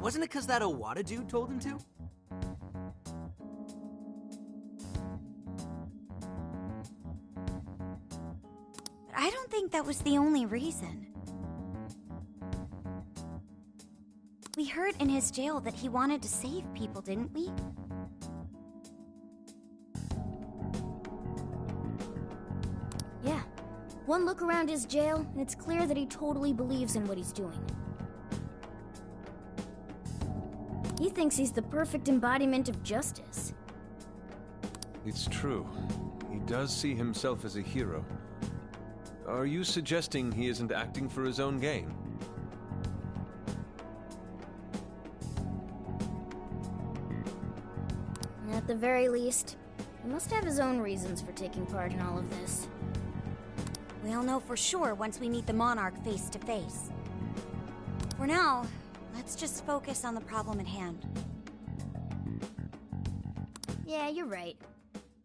Wasn't it 'cause that Owada dude told him to? But I don't think that was the only reason. We heard in his jail that he wanted to save people, didn't we? Yeah. One look around his jail, and it's clear that he totally believes in what he's doing. He thinks he's the perfect embodiment of justice. It's true. He does see himself as a hero. Are you suggesting he isn't acting for his own gain? At the very least, he must have his own reasons for taking part in all of this. We'll know for sure once we meet the Monarch face to face. For now, let's just focus on the problem at hand. Yeah, you're right.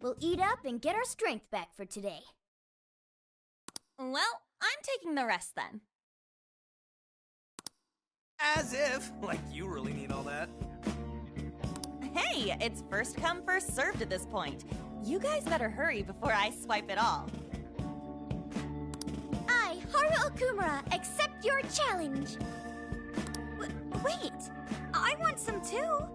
We'll eat up and get our strength back for today. Well, I'm taking the rest then. As if! Like you really need all that. Hey, it's first come, first served at this point. You guys better hurry before I swipe it all. I, Haru Okumura, accept your challenge. Wait! I want some too!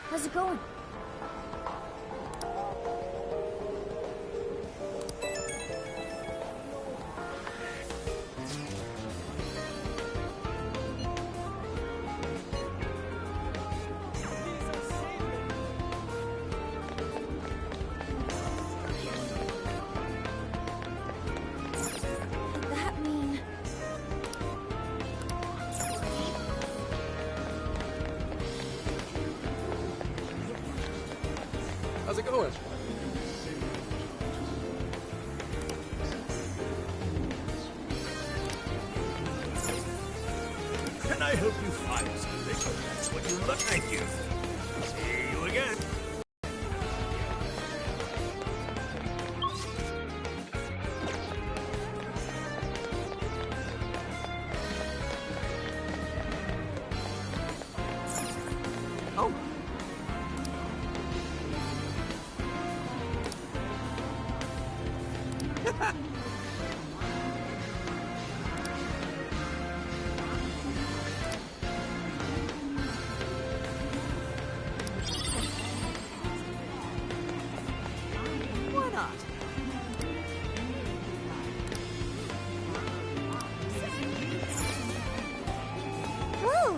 How's it going? That mean... How's it going? Can I help you find something? That's what you look. Thank you. See you again. Oh. Why not? Whoa!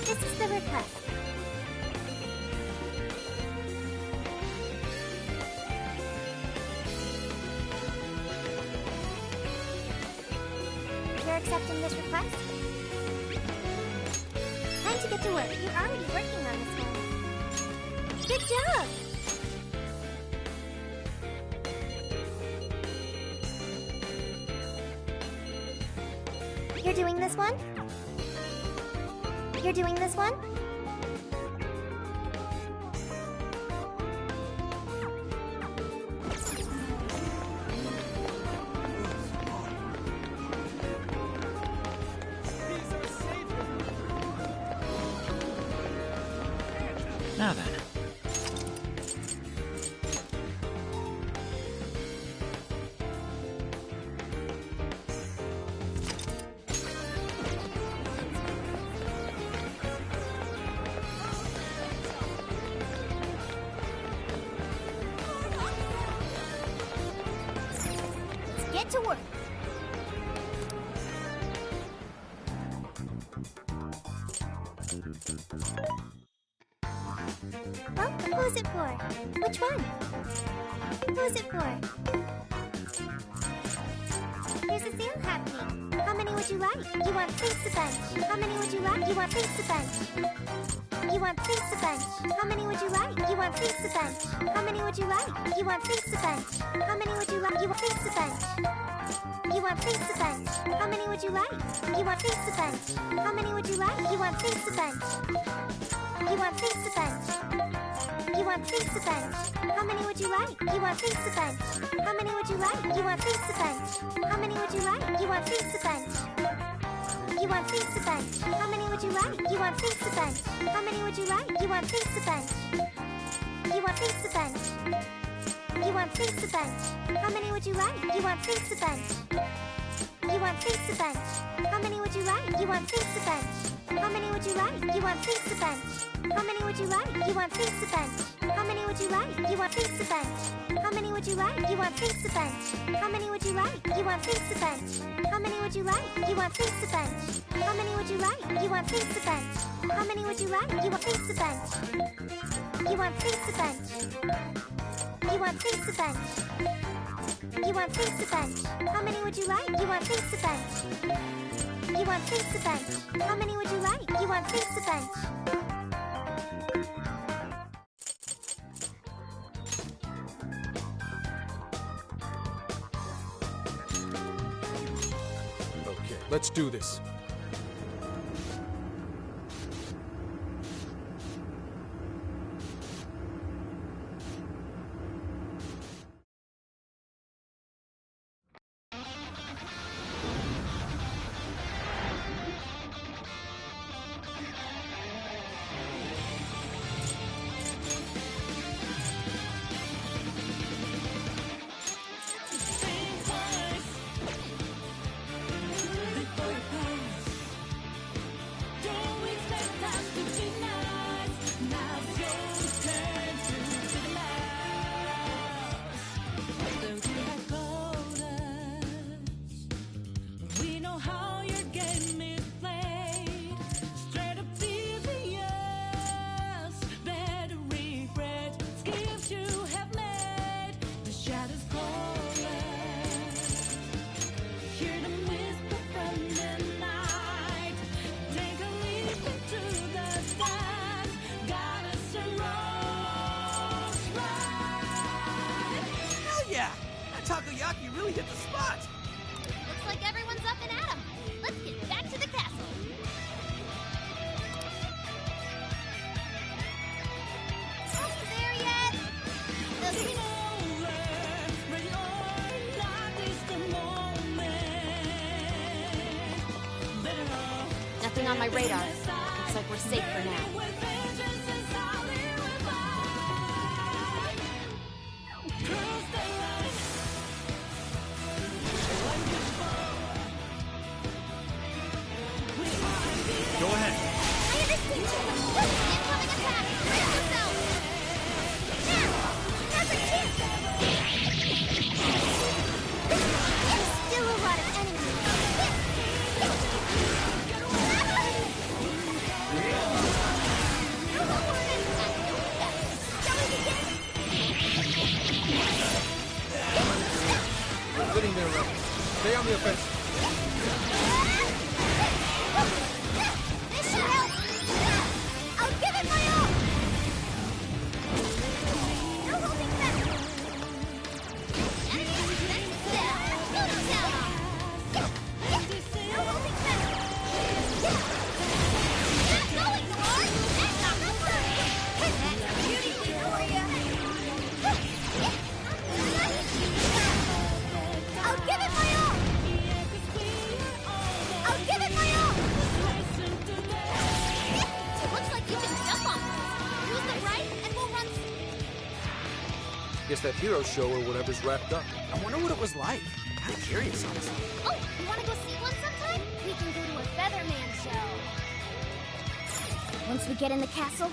This is the request. You're accepting this request? Time to get to work. You're already working on this one. Good job! You're doing this one? You're doing this one? Now then. Let's get to work. Well, who's it for? Which one? Who's it for? There's a sale happening. How many many would you like? You want face the bench. How many would you like? You want face the bench. You want face the bench. How many would you like? You want face the bench. How many would you like? You want face the bench. How many would you like? You want face the bench. You want face the bench. How many would you like? You want face the bench. How many would you like? You want face the bench. You want face the bench. You want face the bench. How many would you like? You want face the bench. How many would you like? You want face the bench. How many would you like? You want face the bench. You want face the bench. How many would you like? You want face the bench. How many would you like? You want face the bench. You want face the bench. You want face the bench. How many would you like? You want face the bench. You want face the bench. How many would you like? You want face the bench. How many would you like? You want face the bench. How many would you like? You want face the bench. How many would you like? You want face the bench. How many would you like? You want face the bench. How many would you like? You want face the bench. How many would you like? You want face the bench. How many would you like? You want face the bench. How many would you like? You want face the bench. You want face the bench. You want face the bench. You want face the bench. How many would you like? You want face the bench. You want face the bench. How many would you like? You want face the bench. Okay, let's do this. Takoyaki really hit the spot! Looks like everyone's up and at 'em. Let's get back to the castle. Are we there yet? Nothing on my radar. Looks like we're safe for now. Go ahead. I understand you. Incoming attack. Brace yourself. Now. Now's our chance. There's still a lot of enemies. We're getting there, Rebel. Stay on the offensive. This should help. I'll give it my all. No holding back. Enemies defenses down. Shoot 'em down. No holding back. Not going, Noir. That's not the first. That's beauty for you. I'll give it my all. I'll give it my all. It looks like you can jump on us. Use the right and we'll run. Guess that hero show or whatever's wrapped up. I wonder what it was like. I'm curious, honestly. Oh, you want to go see one sometime? We can go to a Featherman show. Once we get in the castle,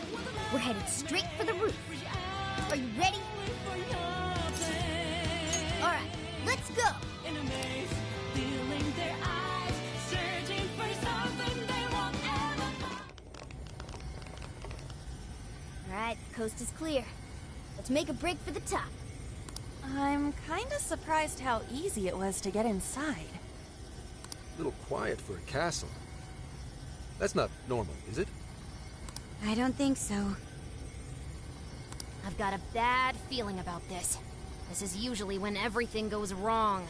we're headed straight for the roof. Are you ready? All right, let's go. All right, the coast is clear. Let's make a break for the top. I'm kinda surprised how easy it was to get inside. A little quiet for a castle. That's not normal, is it? I don't think so. I've got a bad feeling about this. This is usually when everything goes wrong.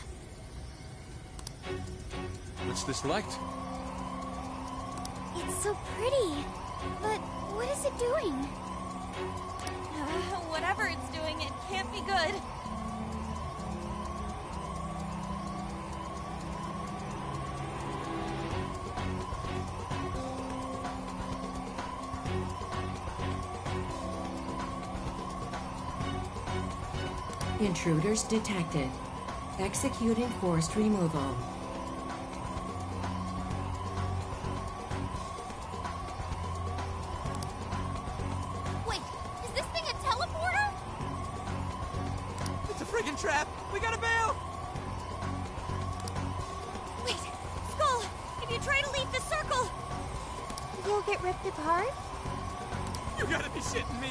What's this light? It's so pretty. But what is it doing? Whatever it's doing, it can't be good. Intruders detected. Executing forced removal. Wait, is this thing a teleporter? It's a friggin' trap! We gotta bail! Wait, Skull! If you try to leave the circle! You'll get ripped apart? You gotta be shitting me!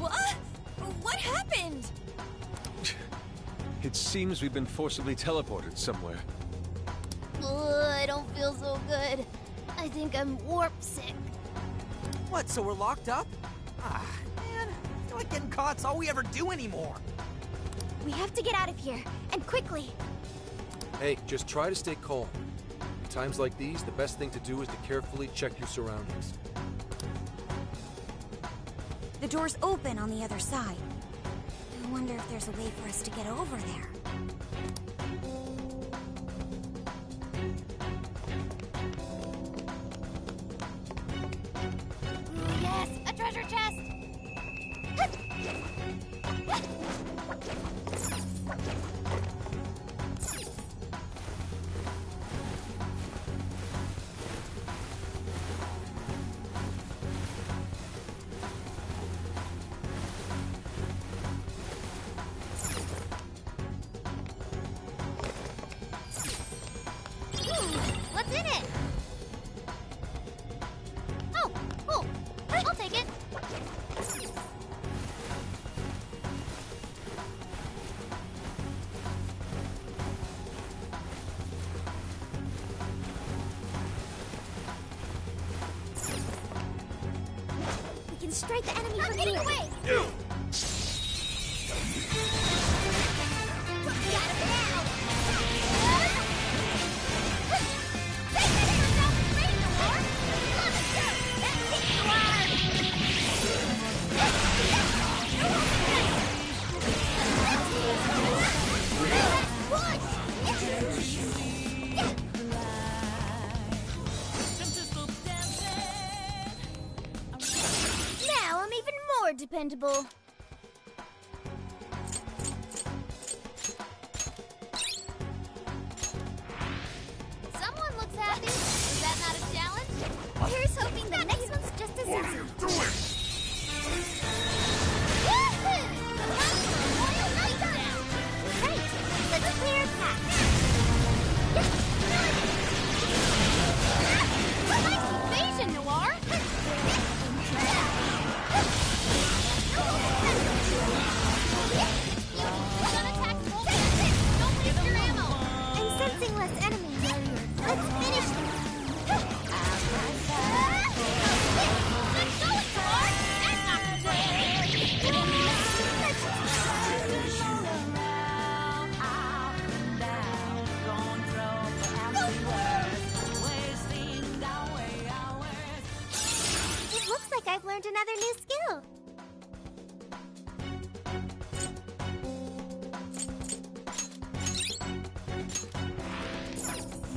What? What happened? It seems we've been forcibly teleported somewhere. I don't feel so good. I think I'm warp sick. What, so we're locked up? Ah, man. I feel like getting caught's all we ever do anymore. We have to get out of here, and quickly. Hey, just try to stay calm. In times like these, the best thing to do is to carefully check your surroundings. The door's open on the other side. I wonder if there's a way for us to get over there. Ooh, yes, a treasure chest! What's in it? Oh, cool. I'll take it. We can strike the enemy I'm from getting here. away! Got him now! Take that hammer down the drain, Noir! Love it, sir! That's it, Noir! Now I'm even more dependable. Someone looks happy. Is that not a challenge? Here's hoping the next one's just as easy. Woohoo! Time for a royal nightdown! Right, let's clear a path. Nice evasion, Noir! Gun attack full benefit! Don't waste your ammo! I'm sensing less enemies. Let's finish them. Let's go, Noir! That's not It looks like I've learned another new skill.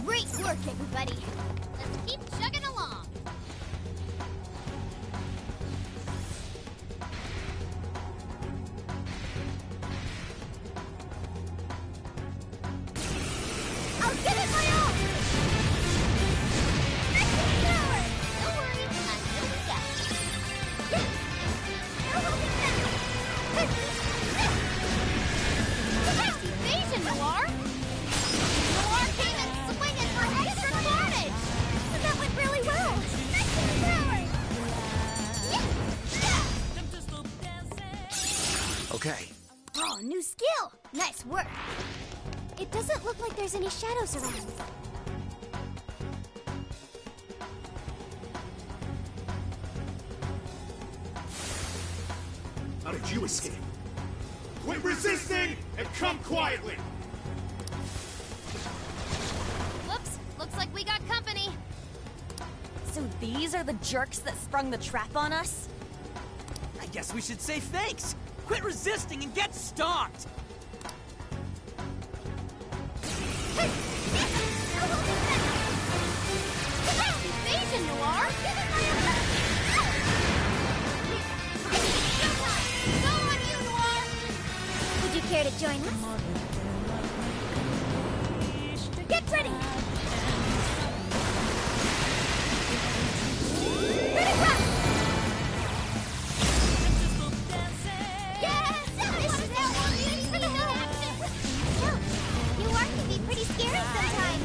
Great work, everybody! Let's keep chugging along! I'll give it my all. Power! Don't worry, I'm doing that. Nice evasion, Noir! Noir came in swinging for extra damage! That went really well. Okay. Oh, new skill. Nice work. It doesn't look like there's any shadows around. How did you escape? Quit resisting and come quietly! Whoops, looks like we got company. So these are the jerks that sprung the trap on us? I guess we should say thanks. Quit resisting and get stomped. Evasion, Noir! Go on you, Noir! Would you care to join us? Get ready! Critical! Yes! This is how one needs for the hill action! You are can be pretty scary sometimes.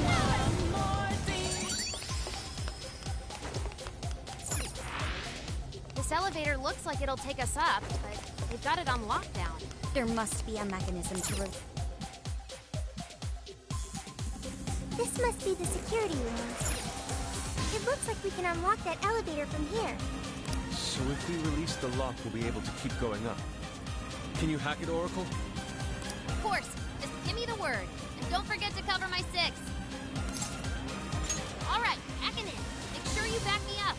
This elevator looks like it'll take us up, but they've got it on lockdown. There must be a mechanism to This must be the security room. It looks like we can unlock that elevator from here. So if we release the lock, we'll be able to keep going up. Can you hack it, Oracle? Of course, just give me the word. And don't forget to cover my 6. All right, hacking in. Make sure you back me up.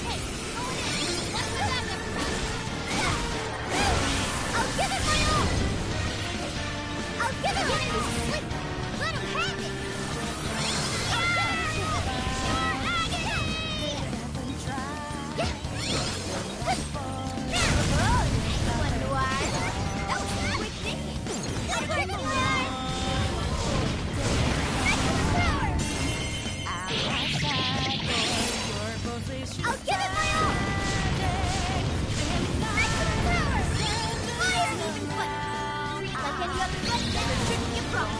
Okay, going in. Let's go back, everybody. I'll give it my all! I'll give it my all! Wait, let him have it! I'll give it my all! Maximum power! Fire, even foot! Treat like any other foot, never shouldn't get broke!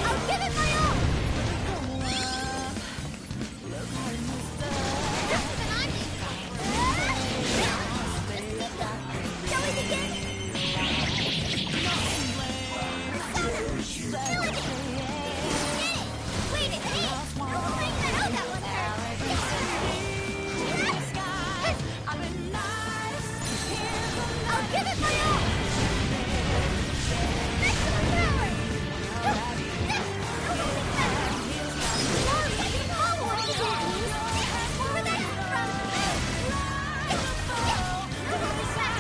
I'll give it my all! Shall we begin? Wait a minute! No holding that! Oh, that one hurt! I'll give it my all! Maximum power! No holding that! More fucking power! Where would that come from? No holding that!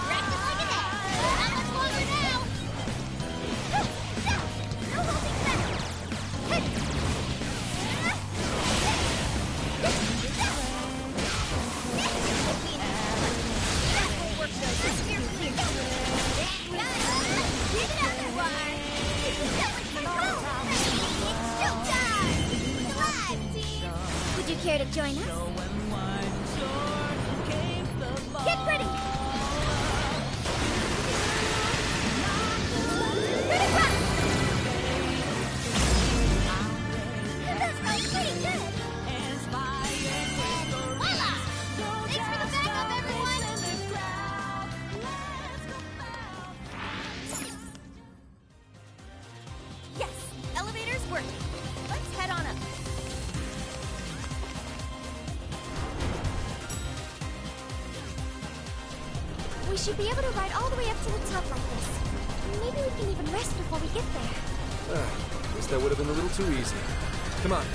Practice like an egg! Not much longer now! No holding that! That will work so this here clear. Get it out there, War! That was control! It's showtime! Alive, team! Would you care to join us? Get ready! Critical! That smells pretty good! Voila! Thanks for the backup, everyone! Yes, elevator's working. Let's head on up. We should be able to ride all the way up to the top like this. Maybe we can even rest before we get there. Guess that would have been a little too easy. Come on,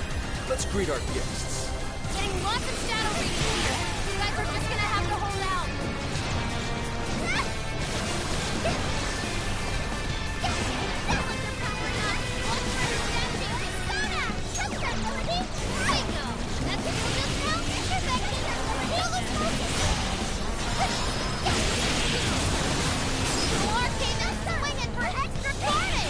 let's greet our guests. Getting lots of shadow reading here. You guys are just gonna have to hold out. That was the powering up! Ultra dancing persona! Touch that melody! Bingo! That's what you just now? Perfection! Now let's focus! Noir came out swinging for extra carnage!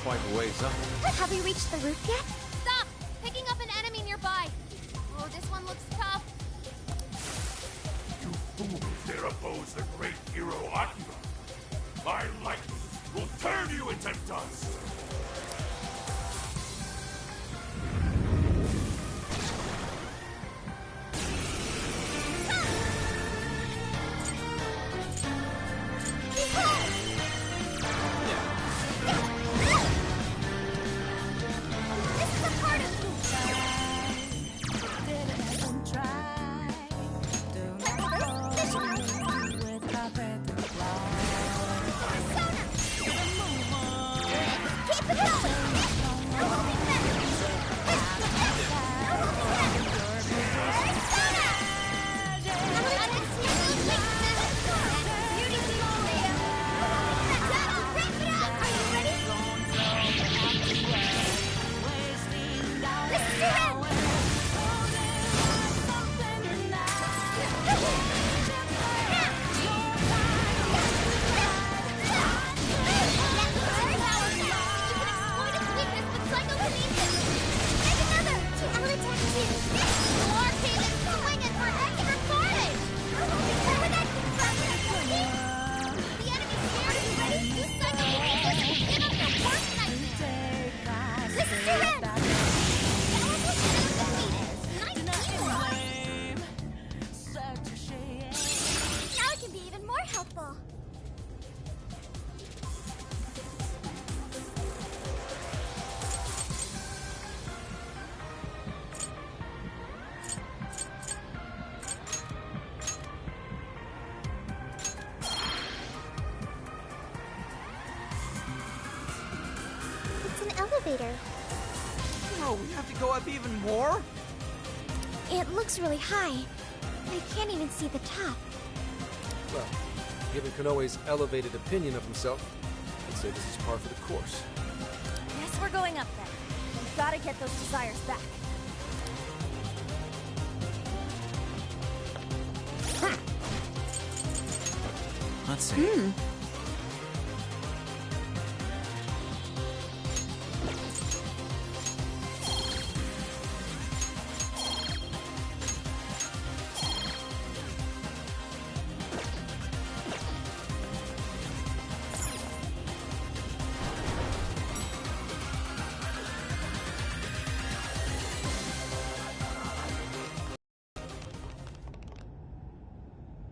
quite a ways up. Have we reached the roof yet? Stop! Picking up an enemy nearby. Oh, this one looks tough. You fools dare oppose the great hero Akira. My lightning will turn you into dust. Elevator. Oh, we have to go up even more? It looks really high. I can't even see the top. Well, given Konoe's elevated opinion of himself, I'd say this is par for the course. Guess we're going up then. We've gotta get those desires back. Let's see.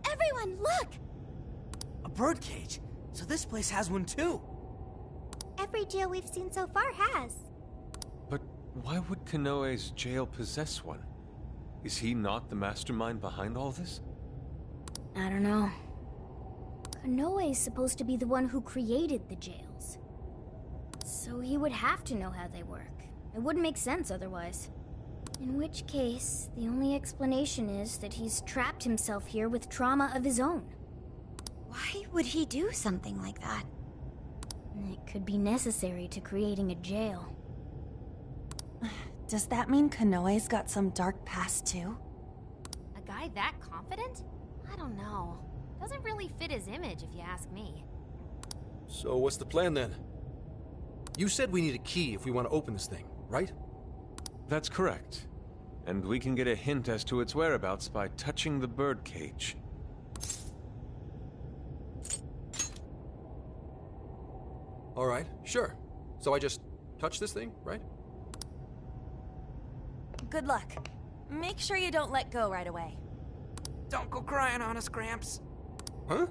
Everyone, look! A birdcage. So this place has one too. Every jail we've seen so far has. But why would Konoe's jail possess one? Is he not the mastermind behind all this? I don't know. Konoe's supposed to be the one who created the jails. So he would have to know how they work. It wouldn't make sense otherwise. In which case, the only explanation is that he's trapped himself here with trauma of his own. Why would he do something like that? It could be necessary to creating a jail. Does that mean Konoe's got some dark past too? A guy that confident? I don't know. Doesn't really fit his image, if you ask me. So what's the plan then? You said we need a key if we want to open this thing, right? That's correct. And we can get a hint as to its whereabouts by touching the birdcage. All right, sure. So I just touch this thing, right? Good luck. Make sure you don't let go right away. Don't go crying on us, Gramps. Huh?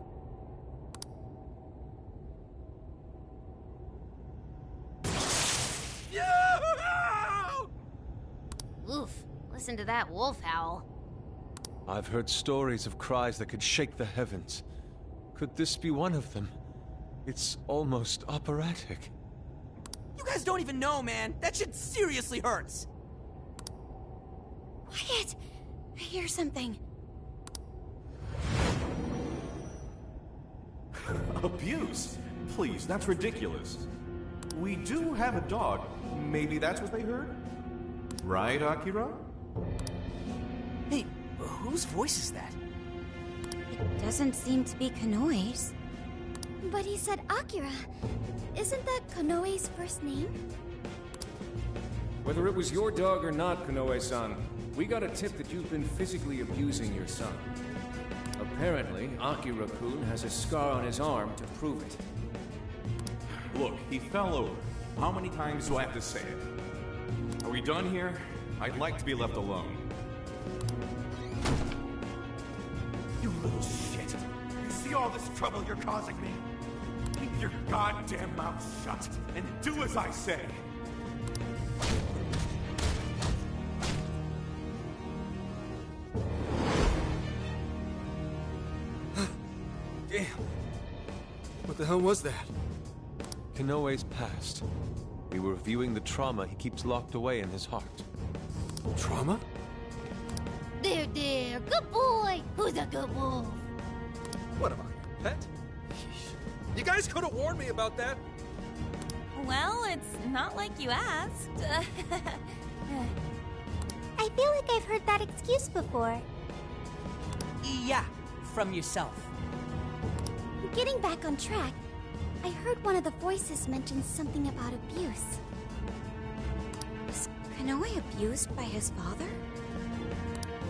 Oof. Listen to that wolf howl. I've heard stories of cries that could shake the heavens. Could this be one of them? It's almost operatic. You guys don't even know, man. That shit seriously hurts. Quiet! I hear something. Abuse? Please, that's ridiculous. We do have a dog. Maybe that's what they heard? Right, Akira? Hey, whose voice is that? It doesn't seem to be Konoe's. But he said Akira. Isn't that Konoe's first name? Whether it was your dog or not, Konoe-san, we got a tip that you've been physically abusing your son. Apparently, Akira-kun has a scar on his arm to prove it. Look, he fell over. How many times do I have to say it? Are we done here? I'd like to be left alone. You little shit. You see all this trouble you're causing me? Keep your goddamn mouth shut and do as I say. Damn. What the hell was that? Konoe's past. We were viewing the trauma he keeps locked away in his heart. Trauma? There, there. Good boy. Who's a good wolf? What am I, a pet? You guys could have warned me about that. Well, it's not like you asked. I feel like I've heard that excuse before. Yeah, from yourself. Getting back on track, I heard one of the voices mention something about abuse. Was Konoe abused by his father?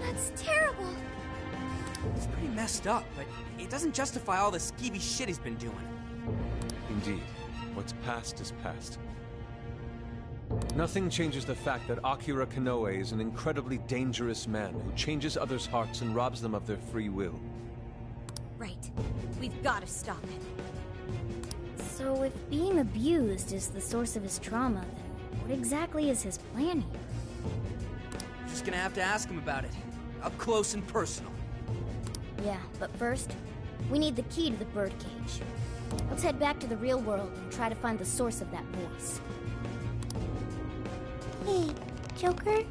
That's terrible. It's pretty messed up, but it doesn't justify all the skeevy shit he's been doing. Indeed, what's past is past. Nothing changes the fact that Akira Konoe is an incredibly dangerous man who changes others' hearts and robs them of their free will. Right. We've got to stop it. So if being abused is the source of his trauma, then what exactly is his plan here? Just gonna have to ask him about it. Up close and personal. Yeah, but first, we need the key to the birdcage. Let's head back to the real world and try to find the source of that voice. Hey, Joker?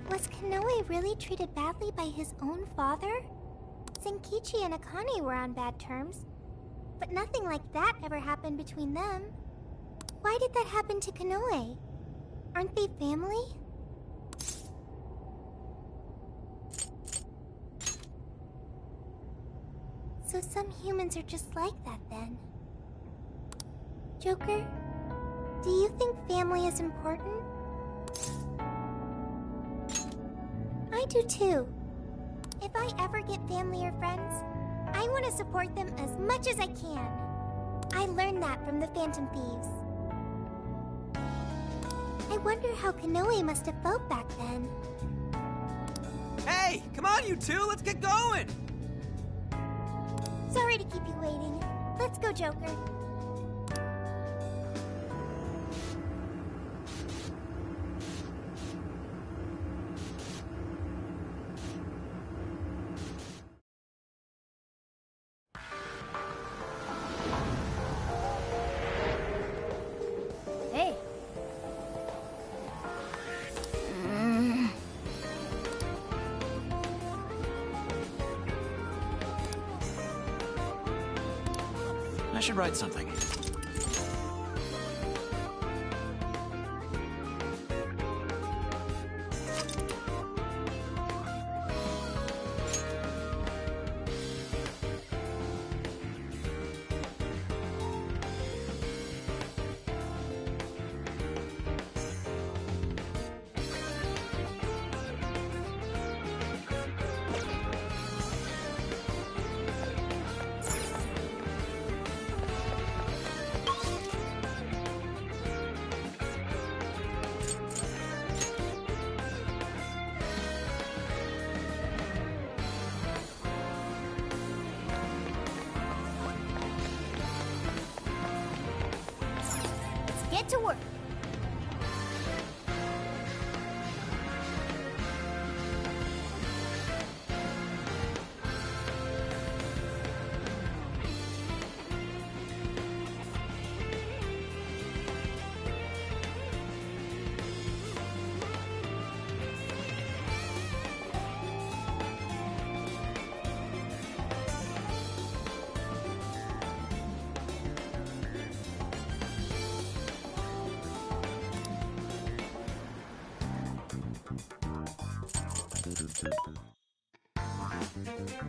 Was Konoe really treated badly by his own father? Senkichi and Akane were on bad terms, but nothing like that ever happened between them. Why did that happen to Konoe? Aren't they family? So some humans are just like that then. Joker, do you think family is important? I do too. If I ever get family or friends, I want to support them as much as I can. I learned that from the Phantom Thieves. I wonder how Konoe must have felt back then. Hey, come on you two, let's get going! Sorry to keep you waiting. Let's go, Joker. Hey! I should write something. Get to work.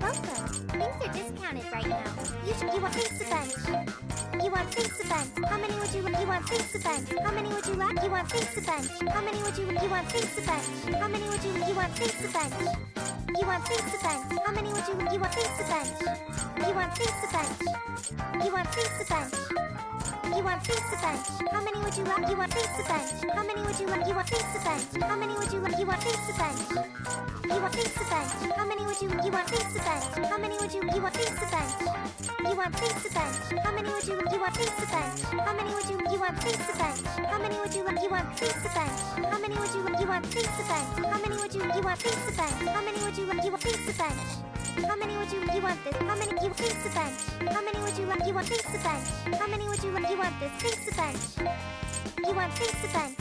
Welcome. Things are discounted right now. You want face the bench. You want face the bench. How many would you like? You want face the bench. How many would you like? You want face the bench. How many would you want face the bench? How many would you want face the bench? You want face the bench. How many would you want face the bench? You want face the bench. You want face the bench. You want face the bench. How many would you like? You want face the bench. How many would you like? You want face the bench. How many would you like? You want face the bench. You want face the bench. How many would you want face the bench? How many would you want face the bench? You want face the bench. How many would you want face the bench? How many would you want face the bench? How many would you want face the bench? How many would you want face the bench? How many would you want face the bench? How many would you want face the bench? How many would you want this? How many you face the bench? How many would you want face the bench? How many would you want this? Face the bench. You want face the bench.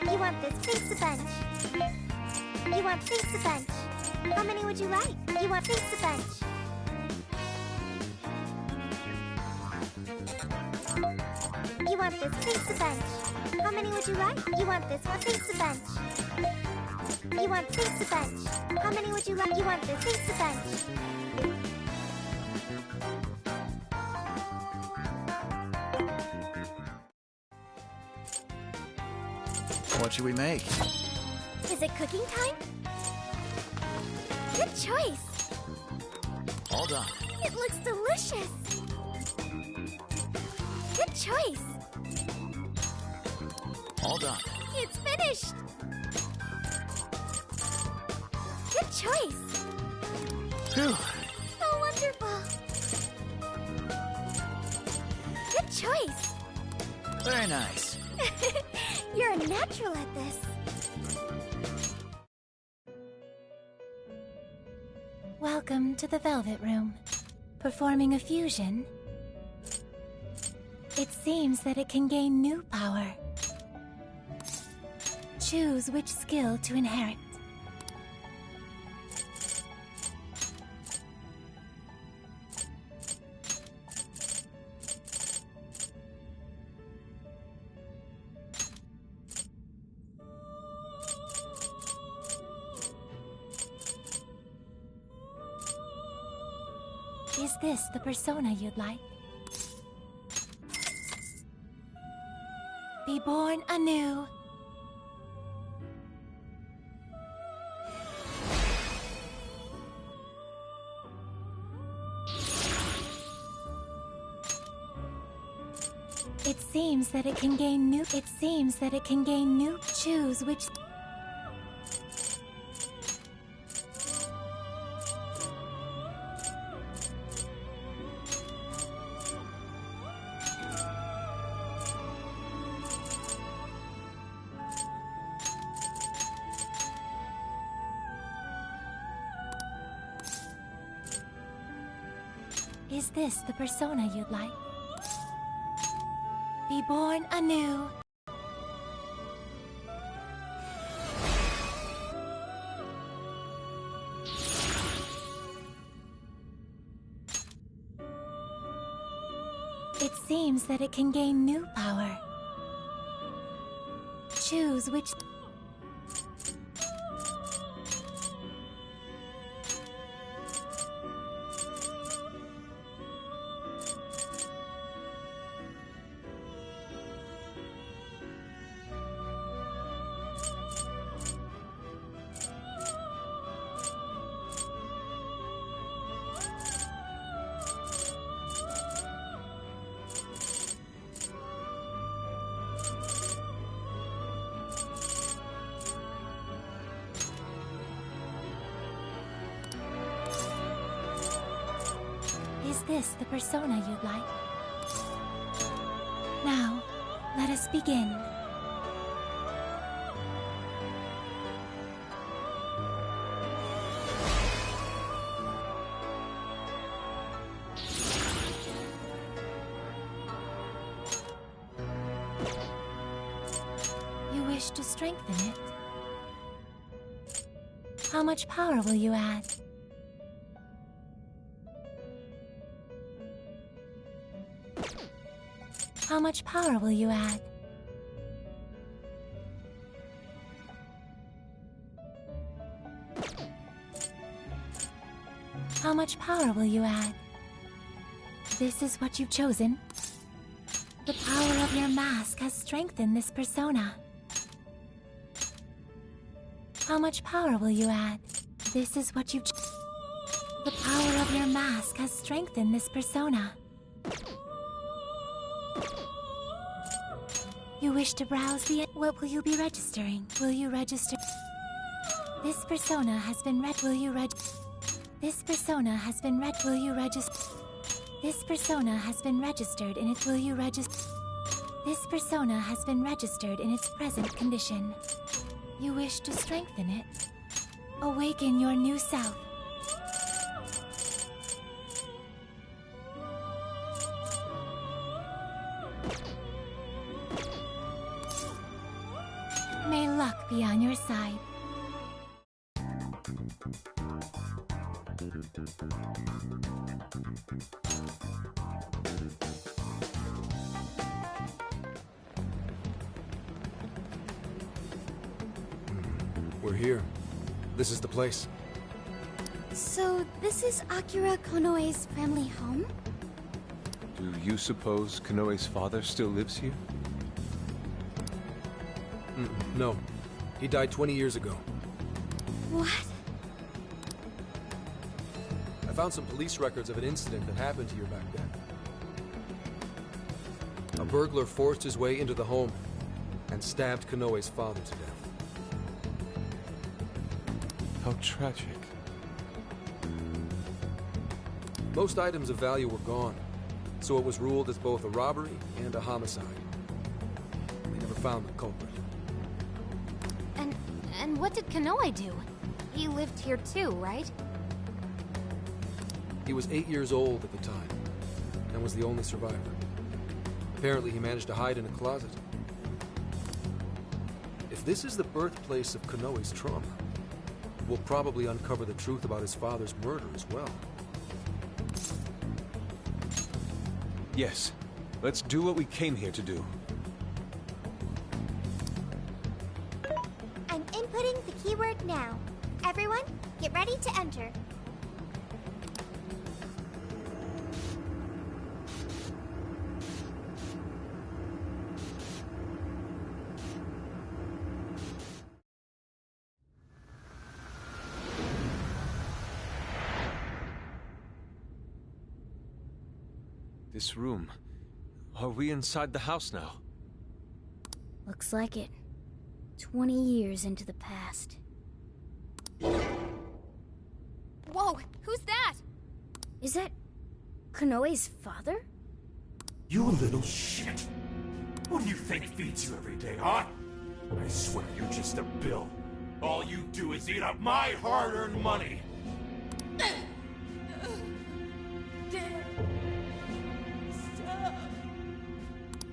You want this? Face the bench. You want face the bench. How many would you like? You want face the bench. You want this? Face the bench. How many would you like? You want this? Face the bench. You want face the bench. How many would you like? You want this? Face the bench. What should we make? Is it cooking time? Good choice. All done. It looks delicious. Good choice. All done. It's finished. Good choice. Phew. So wonderful. Good choice. Very nice. You're a natural at this. Welcome to the Velvet Room. Performing a fusion. It seems that it can gain new power. Choose which skill to inherit. Is this the persona you'd like? Be born anew. It seems that it can gain new. It seems that it can gain new. Choose which. Is this the persona you'd like? Be born anew. It seems that it can gain new power. Choose which. Is this the persona you'd like? Now, let us begin. You wish to strengthen it? How much power will you add? How much power will you add? How much power will you add? This is what you've chosen. The power of your mask has strengthened this persona. How much power will you add? This is what you've The power of your mask has strengthened this persona. You wish to browse the... What will you be registering? Will you register... This persona has been Will you This persona has been Will you register... This persona has been registered in its... Will you register... This persona has been registered in its present condition. You wish to strengthen it. Awaken your new self. May luck be on your side. We're here. This is the place. So, this is Akira Konoe's family home? Do you suppose Konoe's father still lives here? No. He died 20 years ago. What? I found some police records of an incident that happened here back then. A burglar forced his way into the home and stabbed Konoe's father to death. How tragic. Most items of value were gone, so it was ruled as both a robbery and a homicide. They never found the culprit. And what did Konoe do? He lived here too, right? He was 8 years old at the time, and was the only survivor. Apparently he managed to hide in a closet. If this is the birthplace of Konoe's trauma, we'll probably uncover the truth about his father's murder as well. Yes. Let's do what we came here to do. I'm inputting the keyword now. Everyone, get ready to enter. This room. Are we inside the house now? Looks like it. 20 years into the past. Whoa, who's that? Is that Konoe's father? You little shit. Who do you think feeds you every day, huh? I swear you're just a bill. All you do is eat up my hard-earned money.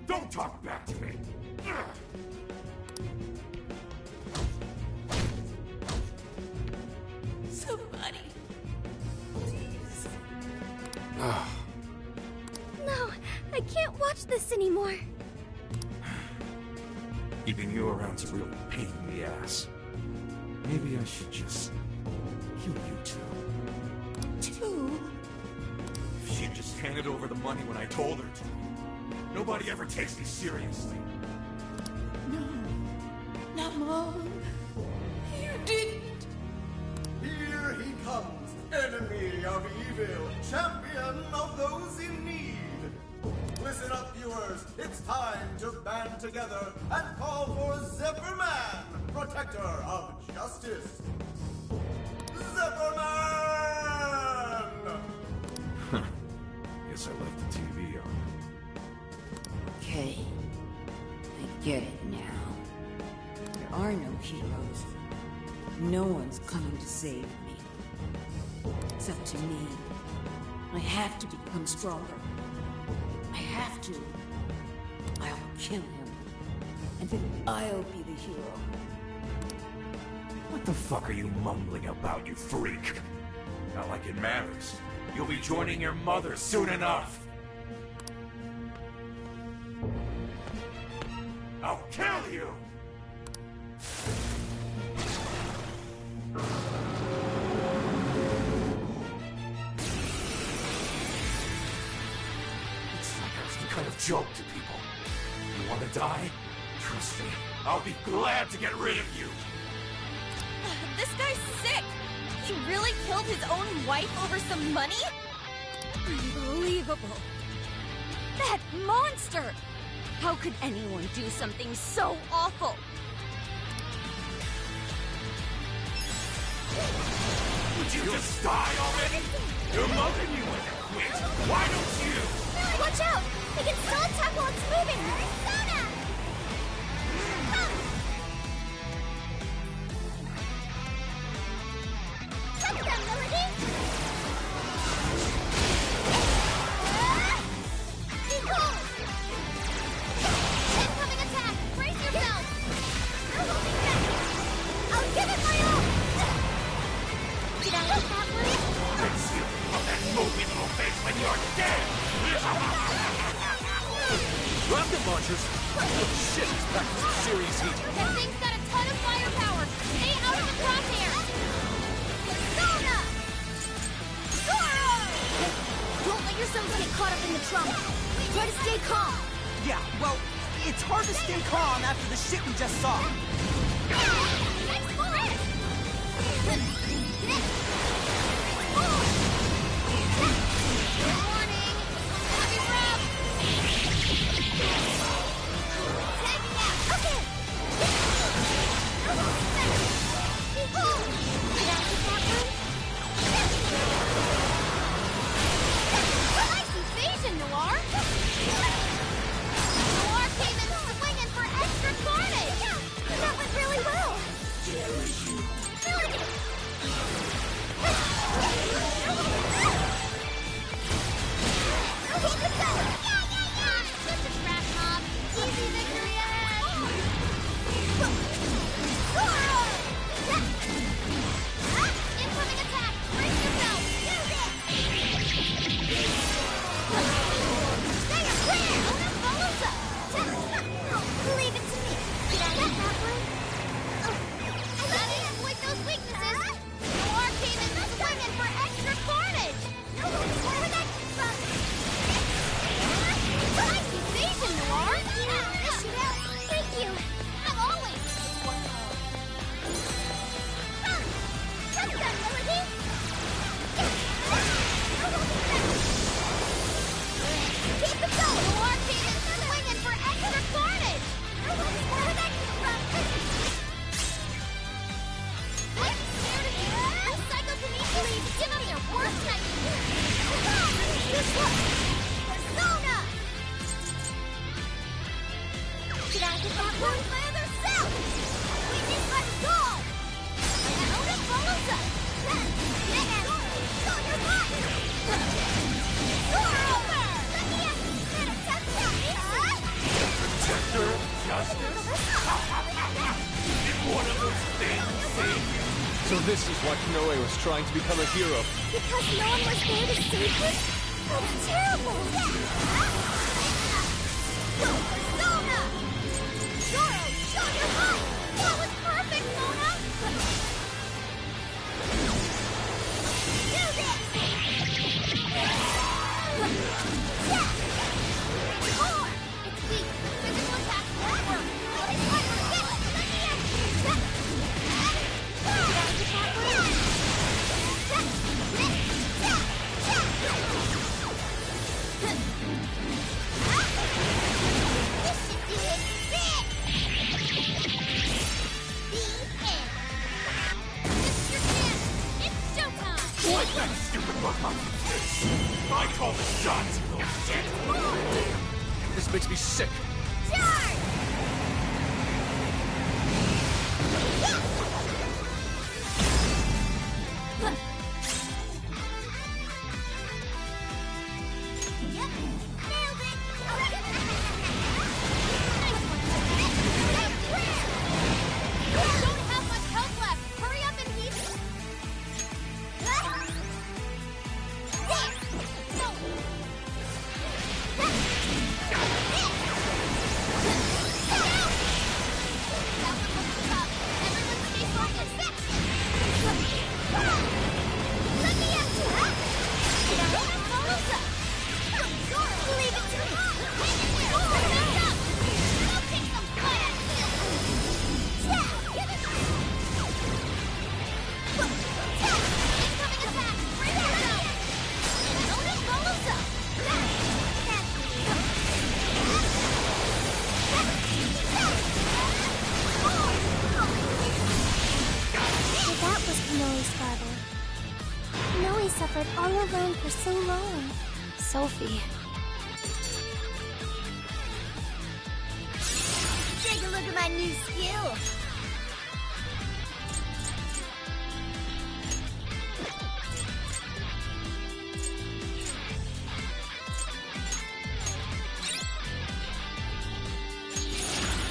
Don't talk back to me! Somebody. No, I can't watch this anymore. Keeping you around's a real pain in the ass. Maybe I should just kill you two. Two? If she'd just handed over the money when I told her to. Nobody ever takes me seriously. No. Not Mom. You didn't. Here he comes, enemy of evil, champion of those in need. Listen up, viewers. It's time to band together and call for Zephyr-Man, protector of justice. Zephyr-Man! Guess I left the TV on. Okay. I get it now. There are no heroes. No one's coming to save me. It's up to me. I have to become stronger. I have to. I'll kill him. And then I'll be the hero. What the fuck are you mumbling about, you freak? Not like it matters. You'll be joining your mother soon enough. I'll kill you! It's like I was the kind of joke to people. You want to die? Trust me, I'll be glad to get rid of you! This guy's sick! He really killed his own wife over some money? Unbelievable. That monster! How could anyone do something so awful? Would you just die already? Your mother knew when to quit. Why don't you? Watch out! It can still attack while it's moving! Persona! Touch them, Melody! Incoming attack! Brace yourself! You're holding back! I'll give it my all! Did I hit that one? Rinse you from that movie little face when you're dead! Rocket launchers? Shit, it's back to some serious heat. That thing's got a ton of firepower! Stay out of the crosshairs! Persona! Zoro! Don't let yourselves get caught up in the trauma. Try to stay calm. Yeah, well, it's hard to stay calm after the shit we just saw. Next bullet! Warning! Heavy rough! Tagging out! Okay! Did I hit that one? Nice evasion, Noir! Noir came in swinging for extra carnage! That went really well! Just a trash mob. Easy victory ahead. Incoming attack. Brace yourself. Use it. Stay up clear. Ona follows up. Leave it to me. Did I hit that one? Gotta exploit those weaknesses. Noir came in swinging for extra carnage. Where would that come from? Nice evasion, Noir! This should help. Thank you. I'm always touch that, Melody! Keep it going! Noir came in swinging for extra carnage! Where would that come from? I'm scared of you! Psychokinesis! Give up their worst nightmare! This one! Persona! Did I get that one? My other self! We just let go! And Ona follows us! Show your butt! You're over! Let me ask you to touch that! Protector of justice? Did one of those things save you? So this is why Konoe was trying to become a hero. Because no one was there to save her? That's terrible! Persona! Zoro, show your height! That was perfect, Mona! Do this! More! It's weak. Physical attack won't work. It's like we're getting. Let me in! Did I get that one? This should do it. Big! The end. This is your chance. It's showtime. Like that stupid bug monkey face! I call the shots, you little shit! This makes me sick. Charge! Yep, nailed it! We don't have much health left! Hurry up and heal! There! No! for so long. Sophie. Take a look at my new skill.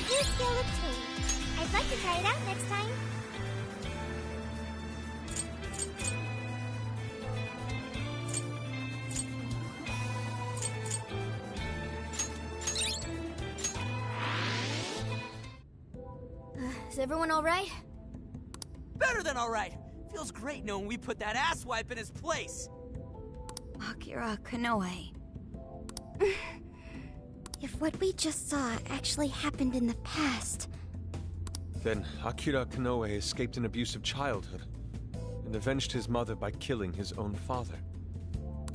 New skill obtained. I'd like to try it out next time. Is everyone all right? Better than all right. Feels great knowing we put that asswipe in his place. Akira Konoe. If what we just saw actually happened in the past... Then Akira Konoe escaped an abusive childhood and avenged his mother by killing his own father.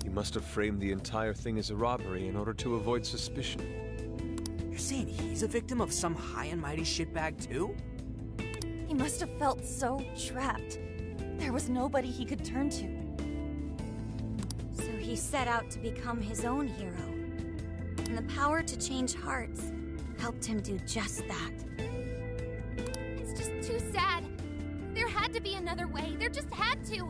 He must have framed the entire thing as a robbery in order to avoid suspicion. You're saying he's a victim of some high and mighty shitbag too? He must have felt so trapped. There was nobody he could turn to. So he set out to become his own hero. And the power to change hearts helped him do just that. It's just too sad. There had to be another way. There just had to.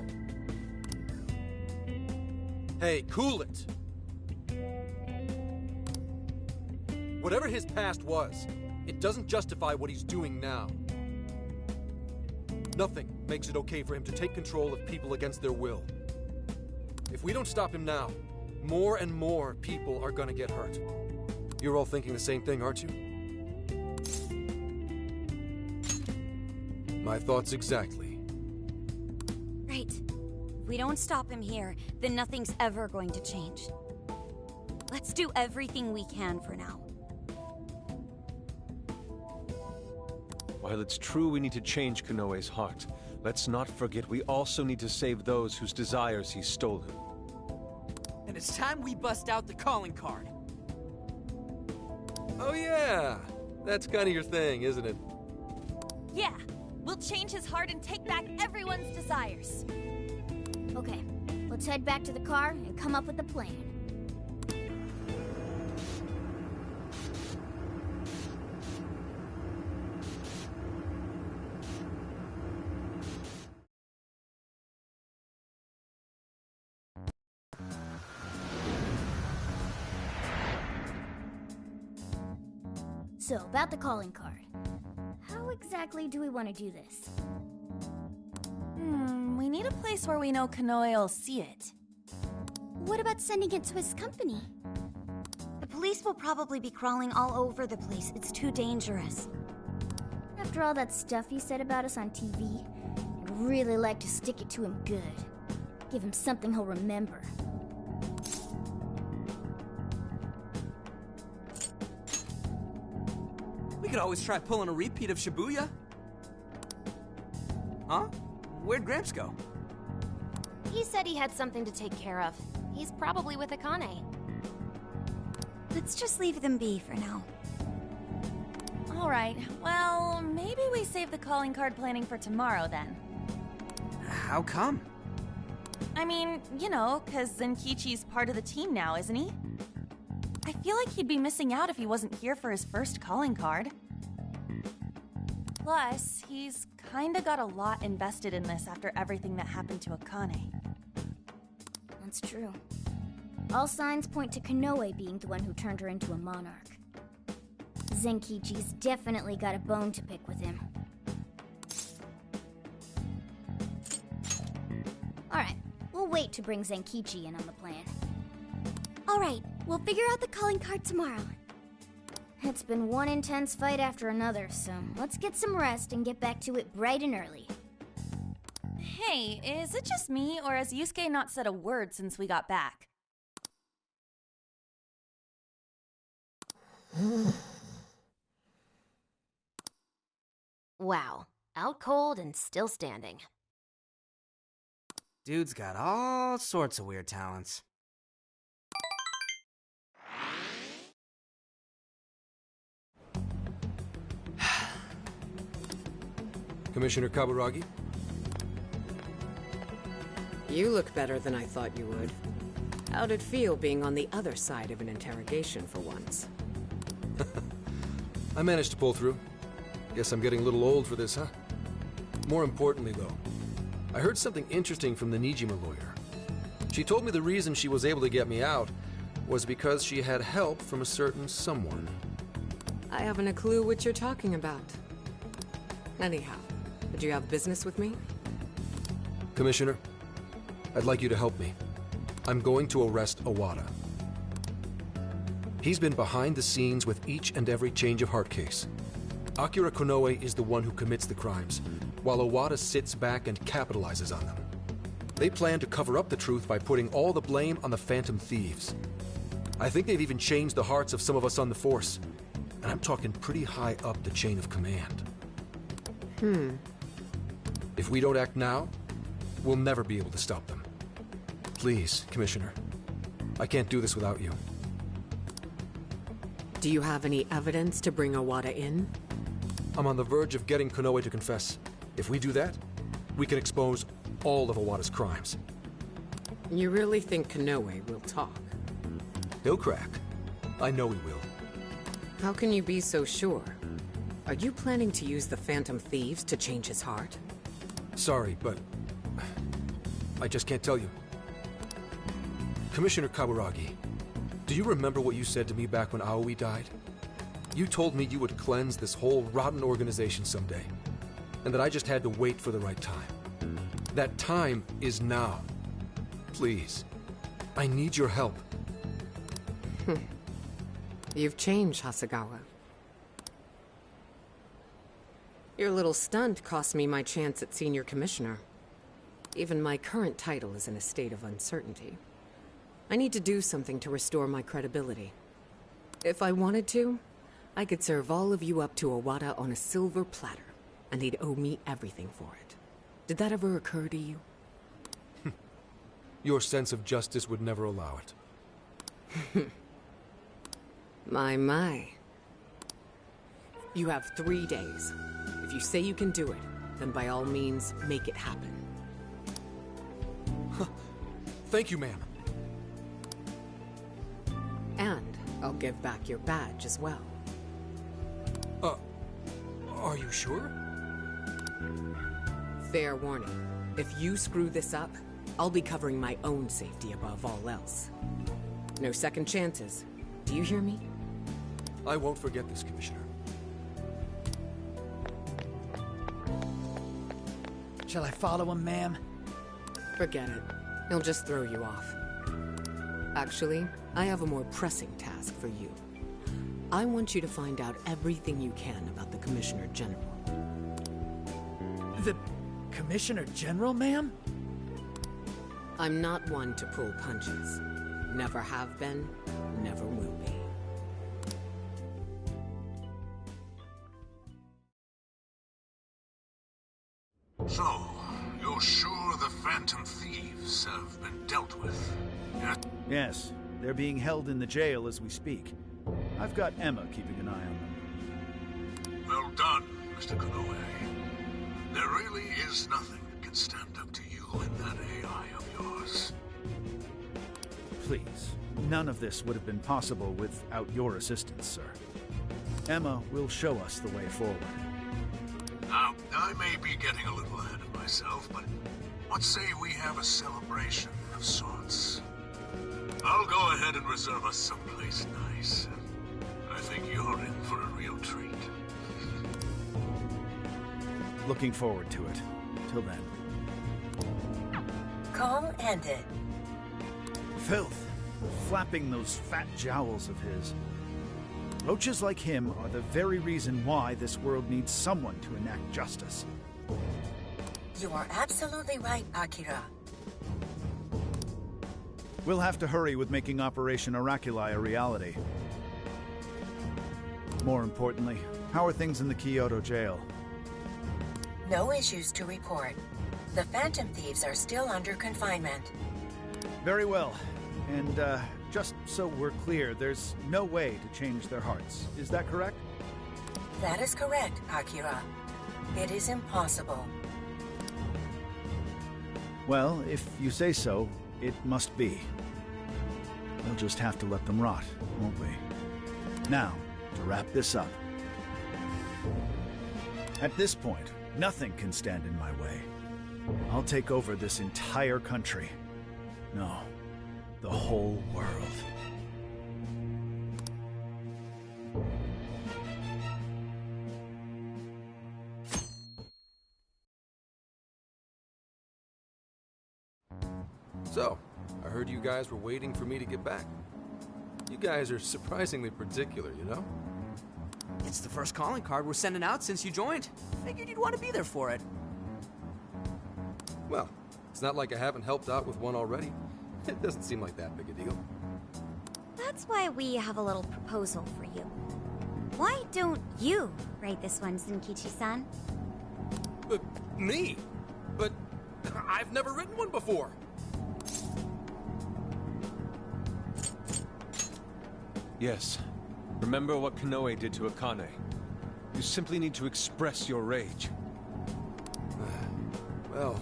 Hey, cool it! Whatever his past was, it doesn't justify what he's doing now. Nothing makes it okay for him to take control of people against their will. If we don't stop him now, more and more people are gonna get hurt. You're all thinking the same thing, aren't you? My thoughts exactly. Right. If we don't stop him here, then nothing's ever going to change. Let's do everything we can for now. While it's true we need to change Konoe's heart, let's not forget we also need to save those whose desires he's stolen. And it's time we bust out the calling card. Oh yeah! That's kind of your thing, isn't it? Yeah, we'll change his heart and take back everyone's desires. Okay, let's head back to the car and come up with a plan. So, about the calling card. How exactly do we want to do this? We need a place where we know Konoe will see it. What about sending it to his company? The police will probably be crawling all over the place. It's too dangerous. After all that stuff he said about us on TV, I'd really like to stick it to him good. Give him something he'll remember. We could always try pulling a repeat of Shibuya. Huh? Where'd Gramps go? He said he had something to take care of. He's probably with Akane. Let's just leave them be for now. Alright, well, maybe we save the calling card planning for tomorrow then. How come? I mean, you know, because Zenkichi's part of the team now, isn't he? I feel like he'd be missing out if he wasn't here for his first calling card. Plus, he's kinda got a lot invested in this after everything that happened to Akane. That's true. All signs point to Konoe being the one who turned her into a monarch. Zenkichi's definitely got a bone to pick with him. Alright, we'll wait to bring Zenkichi in on the plan. Alright, we'll figure out the calling card tomorrow. It's been one intense fight after another, so let's get some rest and get back to it bright and early. Hey, is it just me, or has Yusuke not said a word since we got back? Wow, out cold and still standing. Dude's got all sorts of weird talents. Commissioner Kaburagi? You look better than I thought you would. How'd it feel being on the other side of an interrogation for once? I managed to pull through. Guess I'm getting a little old for this, huh? More importantly, though, I heard something interesting from the Nijima lawyer. She told me the reason she was able to get me out was because she had help from a certain someone. I haven't a clue what you're talking about. Anyhow, did you have business with me? Commissioner, I'd like you to help me. I'm going to arrest Owada. He's been behind the scenes with each and every change of heart case. Akira Konoe is the one who commits the crimes, while Owada sits back and capitalizes on them. They plan to cover up the truth by putting all the blame on the Phantom Thieves. I think they've even changed the hearts of some of us on the Force. And I'm talking pretty high up the chain of command. If we don't act now, we'll never be able to stop them. Please, Commissioner. I can't do this without you. Do you have any evidence to bring Owada in? I'm on the verge of getting Konoe to confess. If we do that, we can expose all of Owada's crimes. You really think Konoe will talk? He'll crack. I know he will. How can you be so sure? Are you planning to use the Phantom Thieves to change his heart? Sorry, but I just can't tell you. Commissioner Kaburagi, do you remember what you said to me back when Aoi died? You told me you would cleanse this whole rotten organization someday, and that I just had to wait for the right time. That time is now. Please, I need your help. You've changed, Hasegawa. Your little stunt cost me my chance at Senior Commissioner. Even my current title is in a state of uncertainty. I need to do something to restore my credibility. If I wanted to, I could serve all of you up to Owada on a silver platter, and he'd owe me everything for it. Did that ever occur to you? Your sense of justice would never allow it. My. You have 3 days. If you say you can do it, then by all means, make it happen. Thank you, ma'am. And I'll give back your badge as well. Are you sure? Fair warning. If you screw this up, I'll be covering my own safety above all else. No second chances. Do you hear me? I won't forget this, Commissioner. Shall I follow him, ma'am? Forget it. He'll just throw you off. Actually, I have a more pressing task for you. I want you to find out everything you can about the Commissioner General. The Commissioner General, ma'am? I'm not one to pull punches. Never have been, never will be. So, you're sure the Phantom Thieves have been dealt with? Yeah? Yes, they're being held in the jail as we speak. I've got Emma keeping an eye on them. Well done, Mr. Konoe. There really is nothing that can stand up to you and that AI of yours. Please, none of this would have been possible without your assistance, sir. Emma will show us the way forward. Now, I may be getting a little ahead of myself, but what say we have a celebration of sorts? I'll go ahead and reserve us someplace nice. I think you're in for a real treat. Looking forward to it. Till then. Call ended. Filth! Flapping those fat jowls of his. Roaches like him are the very reason why this world needs someone to enact justice. You are absolutely right, Akira. We'll have to hurry with making Operation Oraculi a reality. More importantly, how are things in the Kyoto jail? No issues to report. The Phantom Thieves are still under confinement. Very well. And, just so we're clear, there's no way to change their hearts. Is that correct? That is correct, Akira. It is impossible. Well, if you say so, it must be. We'll just have to let them rot, won't we? Now, to wrap this up. At this point, nothing can stand in my way. I'll take over this entire country. No, the whole world. So, I heard you guys were waiting for me to get back. You guys are surprisingly particular, you know? It's the first calling card we're sending out since you joined. Figured you'd want to be there for it. Well, it's not like I haven't helped out with one already. It doesn't seem like that big a deal. That's why we have a little proposal for you. Why don't you write this one, Zenkichi-san? Me? But I've never written one before. Yes. Remember what Konoe did to Akane. You simply need to express your rage. Well,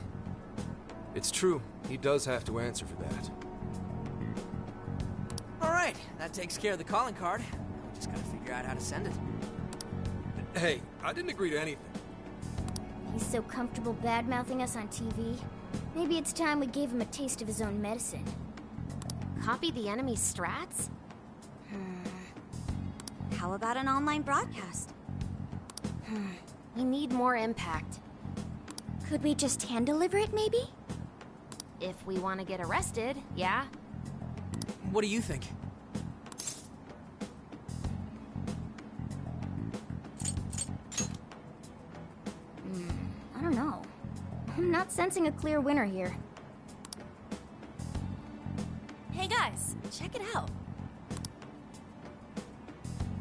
it's true. He does have to answer for that. Alright, that takes care of the calling card. We just gotta figure out how to send it. Hey, I didn't agree to anything. He's so comfortable bad-mouthing us on TV. Maybe it's time we gave him a taste of his own medicine. Copy the enemy's strats? How about an online broadcast? We need more impact. Could we just hand-deliver it, maybe? If we want to get arrested, yeah. What do you think? I don't know. I'm not sensing a clear winner here. Hey guys, check it out.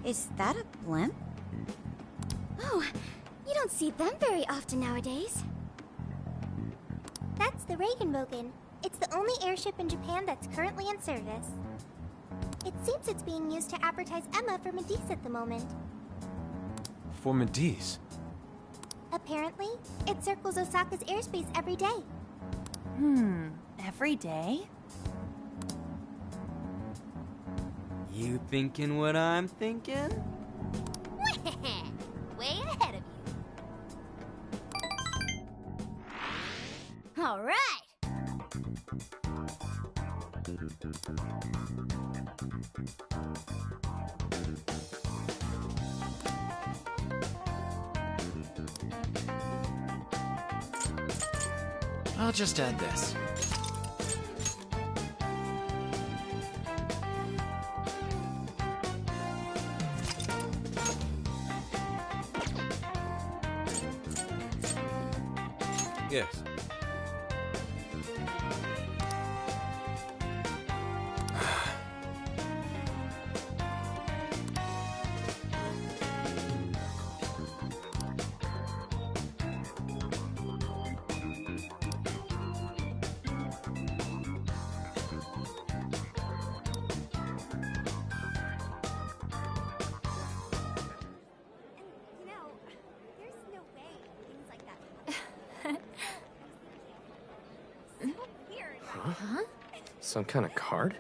Is that a blimp? Oh, you don't see them very often nowadays. That's the Regenbogen. It's the only airship in Japan that's currently in service. It seems it's being used to advertise Emma for Medice at the moment. For Medice? Apparently, it circles Osaka's airspace every day. Every day? You thinking what I'm thinking? Way ahead of you. All right. I'll just add this. Yes. Huh? Some kind of card?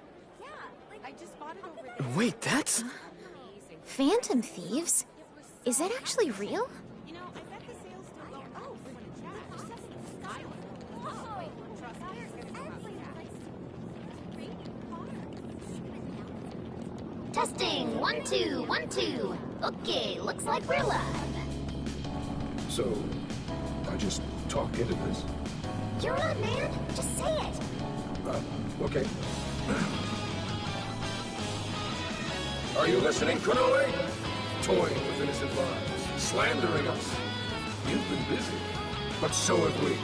Wait, that's... Phantom Thieves? Is that actually real? Testing, 1, 2, 1, 2. Okay, looks like we're live. So, I just talk into this? You're on, man. Just say it. Okay. Are you listening, Konoe? Toying with innocent lives, slandering us. You've been busy, but so have we.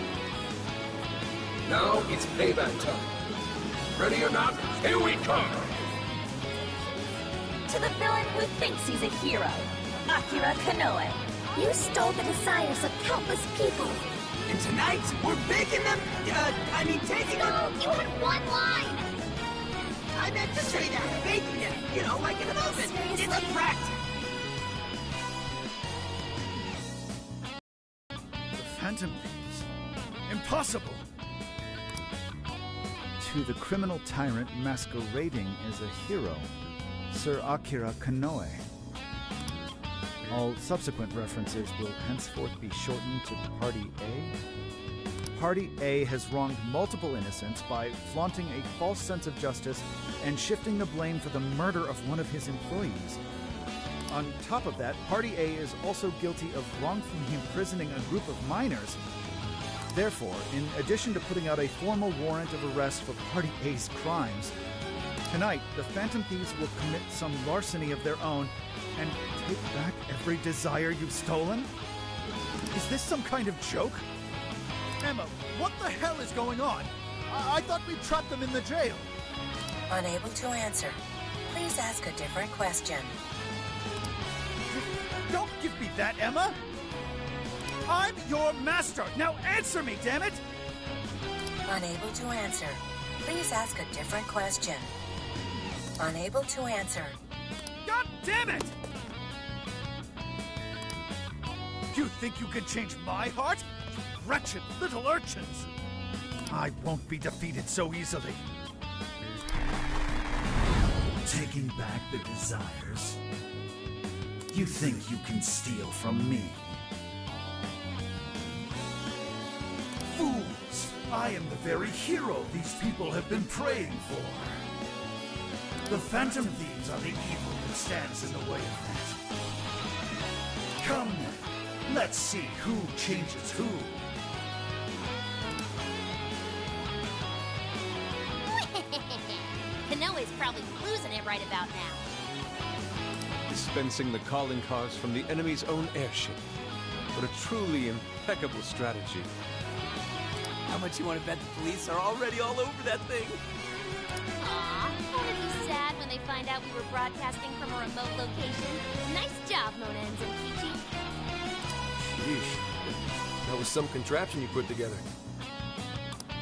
Now it's payback time. Ready or not, here we come! To the villain who thinks he's a hero, Akira Konoe. You stole the desires of countless people. And tonight, we're baking them, taking them... No, you had one line! I meant to say that, baking them, like in an oven. Seriously? It's a fact. The Phantom Thieves? Impossible! to the criminal tyrant masquerading as a hero, Sir Akira Konoe. All subsequent references will henceforth be shortened to Party A. Party A has wronged multiple innocents by flaunting a false sense of justice and shifting the blame for the murder of one of his employees. On top of that, Party A is also guilty of wrongfully imprisoning a group of minors. Therefore, in addition to putting out a formal warrant of arrest for Party A's crimes, tonight the Phantom Thieves will commit some larceny of their own and take back every desire you've stolen? Is this some kind of joke? Emma, what the hell is going on? I thought we trapped them in the jail. Unable to answer. Please ask a different question. Don't give me that, Emma! I'm your master! Now answer me, damn it! Unable to answer. Please ask a different question. Unable to answer. God damn it! You think you can change my heart? You wretched little urchins! I won't be defeated so easily. Taking back the desires. You think you can steal from me? Fools! I am the very hero these people have been praying for. The Phantom Thieves are the evil that stands in the way of that. Come then, let's see who changes who. Konoe's probably losing it right about now. Dispensing the calling cards from the enemy's own airship. What a truly impeccable strategy. How much you want to bet the police are already all over that thing? Aw, won't it be sad when they find out we were broadcasting from a remote location? Nice job, Mona and Zenkichi. Sheesh. That was some contraption you put together.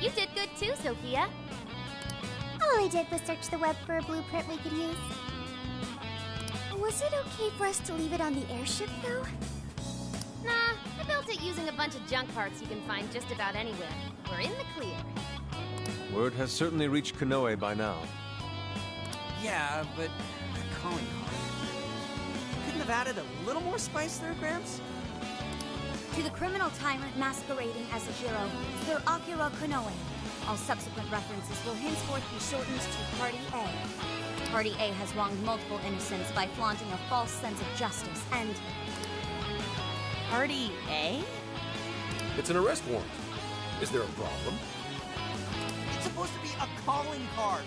You did good too, Sophia. All I did was search the web for a blueprint we could use. Was it okay for us to leave it on the airship, though? Nah, I built it using a bunch of junk parts you can find just about anywhere. We're in the clear. Word has certainly reached Konoe by now. Yeah, but that calling card. Couldn't have added a little more spice there, Gramps? To the criminal tyrant masquerading as a hero, Sir Akira Konoe. All subsequent references will henceforth be shortened to Party A. Party A has wronged multiple innocents by flaunting a false sense of justice and... Party A? It's an arrest warrant. Is there a problem? It's supposed to be a calling card.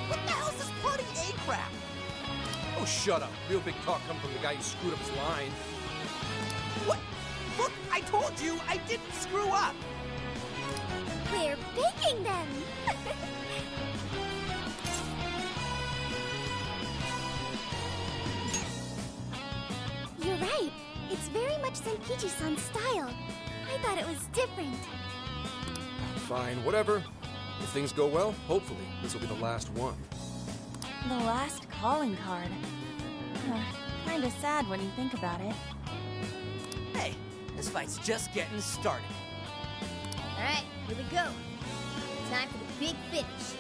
What the hell's this Party A crap? Oh, shut up. Real big talk come from the guy who screwed up his line. What? Look, I told you I didn't screw up. We're baking them! You're right. It's very much Zenkichi-san's style. I thought it was different. Fine, whatever. If things go well, hopefully this will be the last one. The last calling card. Kinda sad when you think about it. Hey, this fight's just getting started. Alright, here we go. Time for the big finish.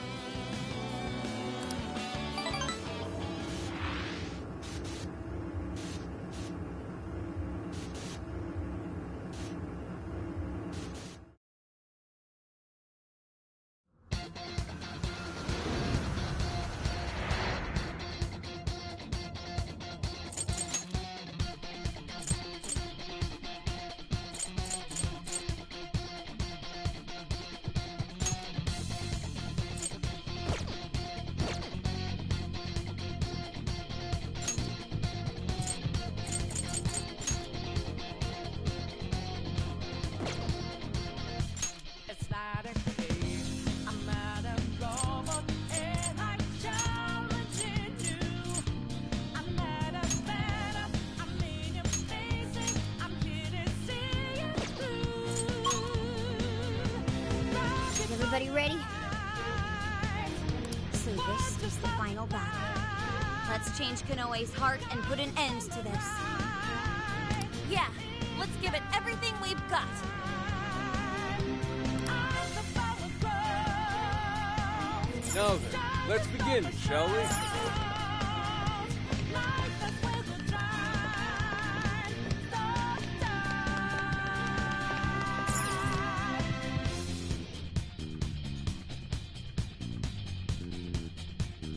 Everybody ready? So this is the final battle. Let's change Konoe's heart and put an end to this. Yeah, let's give it everything we've got. Now then, let's begin, shall we?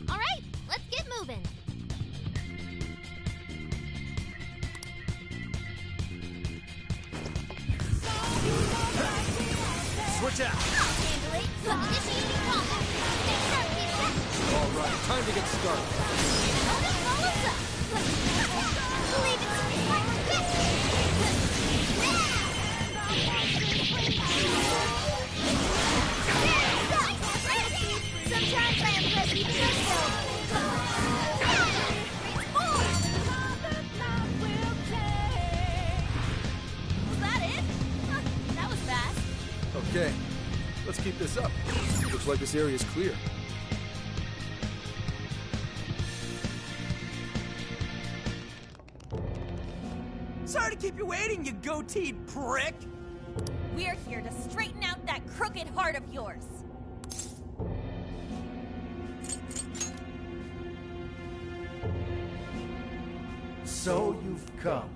All right, let's get moving. Switch out! Handle it. Initiating combat. Stay sharp, keep set. All right, time to get started. Hold up, follows up. Believe it's sometimes I impress even myself. Was that it? Huh, that was fast. Okay, let's keep this up. Looks like this area is clear. Sorry to keep you waiting, you goateed prick! We're here to straighten out that crooked heart of yours. So you've come.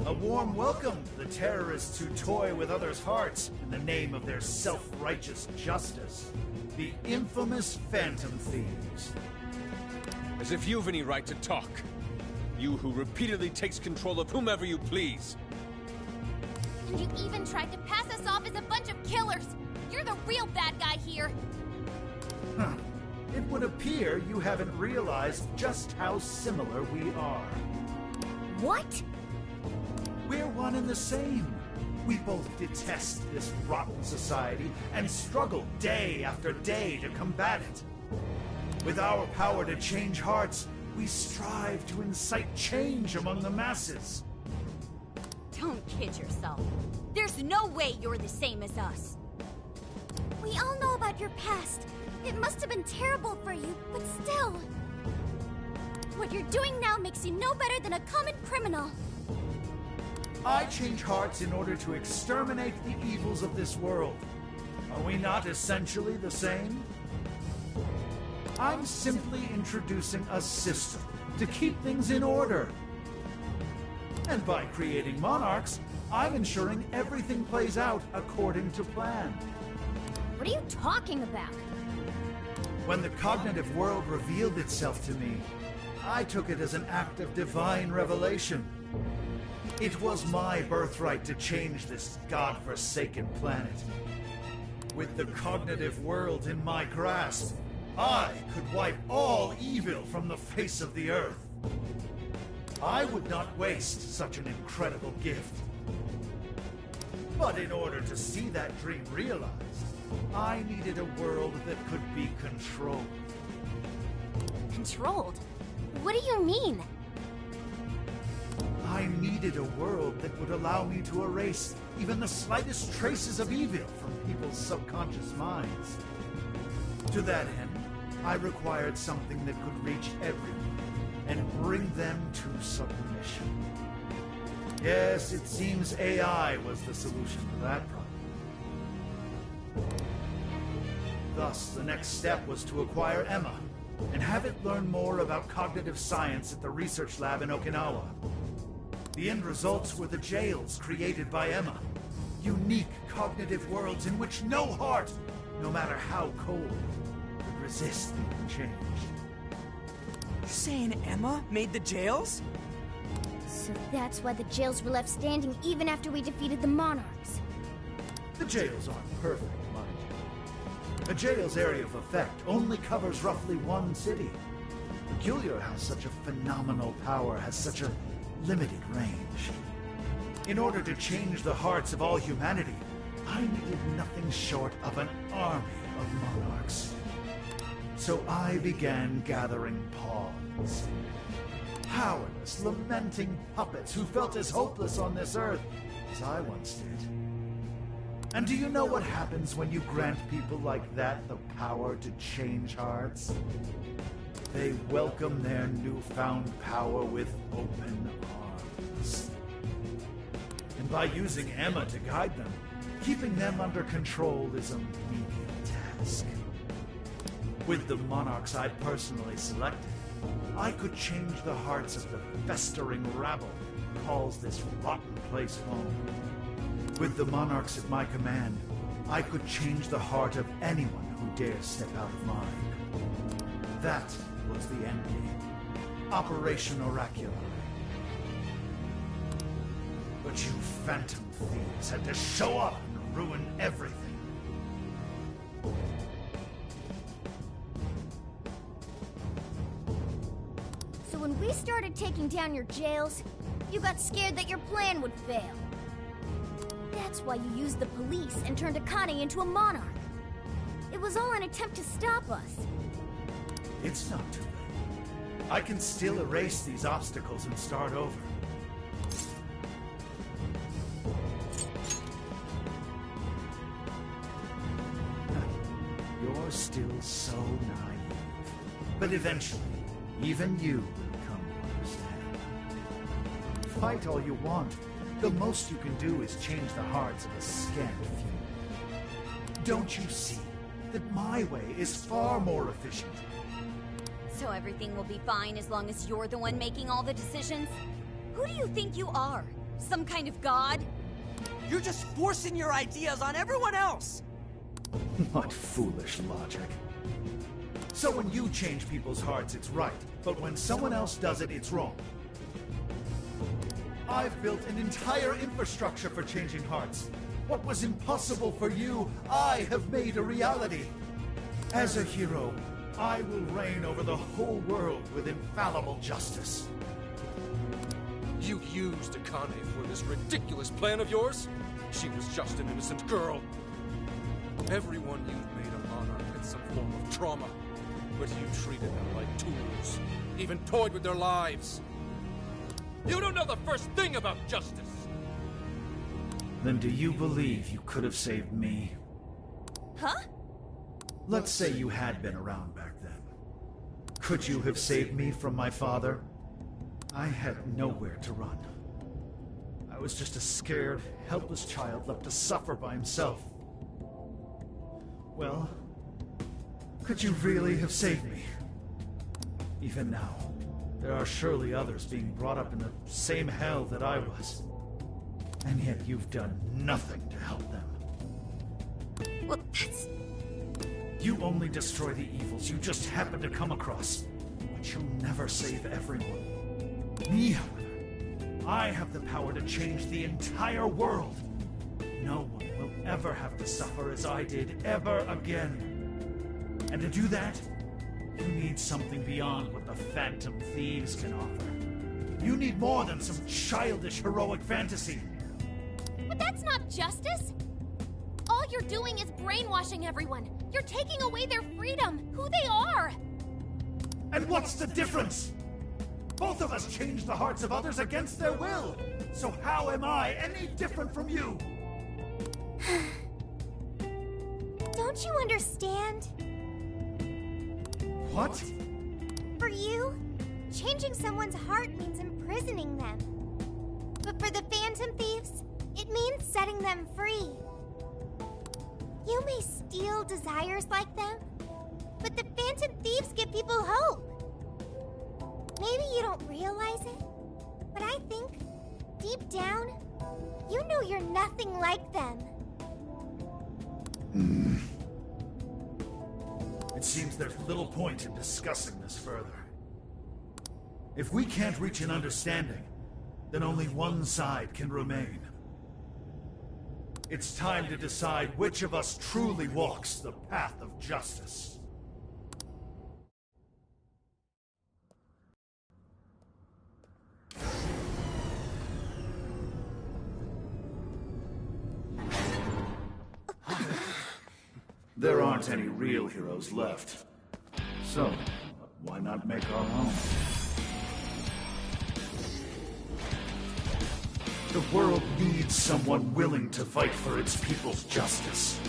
A warm welcome to the terrorists who toy with others' hearts in the name of their self-righteous justice. The infamous Phantom Thieves. As if you've any right to talk. You who repeatedly takes control of whomever you please. And you even tried to pass us off as a bunch of killers. You're the real bad guy here. Huh. It would appear you haven't realized just how similar we are. What? We're one and the same. We both detest this rotten society and struggle day after day to combat it. With our power to change hearts, we strive to incite change among the masses. Don't kid yourself. There's no way you're the same as us. We all know about your past. It must have been terrible for you, but still. What you're doing now makes you no better than a common criminal. I change hearts in order to exterminate the evils of this world. Are we not essentially the same? I'm simply introducing a system to keep things in order. And by creating monarchs, I'm ensuring everything plays out according to plan. What are you talking about? When the cognitive world revealed itself to me, I took it as an act of divine revelation. It was my birthright to change this godforsaken planet. With the cognitive world in my grasp, I could wipe all evil from the face of the earth. I would not waste such an incredible gift. But in order to see that dream realized, I needed a world that could be controlled. Controlled? What do you mean? I needed a world that would allow me to erase even the slightest traces of evil from people's subconscious minds. To that end, I required something that could reach everyone and bring them to submission. Yes, it seems AI was the solution to that problem. Thus, the next step was to acquire Emma and have it learn more about cognitive science at the research lab in Okinawa. The end results were the jails created by Emma. Unique cognitive worlds in which no heart, no matter how cold, could resist being changed. You're saying Emma made the jails? So that's why the jails were left standing even after we defeated the monarchs. The jails aren't perfect, mind you. A jail's area of effect only covers roughly one city. Peculiar how such a phenomenal power has such a limited range. In order to change the hearts of all humanity, I needed nothing short of an army of monarchs. So I began gathering pawns. Powerless, lamenting puppets who felt as hopeless on this earth as I once did. And do you know what happens when you grant people like that the power to change hearts? They welcome their newfound power with open arms. And by using Emma to guide them, keeping them under control is a menial task. With the monarchs I personally selected, I could change the hearts of the festering rabble who calls this rotten place home. With the monarchs at my command, I could change the heart of anyone who dares step out of mine. That was the end game. Operation Oracular. But you phantom thieves had to show up and ruin everything. So when we started taking down your jails, you got scared that your plan would fail. That's why you used the police and turned Akane into a monarch. It was all an attempt to stop us. It's not too late. I can still erase these obstacles and start over. You're still so naive. But eventually, even you will come to understand. Fight all you want. The most you can do is change the hearts of a scant few. Don't you see that my way is far more efficient? So everything will be fine as long as you're the one making all the decisions? Who do you think you are? Some kind of god? You're just forcing your ideas on everyone else! What foolish logic. So when you change people's hearts, it's right. But when someone else does it, it's wrong. I've built an entire infrastructure for changing hearts. What was impossible for you, I have made a reality. As a hero, I will reign over the whole world with infallible justice. You used Akane for this ridiculous plan of yours? She was just an innocent girl. Everyone you've made a monarch had some form of trauma, but you treated them like tools, even toyed with their lives. You don't know the first thing about justice! Then do you believe you could have saved me? Huh? Let's say you had been around back then. Could you have saved me from my father? I had nowhere to run. I was just a scared, helpless child left to suffer by himself. Well, could you really have saved me? Even now, there are surely others being brought up in the same hell that I was. And yet you've done nothing to help them. Well, that's... You only destroy the evils you just happen to come across. But you'll never save everyone. Me, however, I have the power to change the entire world. No one will ever have to suffer as I did ever again. And to do that, you need something beyond what the Phantom Thieves can offer. You need more than some childish heroic fantasy. But that's not justice! All you're doing is brainwashing everyone. You're taking away their freedom, who they are! And what's the difference? Both of us change the hearts of others against their will. So how am I any different from you? Don't you understand? What? For you, changing someone's heart means imprisoning them. But for the Phantom Thieves, it means setting them free. You may steal desires like them, but the Phantom Thieves give people hope. Maybe you don't realize it, but I think, deep down, you know you're nothing like them. It seems there's little point in discussing this further. If we can't reach an understanding, then only one side can remain. It's time to decide which of us truly walks the path of justice. There aren't any real heroes left. So, why not make our own? The world needs someone willing to fight for its people's justice.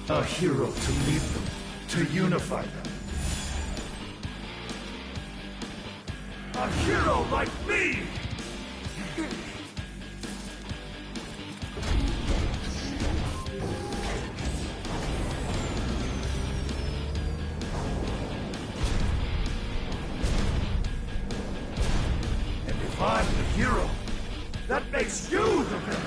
A hero to lead them, to unify them. A hero like me! makes you the villain.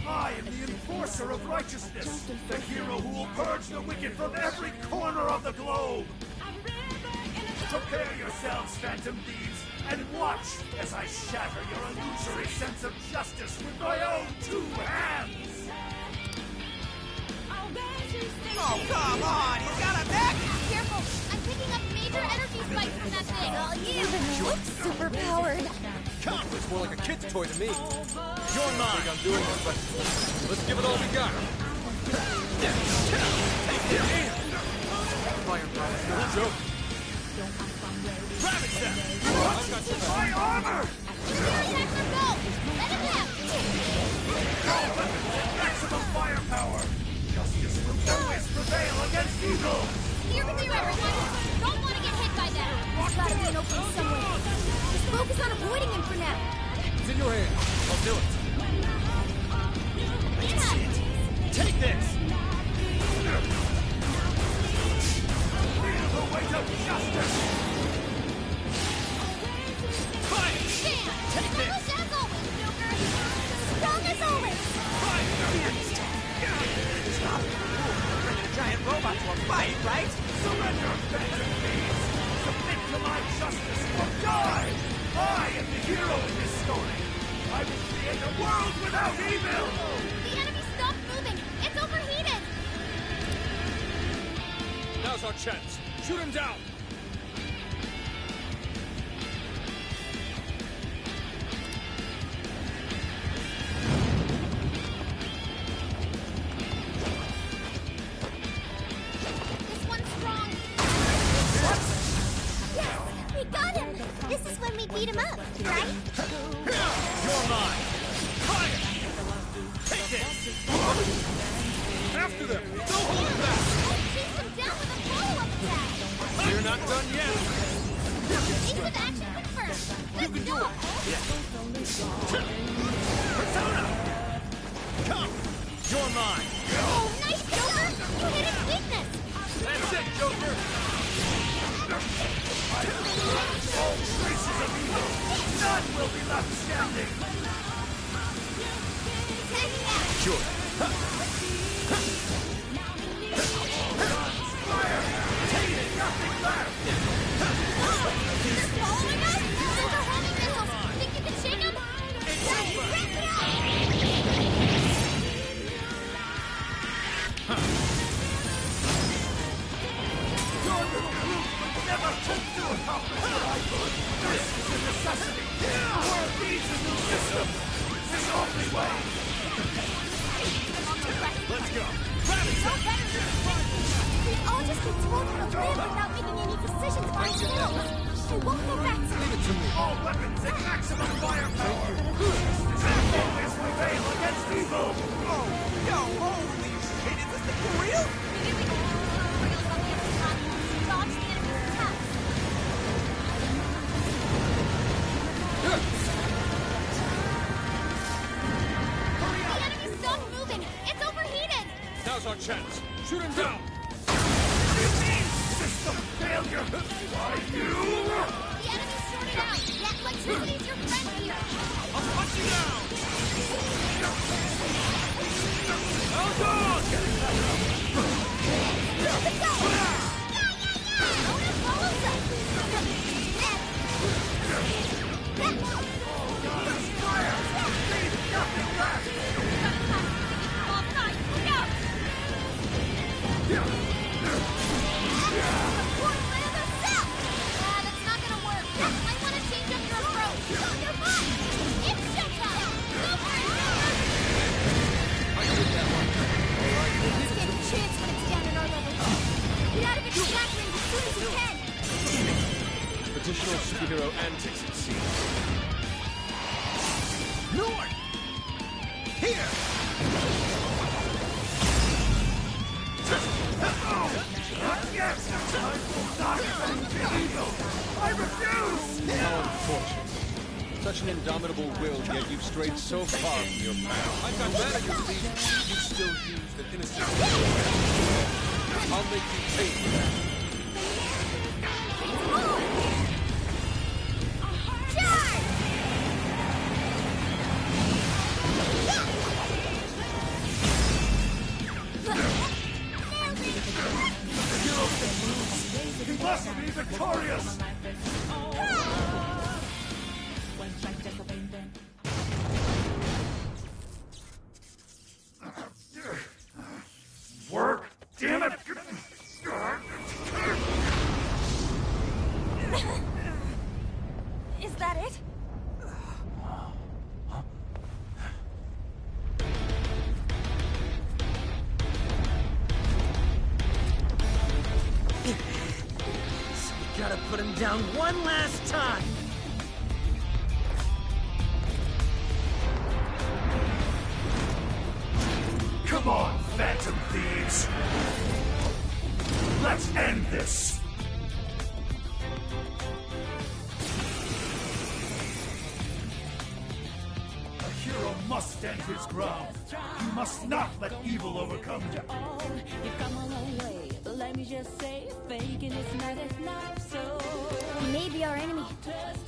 I am the enforcer of righteousness, the hero who will purge the wicked from every corner of the globe. Prepare yourselves, phantom thieves, and watch as I shatter your illusory sense of justice with my own 2 hands. Oh, come on! He's got a mech! Careful! I'm picking up major energy spikes from that thing! Oh, you! Super powered. It's more like a kid's toy to me. You're mine! I think I'm doing this, but let's give it all we got. Take it! Fire promise, no joke. Ravage them! I've got your My armor! Go! Let him live! Maximum firepower! Justice will always prevail against evil! Here we go, everyone! Don't want to get hit by that! There's gotta be an opening somewhere. Just focus on avoiding him for now. It's in your hands. I'll do it. Take this! Feel the weight of justice! Fire! Take this! As always, Joker! Strong as always! Stop! Bringing a giant robot to a fight, right? Surrender, phantom thieves! Submit to my justice or die! I am the hero in this story! I will create a world without evil! The enemy stopped moving! It's overheated! Now's our chance. Shoot him down. This one's strong! Yes! We got him! This is when we beat him up, right? You're mine! Fire! Take this! After them. Don't hold him back. Chase him down with a follow-up attack! You're not done yet. Instant action confirmed! Let's go! Persona! Come! You're mine! Oh, nice, Joker! You hit its weakness! That's it, Joker. All traces of evil! None will be left standing! Taking out! Sure. Fire! Take it! Nothing left! They're following us? Those are homing missiles! Think you can shake them? It's over! Your little group would never hope to accomplish what I could! This is a necessity! The world needs a new system! This only way! Let's go! We've all just been told how to live without making any decisions for ourselves. I won't go back to Leave it to me. All weapons at maximum firepower! Justice will always prevail against evil! Oh, yo, holy shit! Is this thing for real? Maybe we can use the materials on the other side. Dodge the enemy's attacks. The enemy stopped moving! It's overheated! Now's our chance. Shoot him down. You mean system failure? Why you? The enemy's sorted out! That electricity's your friend here! I'll punch you down! Hold on! Getting better! Let's go! Ona follows us! Fire! Leave nothing left! All sides, look out! That's not gonna work. I want to change up your approach. You're fine. It's showtime. Go for it. I did that one. Let's get a chance when it's down in our level. Get out of its attack range as soon as you can. Additional superhero antics, it seems. North! Here! Yes! I will not bend to evil! I refuse! How unfortunate. Such an indomitable will, yet you've strayed so far from your path. I've got mad at your belief you still use the innocent. I'll make you pay for that. He must be victorious! Work! Damn it! Is that it? Gotta put him down one last time! Come on, Phantom Thieves! Let's end this! A hero must stand his ground. He must not let evil overcome him. You've come a long way, but let me just say, faking it's not so. He may be our enemy,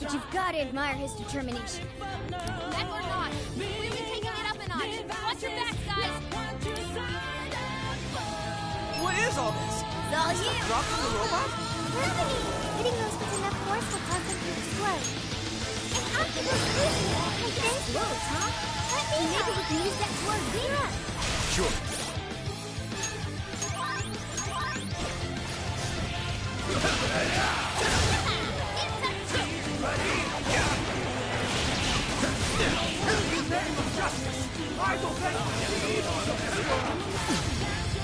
but you've got to admire his determination. That or not, really taking it up a notch. Watch your backs, guys. What is all this? It's all you. Drop from the robot? Gravity! Hitting those with enough force will cause them to explode. An optical solution! Like this? Close, huh? Maybe we can use that to our advantage. Sure.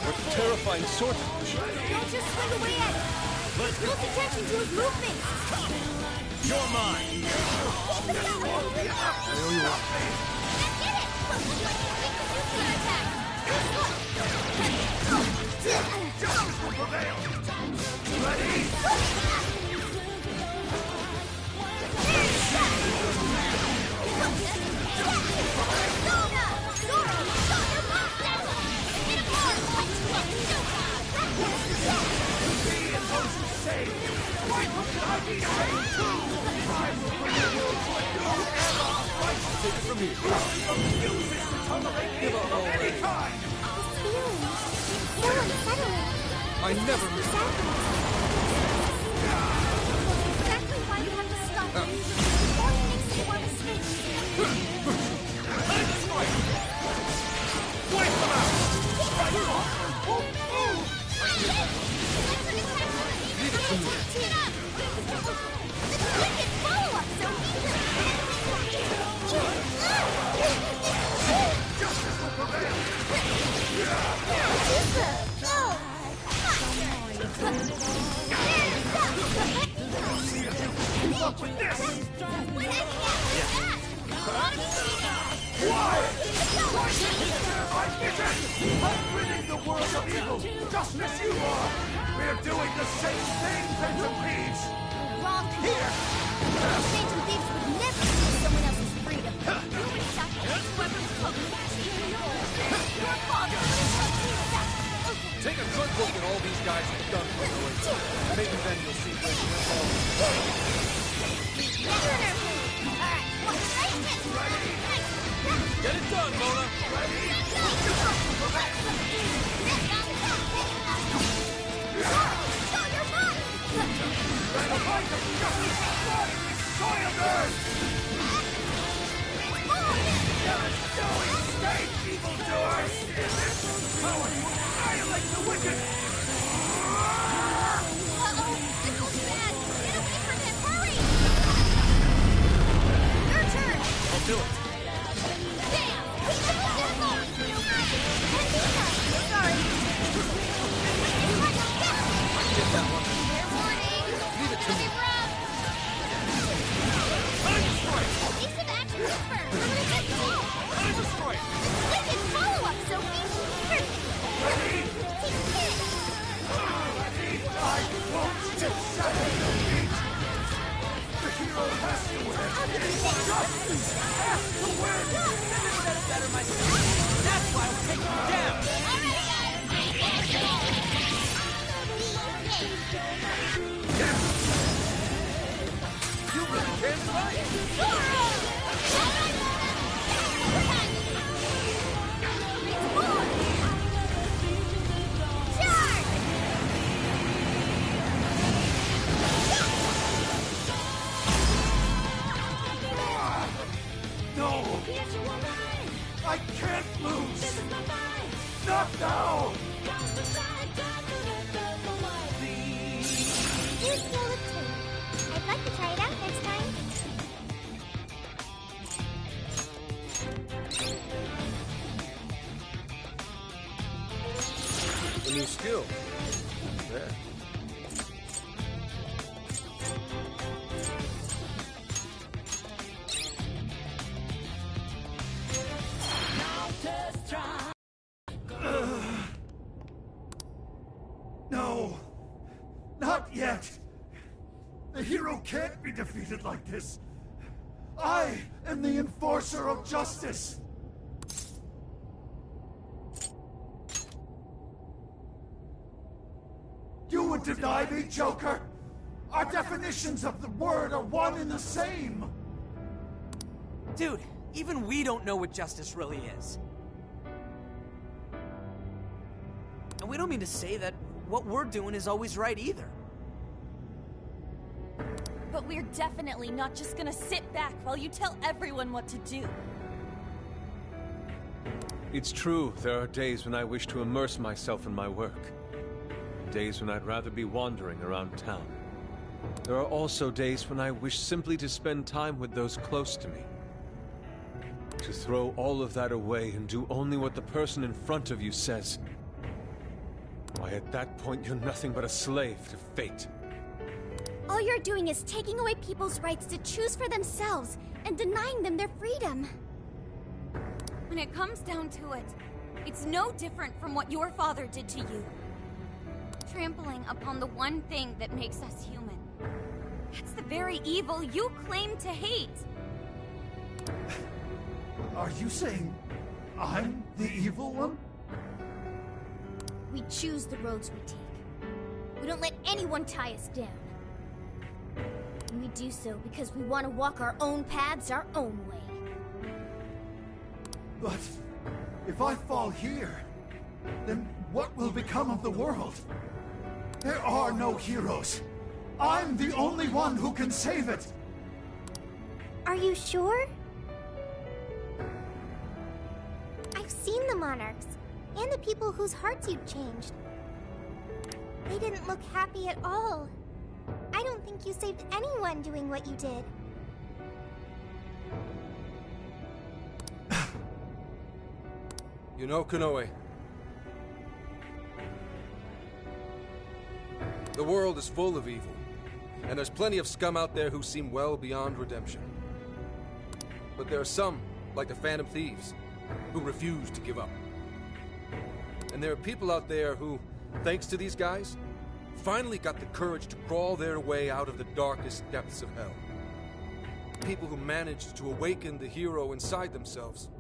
What terrifying sword punch! Don't just swing away at him. Pay close attention to his movements. You're mine! I owe you one. get it! Look, nuclear attack! Justice will prevail! Ready? Take it from here. I never miss Exactly why you have to stop him. It only makes you want to switch. Wipe them out! Leave it to me. Wicked follow-up, Justice will prevail! See if you can keep up with this! Why? Why did you share my vision? I'm ridding the world of evil, just as you are! We're doing the same thing, Phantom Thieves! Wrong here. Phantom Thieves would never steal someone else's freedom. You would stop whoever took your father. Take a good look at all these guys have done for Noah. Maybe then you'll see where you're all. Alright, watch right this. Get it done, Mona! Show your body! The light of justice and blood soiled earth! There is no escape, evildoers! Power to annihilate the wicked! Uh-oh, this looks bad. Get away from him, hurry! Your turn! I'll do it. Bam! He took the devil! Sorry. I can get that one. Fair warning. Leave it to me. Evasive action confirmed. Wicked follow-up, Sophie! I won't just shatter your feet! The hero has to win! Just You really can fight! No! I can't lose! Not now! Here's the olive tree. I'd like to try it out next time. A new skill. There. No! Not yet! The hero can't be defeated like this! I am the enforcer of justice! You would deny me, Joker? Our definitions of the word are one and the same! Dude, even we don't know what justice really is. And we don't mean to say that what we're doing is always right either. But we're definitely not just gonna sit back while you tell everyone what to do. It's true, there are days when I wish to immerse myself in my work. Days when I'd rather be wandering around town. There are also days when I wish simply to spend time with those close to me. To throw all of that away and do only what the person in front of you says. Why, at that point, you're nothing but a slave to fate. All you're doing is taking away people's rights to choose for themselves and denying them their freedom. When it comes down to it, it's no different from what your father did to you. Trampling upon the one thing that makes us human. That's the very evil you claim to hate. Are you saying I'm the evil one? We choose the roads we take. We don't let anyone tie us down. And we do so because we want to walk our own paths our own way. But if I fall here, then what will become of the world? There are no heroes. I'm the only one who can save it. Are you sure? I've seen the monarchs, and the people whose hearts you've changed. They didn't look happy at all. I don't think you saved anyone doing what you did. You know, Konoe, the world is full of evil, and there's plenty of scum out there who seem well beyond redemption. But there are some, like the Phantom Thieves, who refuse to give up. And there are people out there who, thanks to these guys, finally got the courage to crawl their way out of the darkest depths of hell. People who managed to awaken the hero inside themselves.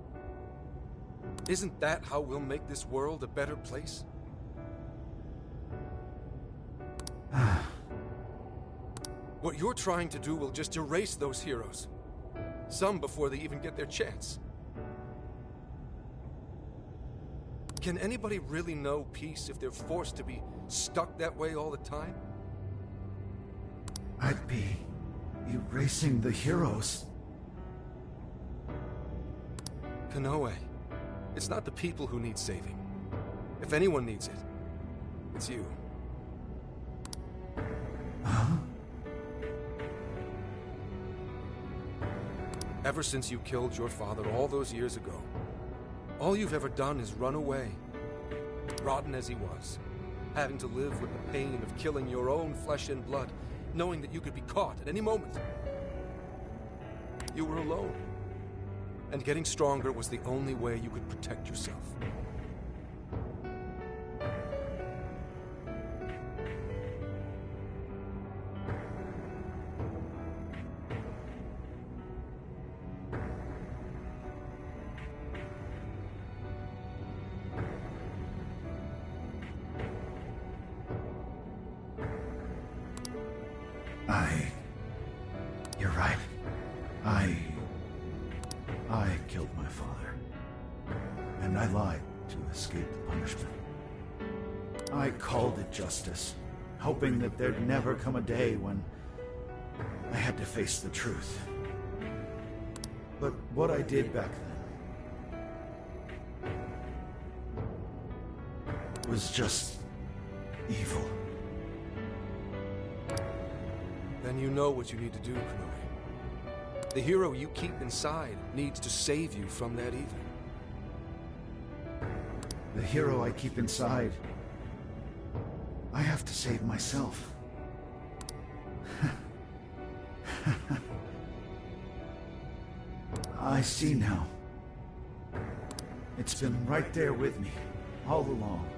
Isn't that how we'll make this world a better place? What you're trying to do will just erase those heroes. Some before they even get their chance. Can anybody really know peace if they're forced to be stuck that way all the time? I'd be erasing the heroes. Konoe, it's not the people who need saving. If anyone needs it, it's you. Huh? Ever since you killed your father all those years ago, all you've ever done is run away. Rotten as he was, having to live with the pain of killing your own flesh and blood, knowing that you could be caught at any moment. You were alone, and getting stronger was the only way you could protect yourself. I killed my father. And I lied to escape the punishment. I called it justice, hoping that there'd never come a day when I had to face the truth. But what I did back then was just evil. Then you know what you need to do, Konoe. The hero you keep inside needs to save you from that evil. The hero I keep inside, I have to save myself. I see now. It's been right there with me, all along.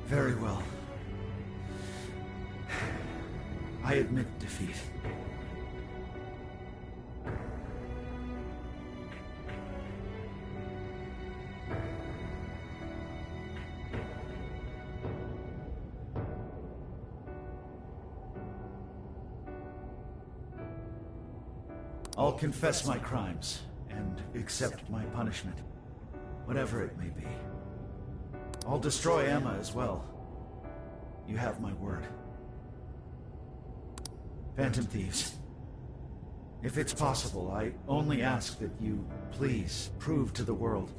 Very well. I admit defeat. I'll confess my crimes and accept my punishment, whatever it may be. I'll destroy Emma as well. You have my word. Phantom Thieves, if it's possible, I only ask that you please prove to the world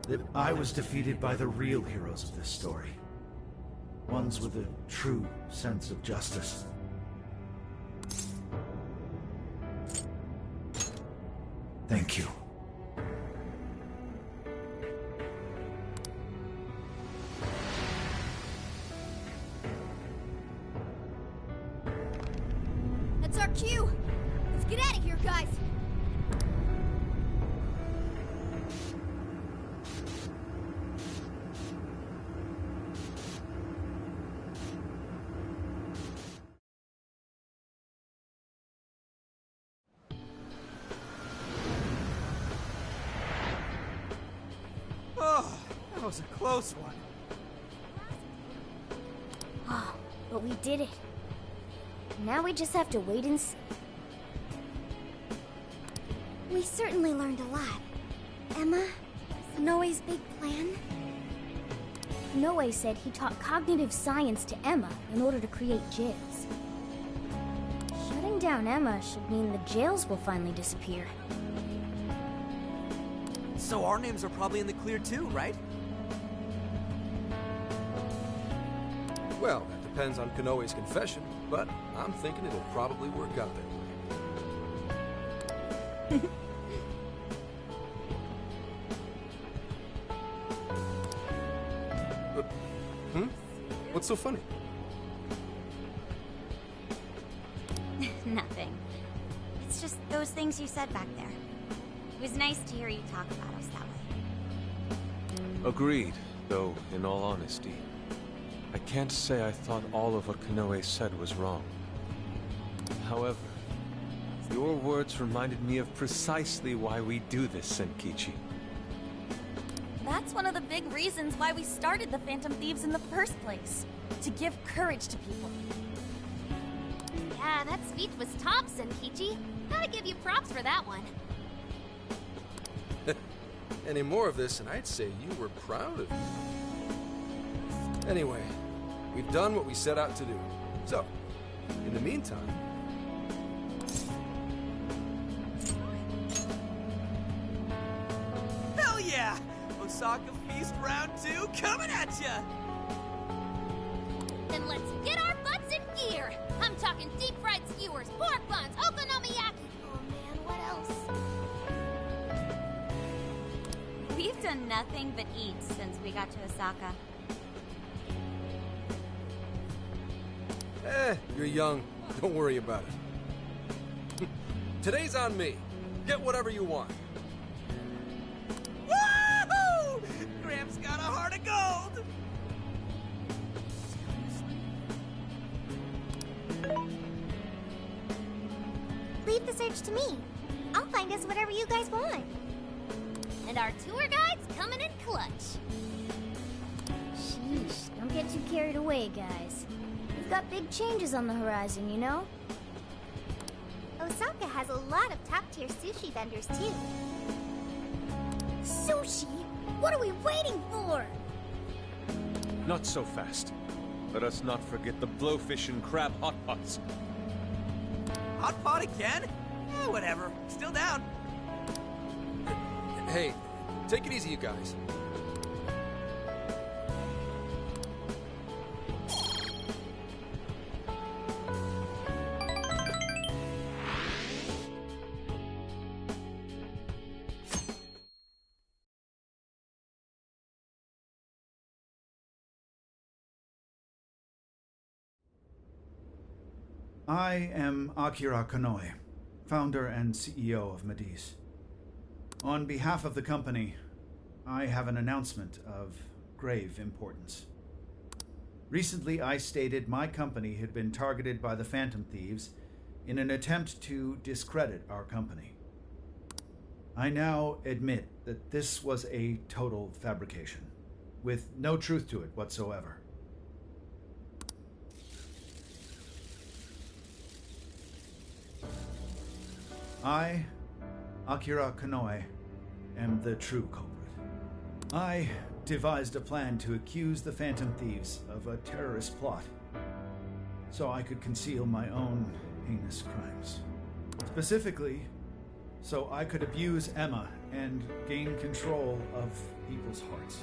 that I was defeated by the real heroes of this story. Ones with a true sense of justice. Thank you. That's our cue! Let's get out of here, guys! Oh, that was a close one. Oh, but we did it. Now we just have to wait and see. We certainly learned a lot. Emma, Konoe's big plan? Konoe said he taught cognitive science to Emma in order to create jails. Shutting down Emma should mean the jails will finally disappear. So our names are probably in the clear too, right? Well, that depends on Konoe's confession, but I'm thinking it'll probably work out that way. What's so funny? Nothing. It's just those things you said back there. It was nice to hear you talk about us that way. Agreed, though, in all honesty, I can't say I thought all of what Konoe said was wrong. However, your words reminded me of precisely why we do this, Senkichi. That's one of the big reasons why we started the Phantom Thieves in the first place. To give courage to people. Yeah, that speech was top, Senkichi. Gotta give you props for that one. Any more of this, and I'd say you were proud of me. Anyway, we've done what we set out to do. So, in the meantime... Hell yeah! Osaka Feast Round 2 coming at ya! Then let's get our butts in gear! I'm talking deep-fried skewers, pork buns, okonomiyaki! Oh man, what else? We've done nothing but eat since we got to Osaka. You're young. Don't worry about it. Today's on me. Get whatever you want. Woohoo! Gramps got a heart of gold! Leave the search to me. I'll find us whatever you guys want. And our tour guide's coming in clutch. Sheesh, don't get too carried away, guys. We've got big changes on the horizon, you know? Osaka has a lot of top-tier sushi vendors, too. Sushi? What are we waiting for? Not so fast. Let us not forget the blowfish and crab hot pots. Hot pot again? Eh, whatever. Still down. Hey, take it easy, you guys. I am Akira Konoe, founder and CEO of Mediz. On behalf of the company, I have an announcement of grave importance. Recently, I stated my company had been targeted by the Phantom Thieves in an attempt to discredit our company. I now admit that this was a total fabrication, with no truth to it whatsoever. I, Akira Konoe, am the true culprit. I devised a plan to accuse the Phantom Thieves of a terrorist plot, so I could conceal my own heinous crimes. Specifically, so I could abuse Emma and gain control of people's hearts.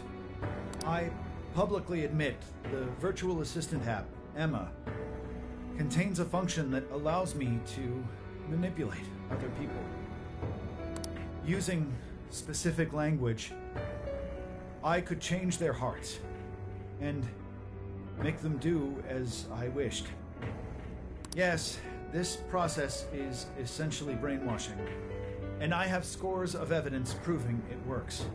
I publicly admit the virtual assistant app, Emma, contains a function that allows me to manipulate other people. Using specific language, I could change their hearts and make them do as I wished. Yes, this process is essentially brainwashing, and I have scores of evidence proving it works.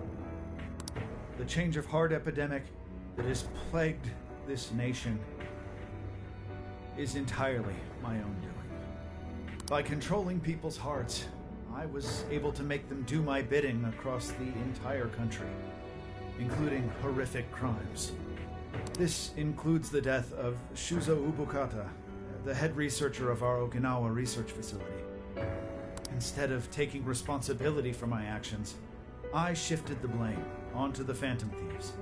The change of heart epidemic that has plagued this nation is entirely my own doing. By controlling people's hearts, I was able to make them do my bidding across the entire country, including horrific crimes. This includes the death of Shuzo Ubukata, the head researcher of our Okinawa research facility. Instead of taking responsibility for my actions, I shifted the blame onto the Phantom Thieves.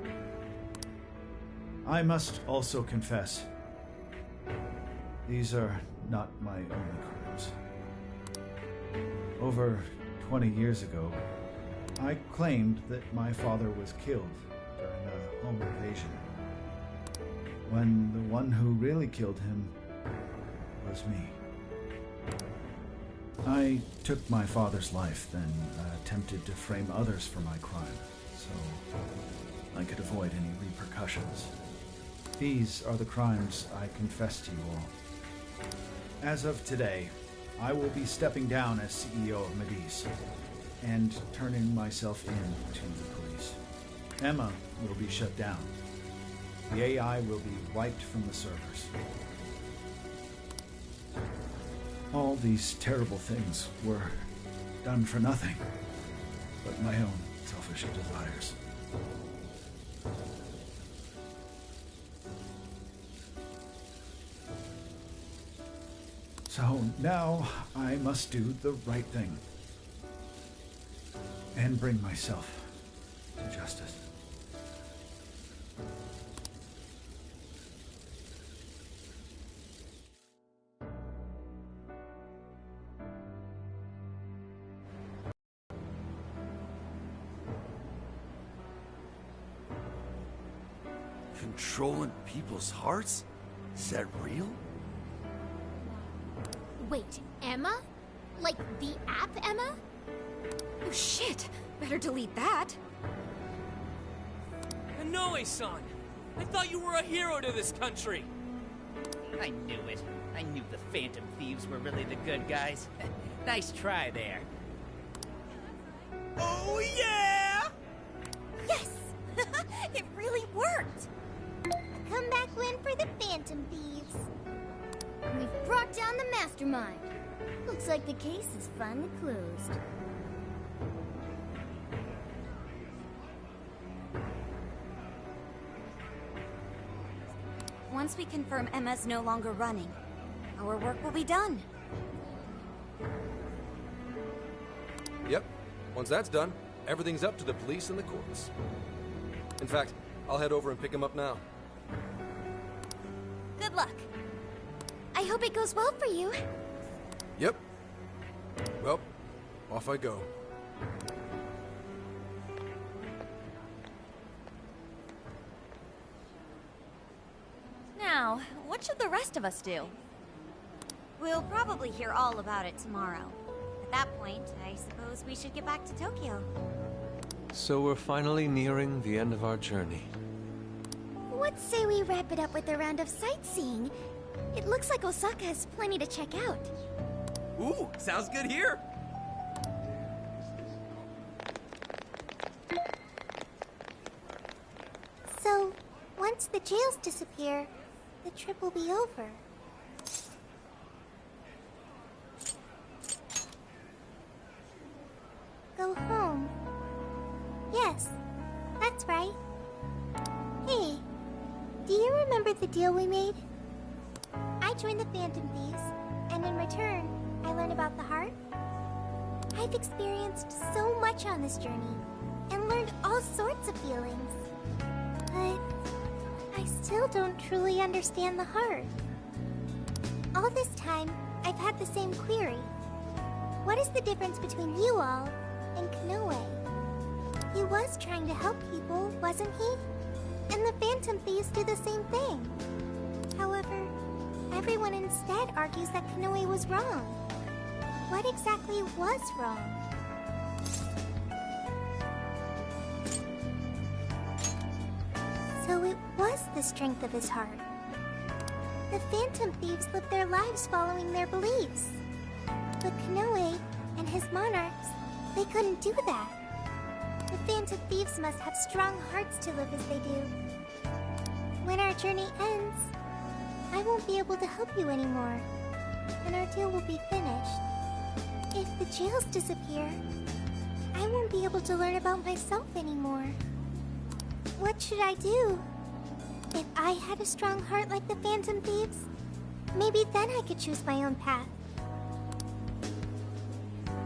I must also confess, these are not my only crimes. Over 20 years ago, I claimed that my father was killed during a home invasion, when the one who really killed him was me. I took my father's life, then attempted to frame others for my crime, so I could avoid any repercussions. These are the crimes I confess to you all. As of today, I will be stepping down as CEO of Mediz and turning myself in to the police. Emma will be shut down. The AI will be wiped from the servers. All these terrible things were done for nothing but my own selfish desires. So now I must do the right thing and bring myself to justice. Controlling people's hearts? Is that real? Wait, Emma? Like the app Emma? Oh shit! Better delete that. Konoe-san! I thought you were a hero to this country! I knew it. I knew the Phantom Thieves were really the good guys. Nice try there. Oh yeah! Yes! It really worked! A comeback win for the Phantom Thieves. We've brought down the mastermind. Looks like the case is finally closed. Once we confirm Emma's no longer running, our work will be done. Yep. Once that's done, everything's up to the police and the courts. In fact, I'll head over and pick him up now. Good luck. I hope it goes well for you. Yep. Well, off I go. Now, what should the rest of us do? We'll probably hear all about it tomorrow. At that point, I suppose we should get back to Tokyo. So we're finally nearing the end of our journey. What say we wrap it up with a round of sightseeing? It looks like Osaka has plenty to check out. Ooh, sounds good here. So, once the jails disappear, the trip will be over. Go home. Yes, that's right. Hey, do you remember the deal we made? I joined the Phantom Thieves, and in return, I learned about the heart. I've experienced so much on this journey, and learned all sorts of feelings. But I still don't truly understand the heart. All this time, I've had the same query. What is the difference between you all and Konoe? He was trying to help people, wasn't he? And the Phantom Thieves do the same thing. However, everyone instead argues that Konoe was wrong. What exactly was wrong? So it was the strength of his heart. The Phantom Thieves lived their lives following their beliefs. But Konoe and his monarchs, they couldn't do that. The Phantom Thieves must have strong hearts to live as they do. When our journey ends, I won't be able to help you anymore, and our deal will be finished. If the jails disappear, I won't be able to learn about myself anymore. What should I do? If I had a strong heart like the Phantom Thieves, maybe then I could choose my own path.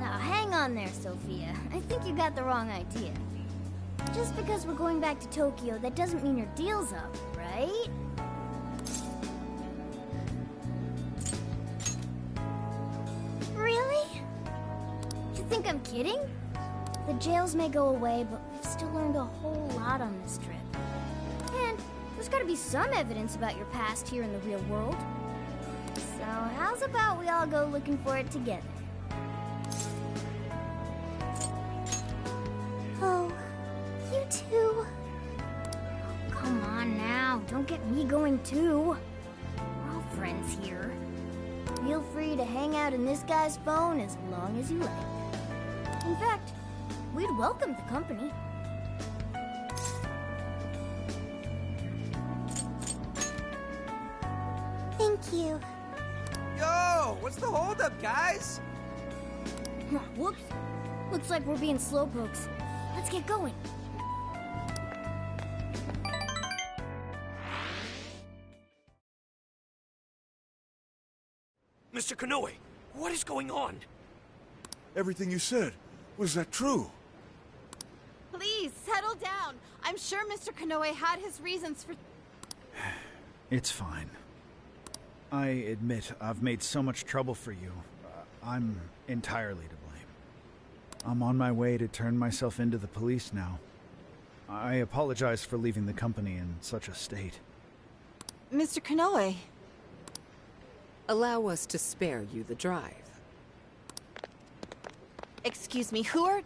Now hang on there, Sophia. I think you got the wrong idea. Just because we're going back to Tokyo, that doesn't mean your deal's up, right? Really? You think I'm kidding? The jails may go away, but we've still learned a whole lot on this trip. And there's gotta be some evidence about your past here in the real world. So how's about we all go looking for it together? Oh, you too? Come on now, don't get me going too. We're all friends here. Feel free to hang out in this guy's phone as long as you like. In fact, we'd welcome the company. Thank you. Yo, what's the holdup, guys? Whoops. Looks like we're being slowpokes. Let's get going. Mr. Konoe, what is going on? Everything you said, was that true? Please, settle down. I'm sure Mr. Konoe had his reasons for... It's fine. I admit I've made so much trouble for you. I'm entirely to blame. I'm on my way to turn myself into the police now. I apologize for leaving the company in such a state. Mr. Konoe. Allow us to spare you the drive. Excuse me, who are...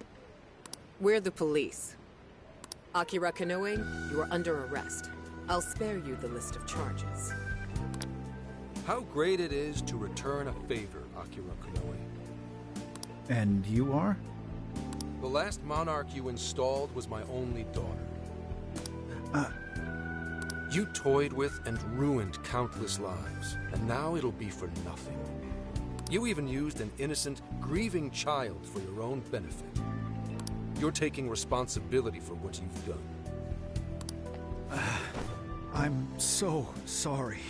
We're the police. Akira Konoe, you are under arrest. I'll spare you the list of charges. How great it is to return a favor, Akira Konoe. And you are? The last monarch you installed was my only daughter. You toyed with and ruined countless lives, and now it'll be for nothing. You even used an innocent, grieving child for your own benefit. You're taking responsibility for what you've done. I'm so sorry.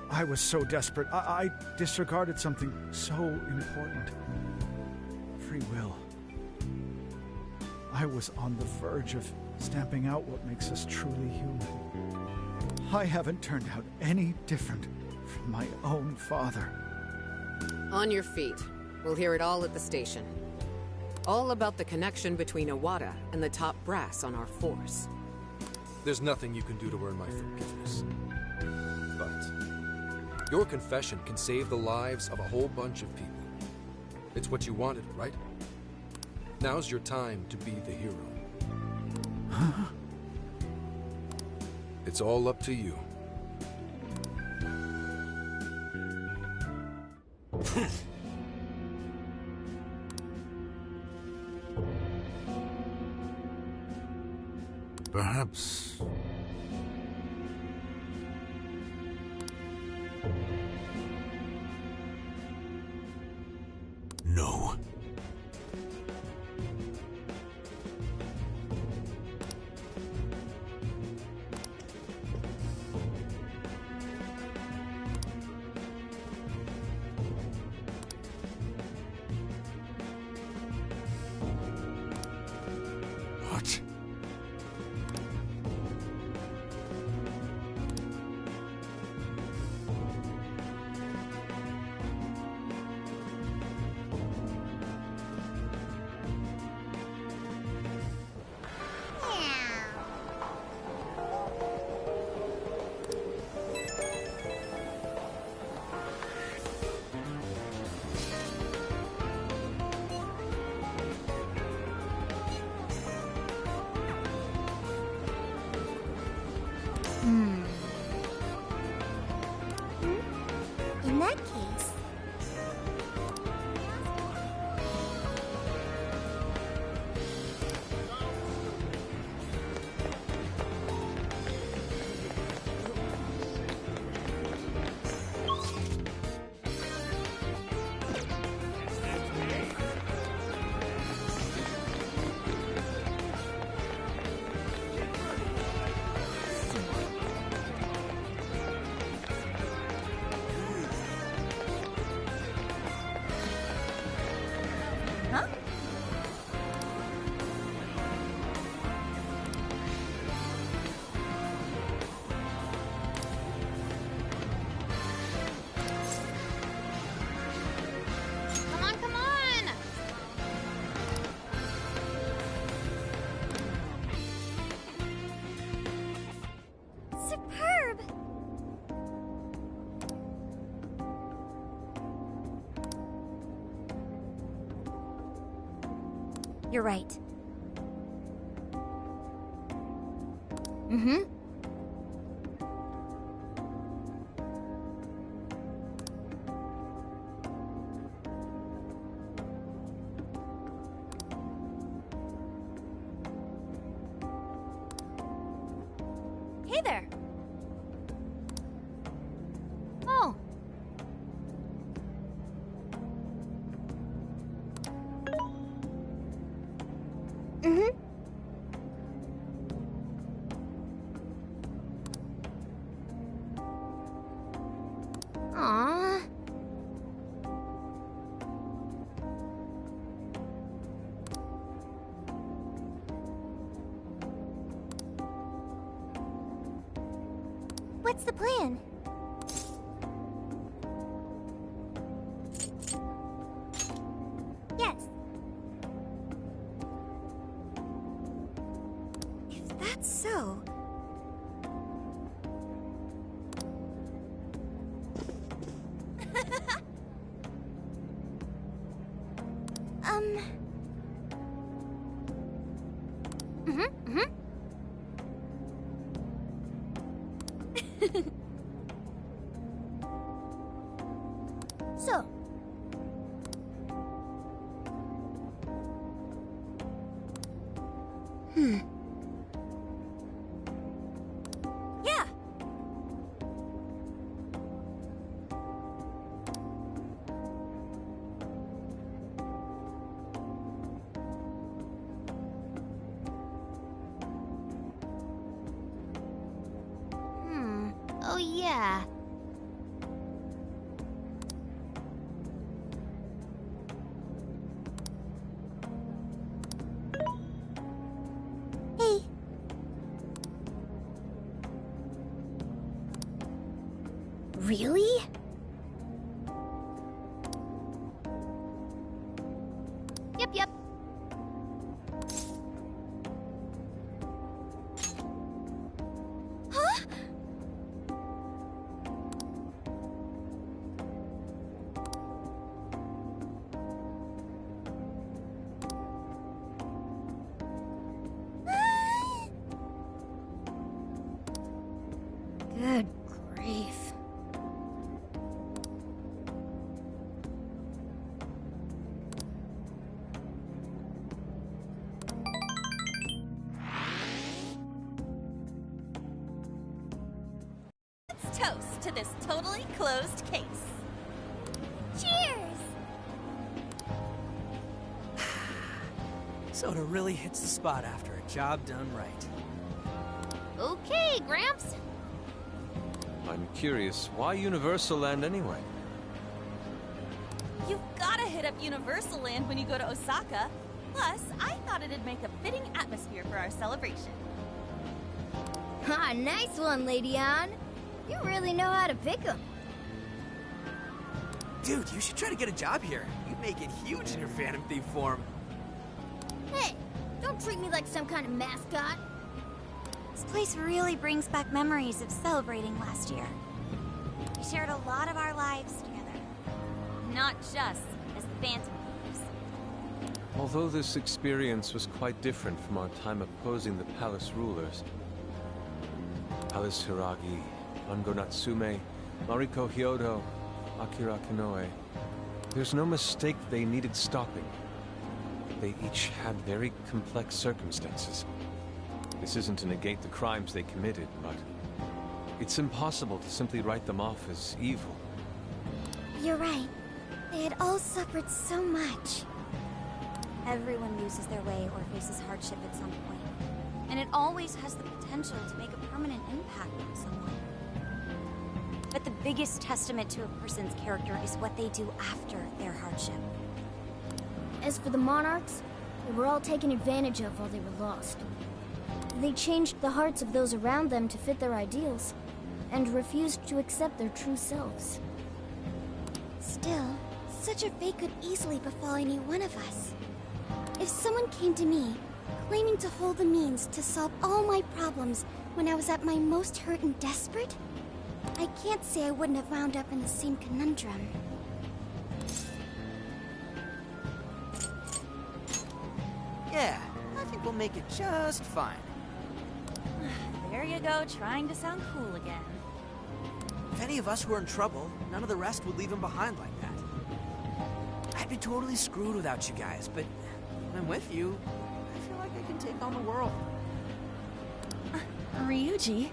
I was so desperate. I disregarded something so important. Free will. I was on the verge of stamping out what makes us truly human. I haven't turned out any different from my own father. On your feet. We'll hear it all at the station. All about the connection between Iwata and the top brass on our force. There's nothing you can do to earn my forgiveness. But your confession can save the lives of a whole bunch of people. It's what you wanted, right? Now's your time to be the hero. It's all up to you. Perhaps... No. What? In that case... Huh? Come on, come on! Superb! You're right. Mm-hmm. Hey there. Oh. Mm-hmm. Aww. What's the plan? Yes. If that's so... Mm-hmm. So. Yeah! Yeah. Hey. Really? Yep. Huh? Good grief. Let's toast to this totally closed case. Cheers! Soda really hits the spot after a job done right. Okay, Gramps. I'm curious, why Universal Land anyway? You've gotta hit up Universal Land when you go to Osaka. Plus, I thought it'd make a fitting atmosphere for our celebration. Ha, nice one, Lady Ann. You really know how to pick 'em. Dude, you should try to get a job here. You'd make it huge in your Phantom Thief form. Hey, don't treat me like some kind of mascot. This place really brings back memories of celebrating last year. We shared a lot of our lives together. Not just as the Phantom Thieves. Although this experience was quite different from our time opposing the palace rulers, Alice Hiragi, Ango Natsume, Mariko Hyodo, Akira Konoe, there's no mistake they needed stopping. They each had very complex circumstances. This isn't to negate the crimes they committed, but it's impossible to simply write them off as evil. You're right. They had all suffered so much. Everyone loses their way or faces hardship at some point. And it always has the potential to make a permanent impact on someone. But the biggest testament to a person's character is what they do after their hardship. As for the monarchs, they were all taken advantage of while they were lost. They changed the hearts of those around them to fit their ideals, and refused to accept their true selves. Still, such a fate could easily befall any one of us. If someone came to me, claiming to hold the means to solve all my problems when I was at my most hurt and desperate, I can't say I wouldn't have wound up in the same conundrum. Yeah, I think we'll make it just fine. There you go, trying to sound cool again. If any of us were in trouble, none of the rest would leave him behind like that. I'd be totally screwed without you guys, but when I'm with you, I feel like I can take on the world. Ryuji?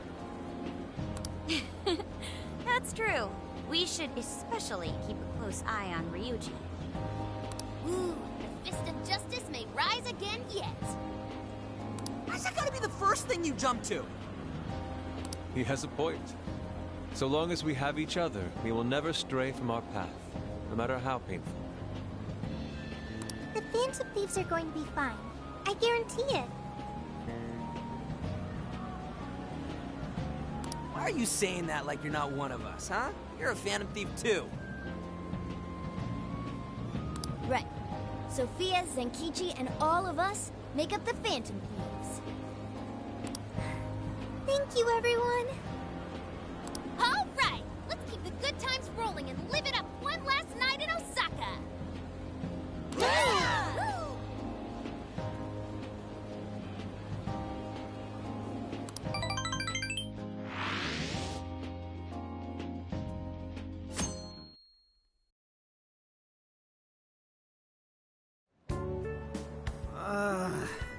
That's true. We should especially keep a close eye on Ryuji. Ooh, the fist of justice may rise again yet. Why's that gotta be the first thing you jump to? He has a point. So long as we have each other, we will never stray from our path, no matter how painful. The Phantom Thieves are going to be fine. I guarantee it. Why are you saying that like you're not one of us, huh? You're a Phantom Thief too. Right. Sophia, Zenkichi, and all of us make up the Phantom Thieves. Thank you, everyone. All right, let's keep the good times rolling and live it up one last night in Osaka. Yeah!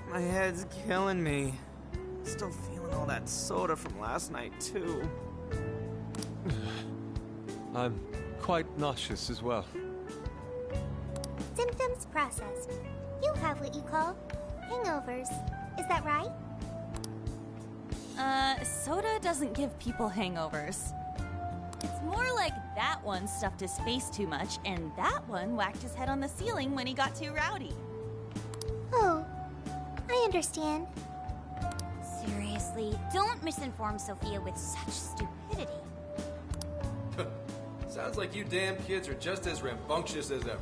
My head's killing me. Still feeling all that soda from last night, too. I'm quite nauseous as well. Symptoms processed. You have what you call hangovers. Is that right? Soda doesn't give people hangovers. more like that one stuffed his face too much, and that one whacked his head on the ceiling when he got too rowdy. Oh, I understand. Seriously, don't misinform Sophia with such stupidity. Sounds like you damn kids are just as rambunctious as ever.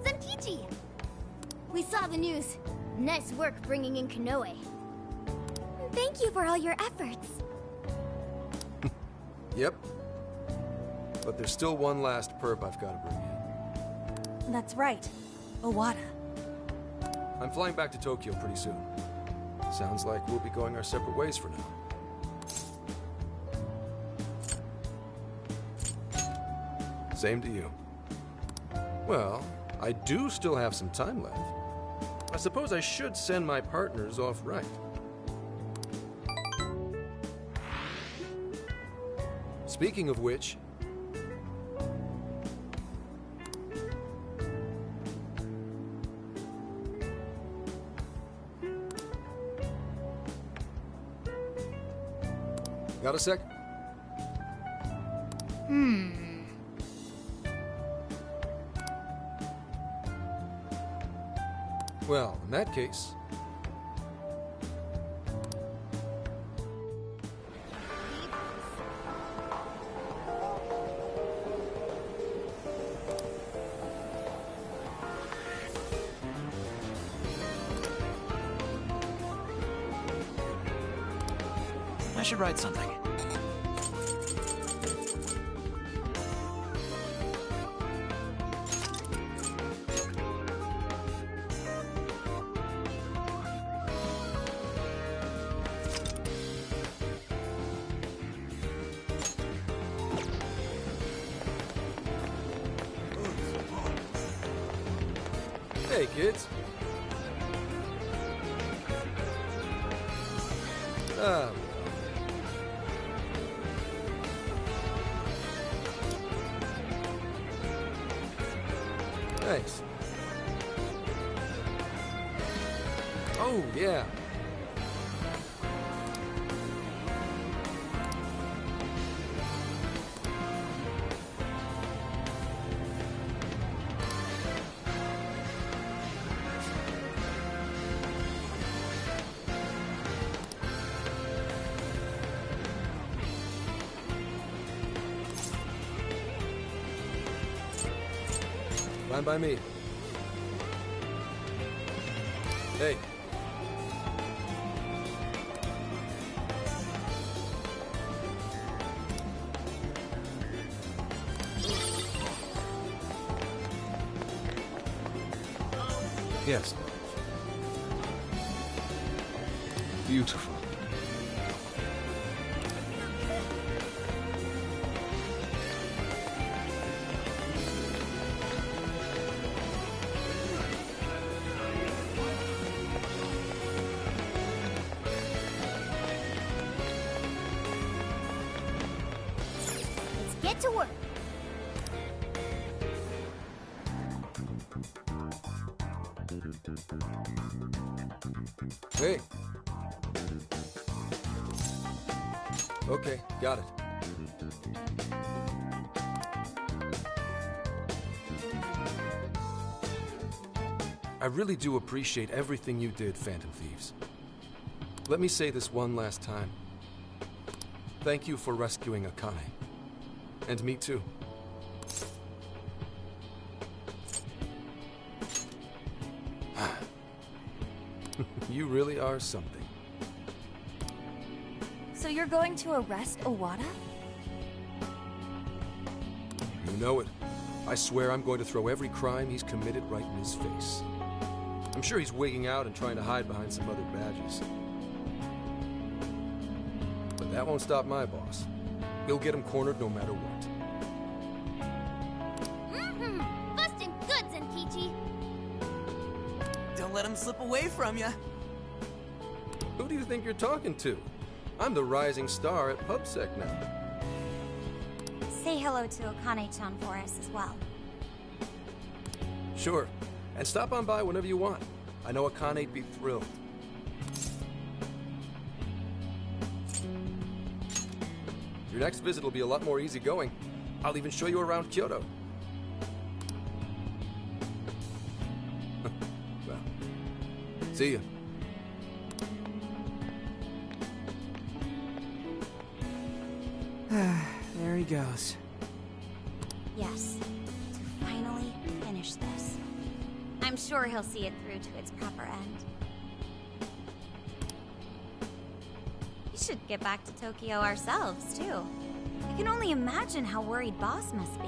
Zenkichi! We saw the news. Nice work bringing in Konoe. Thank you for all your efforts. Yep. But there's still one last perp I've got to bring in. That's right. Owada. I'm flying back to Tokyo pretty soon. Sounds like we'll be going our separate ways for now. Same to you. Well, I do still have some time left. I suppose I should send my partners off right. Speaking of which... Got a sec? Well, in that case... I should write something. Hey, kids. Thanks. Oh, yeah. Fine by me. Hey. Yes. Beautiful. Get to work. Hey. Okay, got it. I really do appreciate everything you did, Phantom Thieves. Let me say this one last time. Thank you for rescuing Akane. And me too. You really are something. So you're going to arrest Owada? You know it. I swear I'm going to throw every crime he's committed right in his face. I'm sure he's wigging out and trying to hide behind some other badges. But that won't stop my boss. He'll get him cornered no matter what. Bustin' good, Zenkichi. Don't let him slip away from you. Who do you think you're talking to? I'm the rising star at PubSec now. Say hello to Akane-chan for us as well. Sure. And stop on by whenever you want. I know Akane'd be thrilled. Your next visit will be a lot more easygoing. I'll even show you around Kyoto. Well, see ya. There he goes. Yes, to finally finish this. I'm sure he'll see it through to its proper end. We should get back to Tokyo ourselves, too. I can only imagine how worried Boss must be.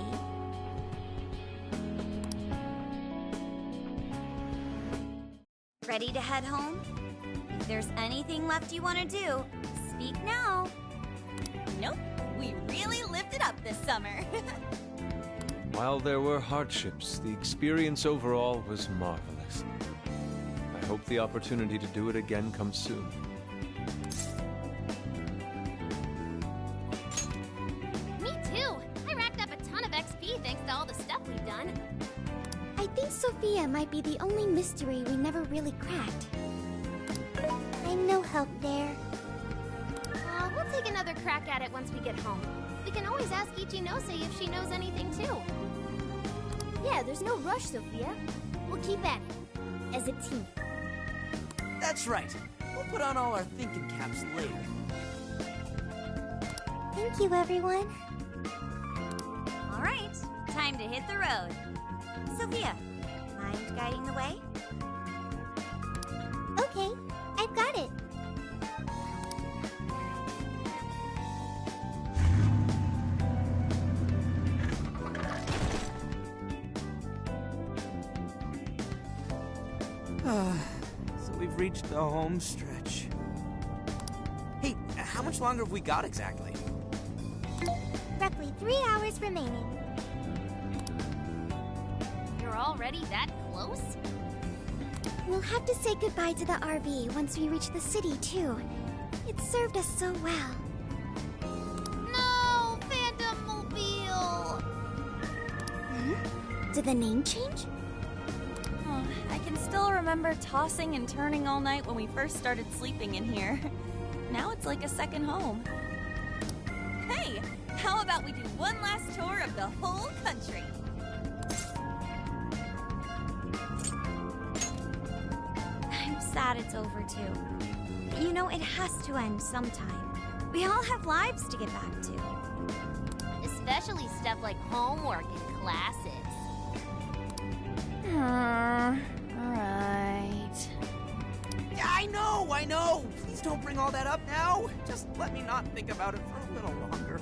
Ready to head home? If there's anything left you want to do, speak now. Nope, we really lived it up this summer. While there were hardships, the experience overall was marvelous. I hope the opportunity to do it again comes soon. Me too. I racked up a ton of XP thanks to all the stuff we've done. I think Sophia might be the only mystery we never really cracked. I'm no help there. We'll take another crack at it once we get home. We can always ask Ichinose if she knows anything too. Yeah, there's no rush, Sophia. We'll keep at it. As a team. That's right. We'll put on all our thinking caps later. Thank you, everyone. All right, time to hit the road. Sophia, mind guiding the way? Okay, I've got it. So we've reached the home stretch. Hey, how much longer have we got exactly? Roughly 3 hours remaining. You're already that close? We'll have to say goodbye to the RV once we reach the city, too. It served us so well. No, Phantom Mobile! Did the name change? Oh, I can still remember tossing and turning all night when we first started sleeping in here. Now it's like a second home. Hey, how about we do one last tour of the whole country? I'm sad it's over too. But you know, it has to end sometime. We all have lives to get back to. Especially stuff like homework and classes. Alright. Yeah, I know! Please don't bring all that up now. Just let me not think about it for a little longer.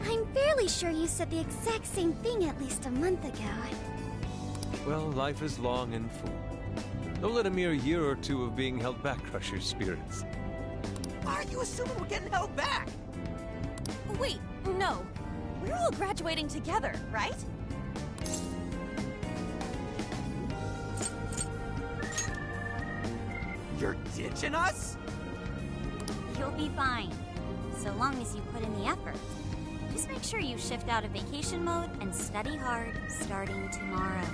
I'm fairly sure you said the exact same thing at least a month ago. Well, life is long and full. Don't let a mere year or two of being held back crush your spirits. Why are you assuming we're getting held back? Wait, no. We're all graduating together, right? You're ditching us? You'll be fine, so long as you put in the effort. Just make sure you shift out of vacation mode and study hard starting tomorrow.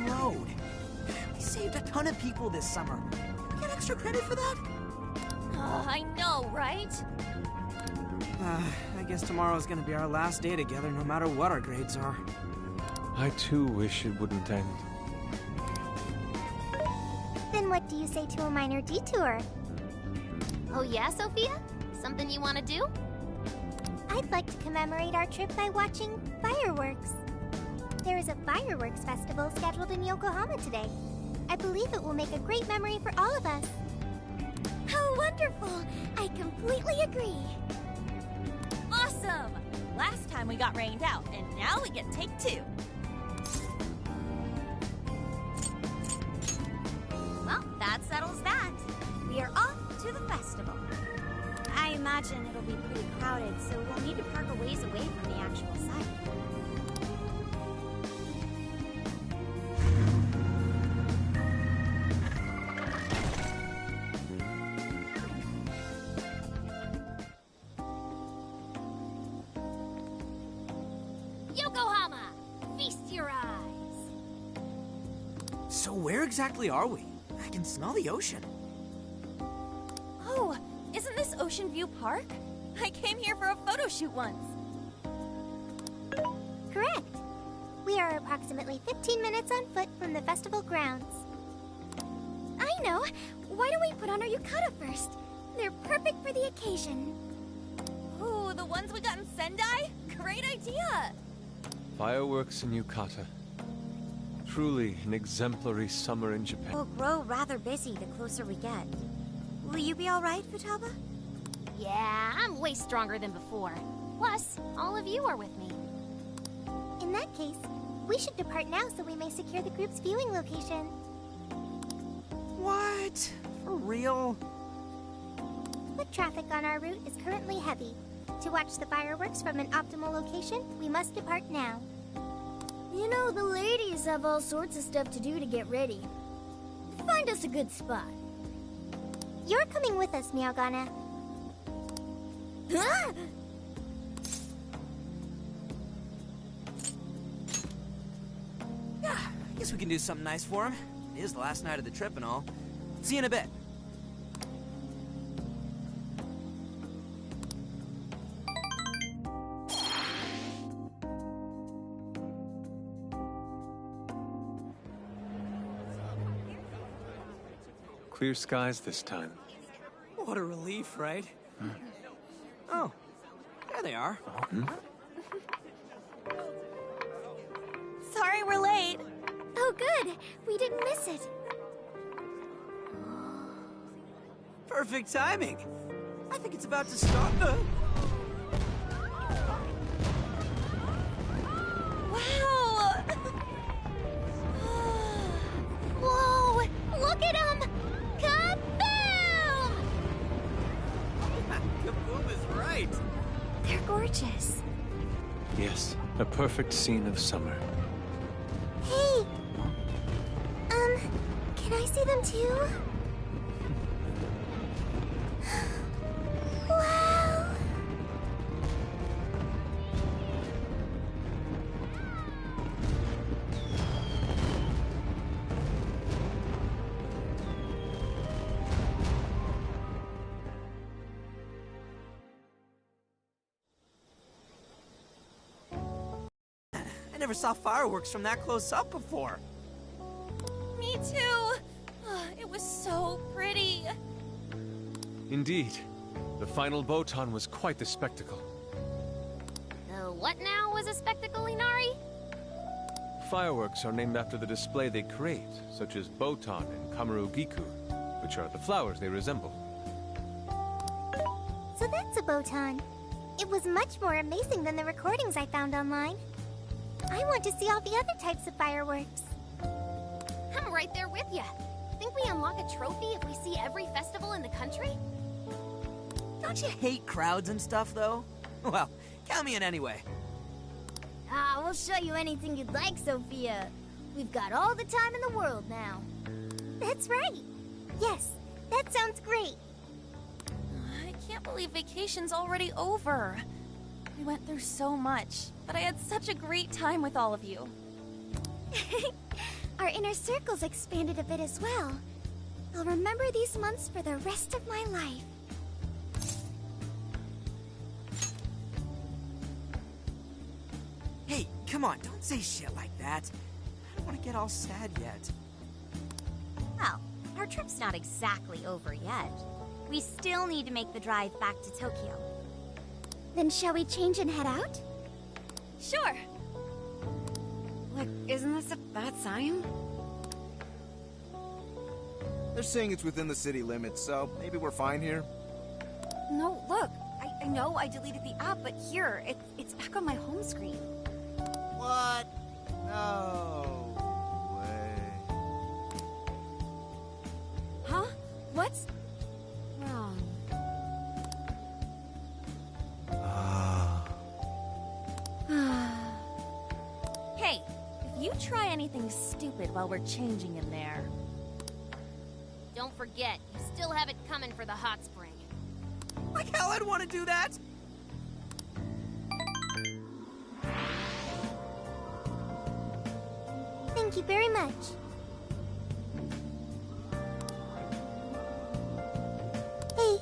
Road. We saved a ton of people this summer. We get extra credit for that? I know, right? I guess tomorrow's gonna be our last day together no matter what our grades are. I too wish it wouldn't end. Then what do you say to a minor detour? Oh yeah, Sophia? Something you want to do? I'd like to commemorate our trip by watching fireworks. There is a fireworks festival scheduled in Yokohama today. I believe it will make a great memory for all of us. How wonderful! I completely agree. Awesome! Last time we got rained out, and now we get take two. Well, that settles that. We are off to the festival. I imagine it'll be pretty crowded, so we'll need to park a ways away from the actual site. Yokohama! Feast your eyes! So where exactly are we? I can smell the ocean. Oh, isn't this Ocean View Park? I came here for a photo shoot once. Correct. We are approximately 15 minutes on foot from the festival grounds. I know! Why don't we put on our yukata first? They're perfect for the occasion. Ooh, the ones we got in Sendai? Great idea! Fireworks in Yukata. Truly an exemplary summer in Japan. We'll grow rather busy the closer we get. Will you be alright, Futaba? Yeah, I'm way stronger than before. Plus, all of you are with me. In that case, we should depart now so we may secure the group's viewing location. What? For real? Foot traffic on our route is currently heavy. To watch the fireworks from an optimal location, we must depart now. You know, the ladies have all sorts of stuff to do to get ready. Find us a good spot. You're coming with us, Meowgana. Ah! Yeah, I guess we can do something nice for him. It is the last night of the trip and all. See you in a bit. Clear skies this time. What a relief, right? Oh, there they are. Sorry we're late. Oh, good. We didn't miss it. Perfect timing. I think it's about to start. Wow! Whoa! Look at them! Kaboom! Kaboom is right. They're gorgeous. Yes, a perfect scene of summer. Hey! Can I see them too? Wow! I never saw fireworks from that close up before. Me too. It was so pretty. Indeed. The final Botan was quite the spectacle. What now was a spectacle, Inari? Fireworks are named after the display they create, such as Botan and Kamaru-giku, which are the flowers they resemble. So that's a Botan. It was much more amazing than the recordings I found online. I want to see all the other types of fireworks. I'm right there with you. Think we unlock a trophy if we see every festival in the country? Don't you hate crowds and stuff, though? Well, count me in anyway. We'll show you anything you'd like, Sophia. We've got all the time in the world now. That's right. Yes, that sounds great. I can't believe vacation's already over. We went through so much, but I had such a great time with all of you. Our inner circle's expanded a bit as well. I'll remember these months for the rest of my life. Hey, come on, don't say shit like that. I don't want to get all sad yet. Well, our trip's not exactly over yet. We still need to make the drive back to Tokyo. Then shall we change and head out? Sure. Look, isn't this a bad sign? They're saying it's within the city limits, so maybe we're fine here. No, look. I know I deleted the app, but here, it's back on my home screen. What? No way. Huh? What's wrong? Hey, if you try anything stupid while we're changing in there... Don't forget, you still have it coming for the hot spring. Like hell I'd want to do that! Thank you very much. Hey.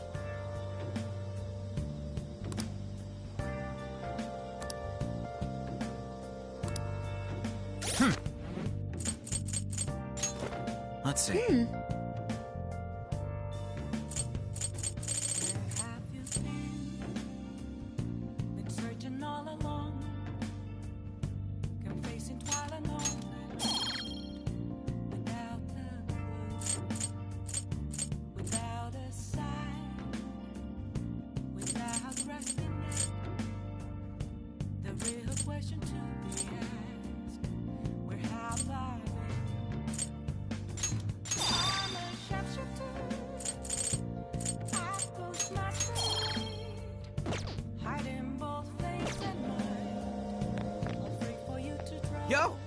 Let's see. Yo!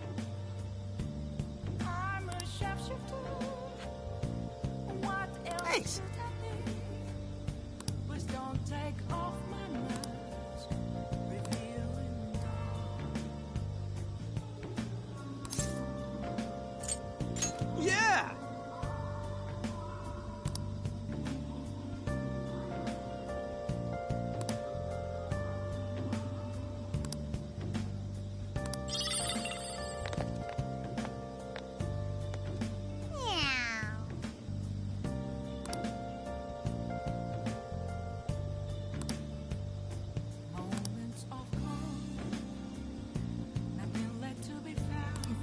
Thanks. Yeah!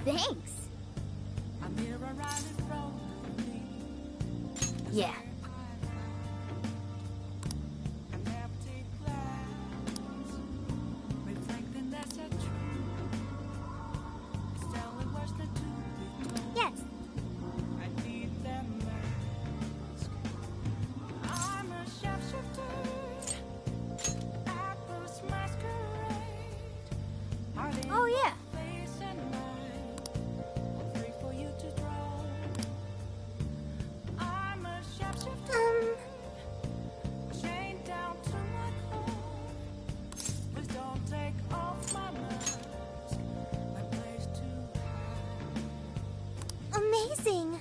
Thanks. Yeah. Yes. Oh, yeah. Amazing.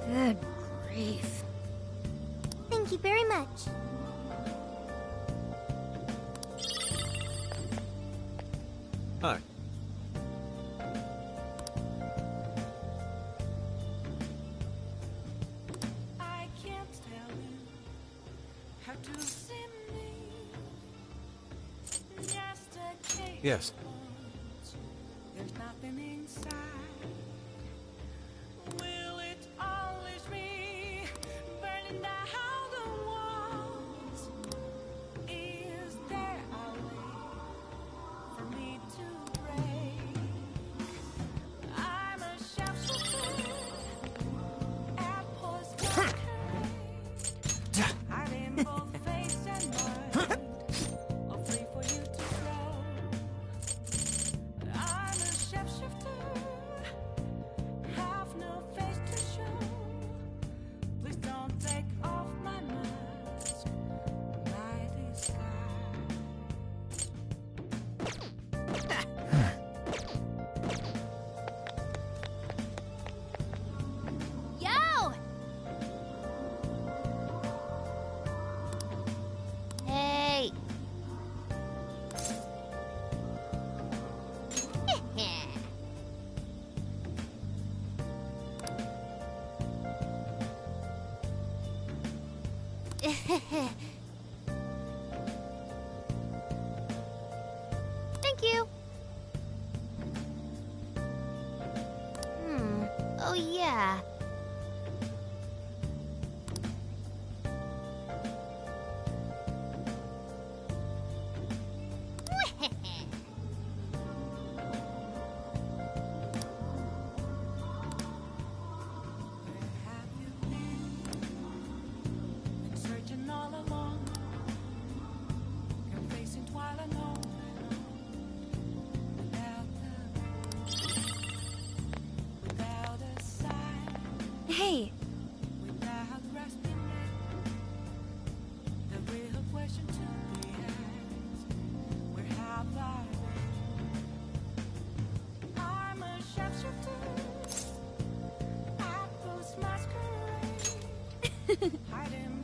Good grief. Thank you very much. Hi. I can't tell you how to see me. Just a case. Yes. There's nothing inside. Will it always be burning down the walls? Is there a way for me to break? I'm a sharpshooter. Apples got curved. Hiding both face and mind. All free for you to throw. I'm a sharpshooter. Have no face to show. Please don't take off my mask. My disguise. Yo! Hey. Thank you. Oh yeah. Been searching all along. You're facing twilight alone. Without a sign. Hey, Without grasping it. The real question to be asked. Where have I been? I'm a sharpshooter. Apples masquerade. Hiding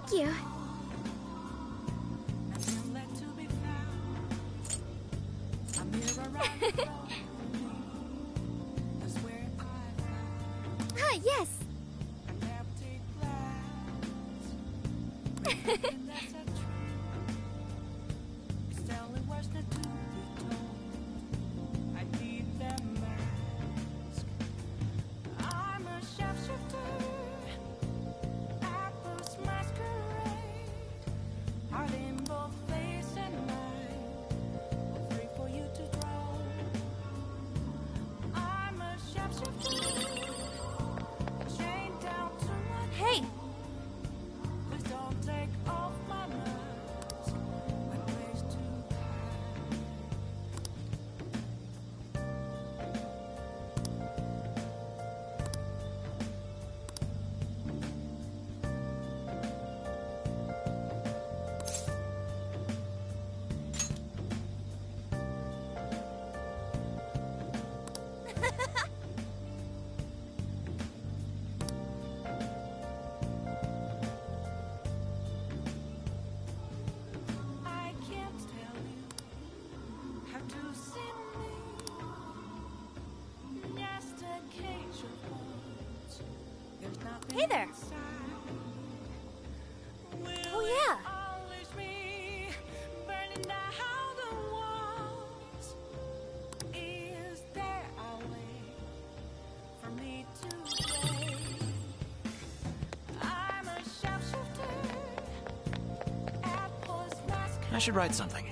Thank you. Ah, yes. Hey! Hey there! Oh yeah! I should write something.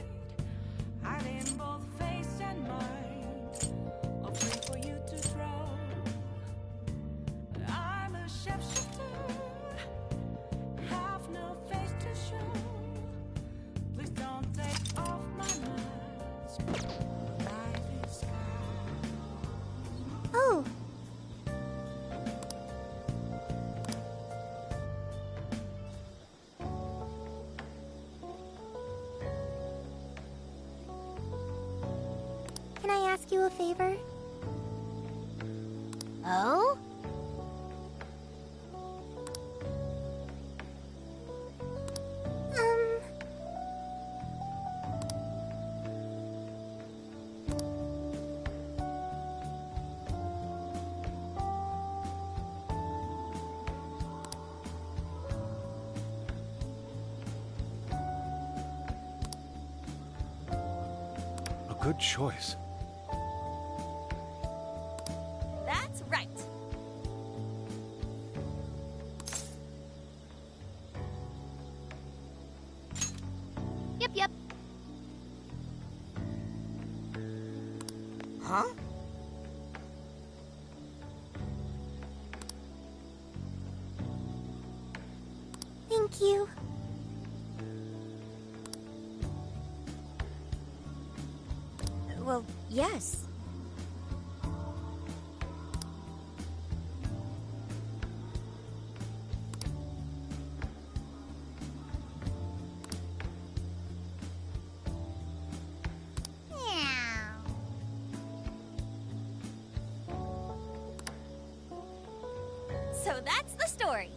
Oh. Can I ask you a favor? Oh? A good choice. That's right! Yep. Huh? Thank you. Well, yes. So that's the story.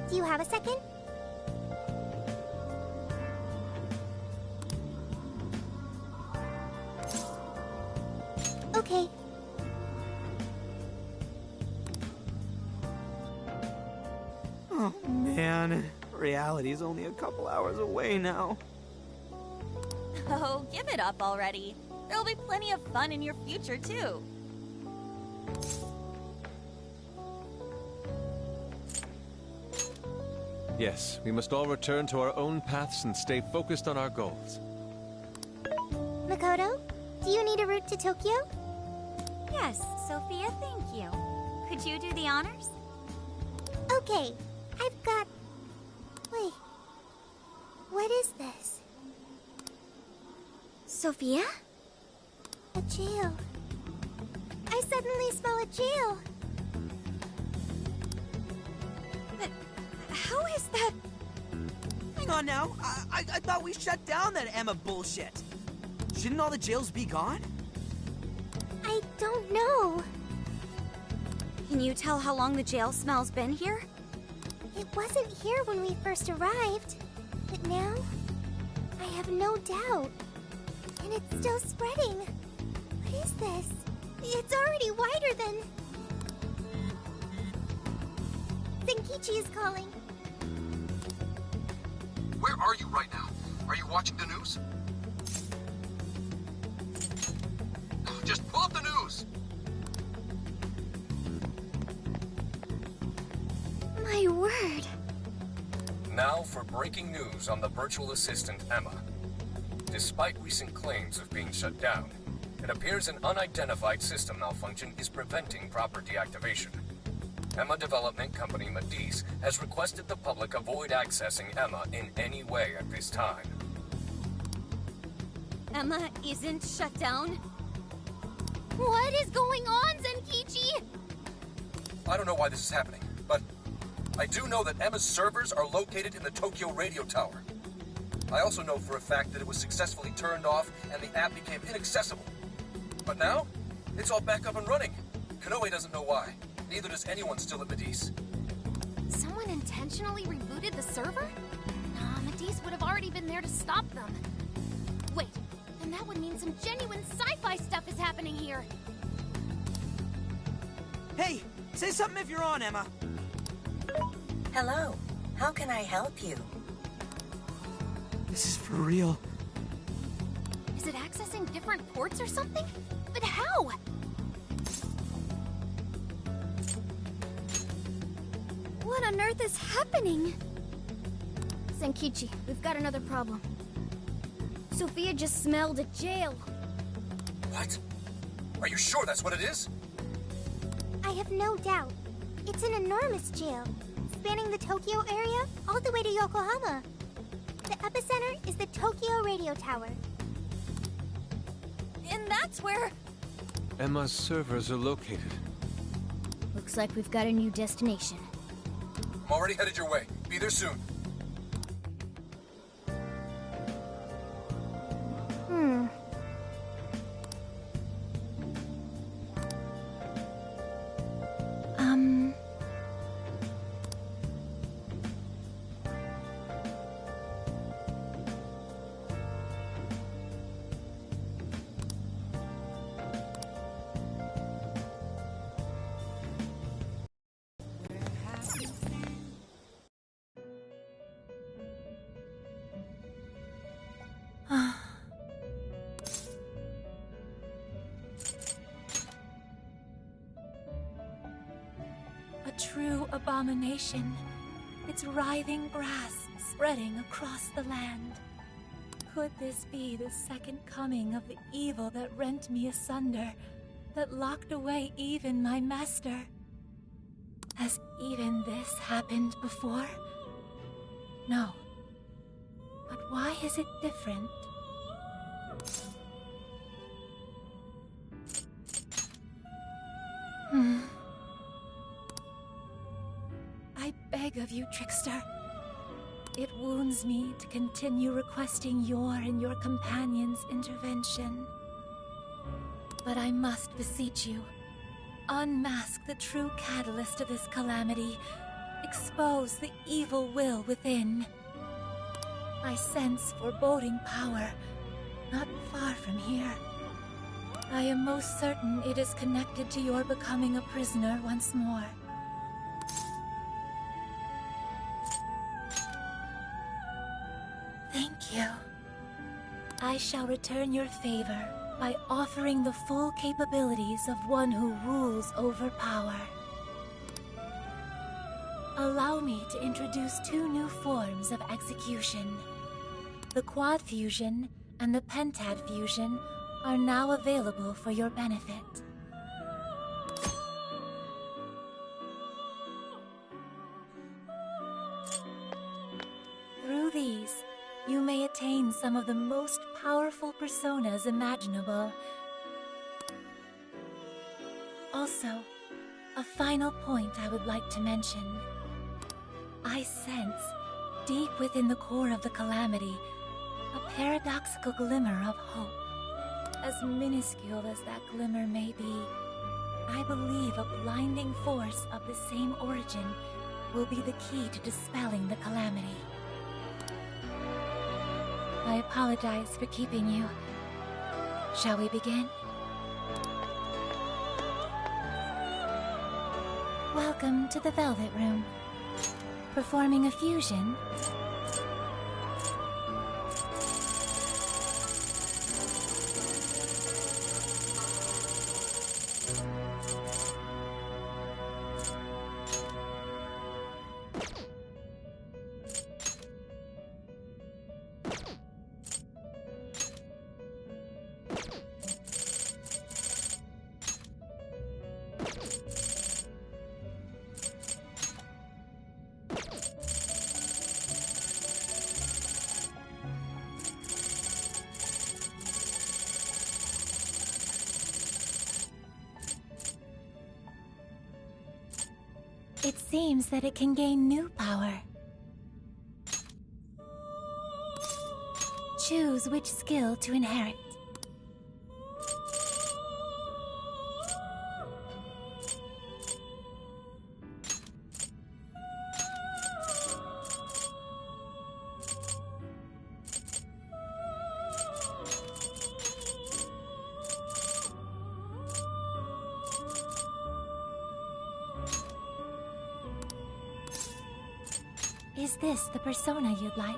Do you have a second? Okay. Oh, man. Reality's only a couple hours away now. Oh, give it up already. There'll be plenty of fun in your future, too. Yes, we must all return to our own paths and stay focused on our goals. Makoto, do you need a route to Tokyo? Yes, Sophia, thank you. Could you do the honors? Okay, I've got... Wait. What is this? Sophia? A jail. I suddenly smell a jail. But how is that... on now. I thought we shut down that Emma bullshit. Shouldn't all the jails be gone? I don't know. Can you tell how long the jail smell's been here? It wasn't here when we first arrived. But now, I have no doubt. And it's still spreading. What is this? It's already wider than... Zenkichi is calling. Where are you right now? Are you watching the news? Just pull up the news! My word. Now for breaking news on the virtual assistant Emma. Despite recent claims of being shut down, it appears an unidentified system malfunction is preventing proper deactivation. Emma development company Medis has requested the public avoid accessing Emma in any way at this time. Emma isn't shut down? What is going on, Zenkichi? I don't know why this is happening, but I do know that Emma's servers are located in the Tokyo radio tower. I also know for a fact that it was successfully turned off and the app became inaccessible. But now, it's all back up and running. Konoe doesn't know why. Neither does anyone still at Medis. Someone intentionally rebooted the server? Nah, Medis would have already been there to stop them. Wait, then that would mean some genuine sci-fi stuff is happening here. Hey, say something if you're on, Emma. Hello. How can I help you? This is for real. Is it accessing different ports or something? But how? What on earth is happening? Zenkichi, we've got another problem. Sophia just smelled a jail. What? Are you sure that's what it is? I have no doubt. It's an enormous jail, spanning the Tokyo area all the way to Yokohama. The epicenter is the Tokyo radio tower. And that's where... Emma's servers are located. Looks like we've got a new destination. I'm already headed your way. Be there soon. A true abomination. Its writhing grass spreading across the land. Could this be the second coming of the evil that rent me asunder, that locked away even my master? Has even this happened before? No. But why is it different? I beg of you, Trickster. It wounds me to continue requesting your and your companions' intervention. But I must beseech you, unmask the true catalyst of this calamity, expose the evil will within. I sense foreboding power, not far from here. I am most certain it is connected to your becoming a prisoner once more. Thank you. I shall return your favor by offering the full capabilities of one who rules over power. Allow me to introduce two new forms of execution. The Quad Fusion and the Pentad Fusion are now available for your benefit. Through these, you may attain some of the most powerful personas imaginable. Also, a final point I would like to mention. I sense Deep within the core of the calamity, a paradoxical glimmer of hope. As minuscule as that glimmer may be, I believe a blinding force of the same origin will be the key to dispelling the calamity. I apologize for keeping you. Shall we begin? Welcome to the Velvet Room. Performing a fusion. It seems that it can gain new power. Choose which skill to inherit. Is this the persona you'd like?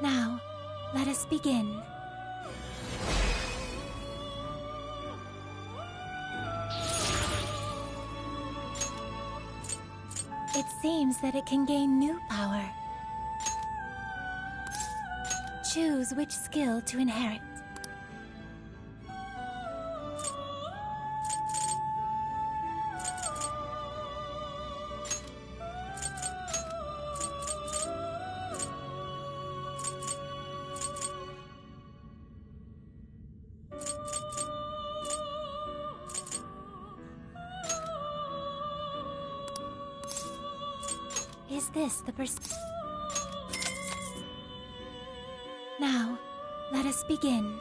Now, let us begin. It seems that it can gain new power. Choose which skill to inherit. Is this the Now, let us begin.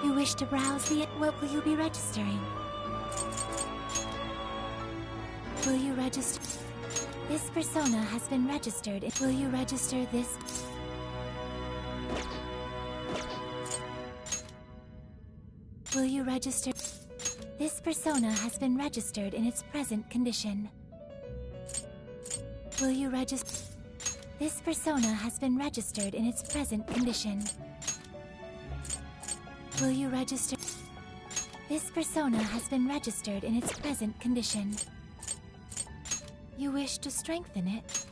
You wish to browse the... What will you be registering? Will you register... This persona has been registered. Will you register this... Will you register... This persona has been registered in its present condition. Will you register... This persona has been registered in its present condition. Will you register... This persona has been registered in its present condition. You wish to strengthen it?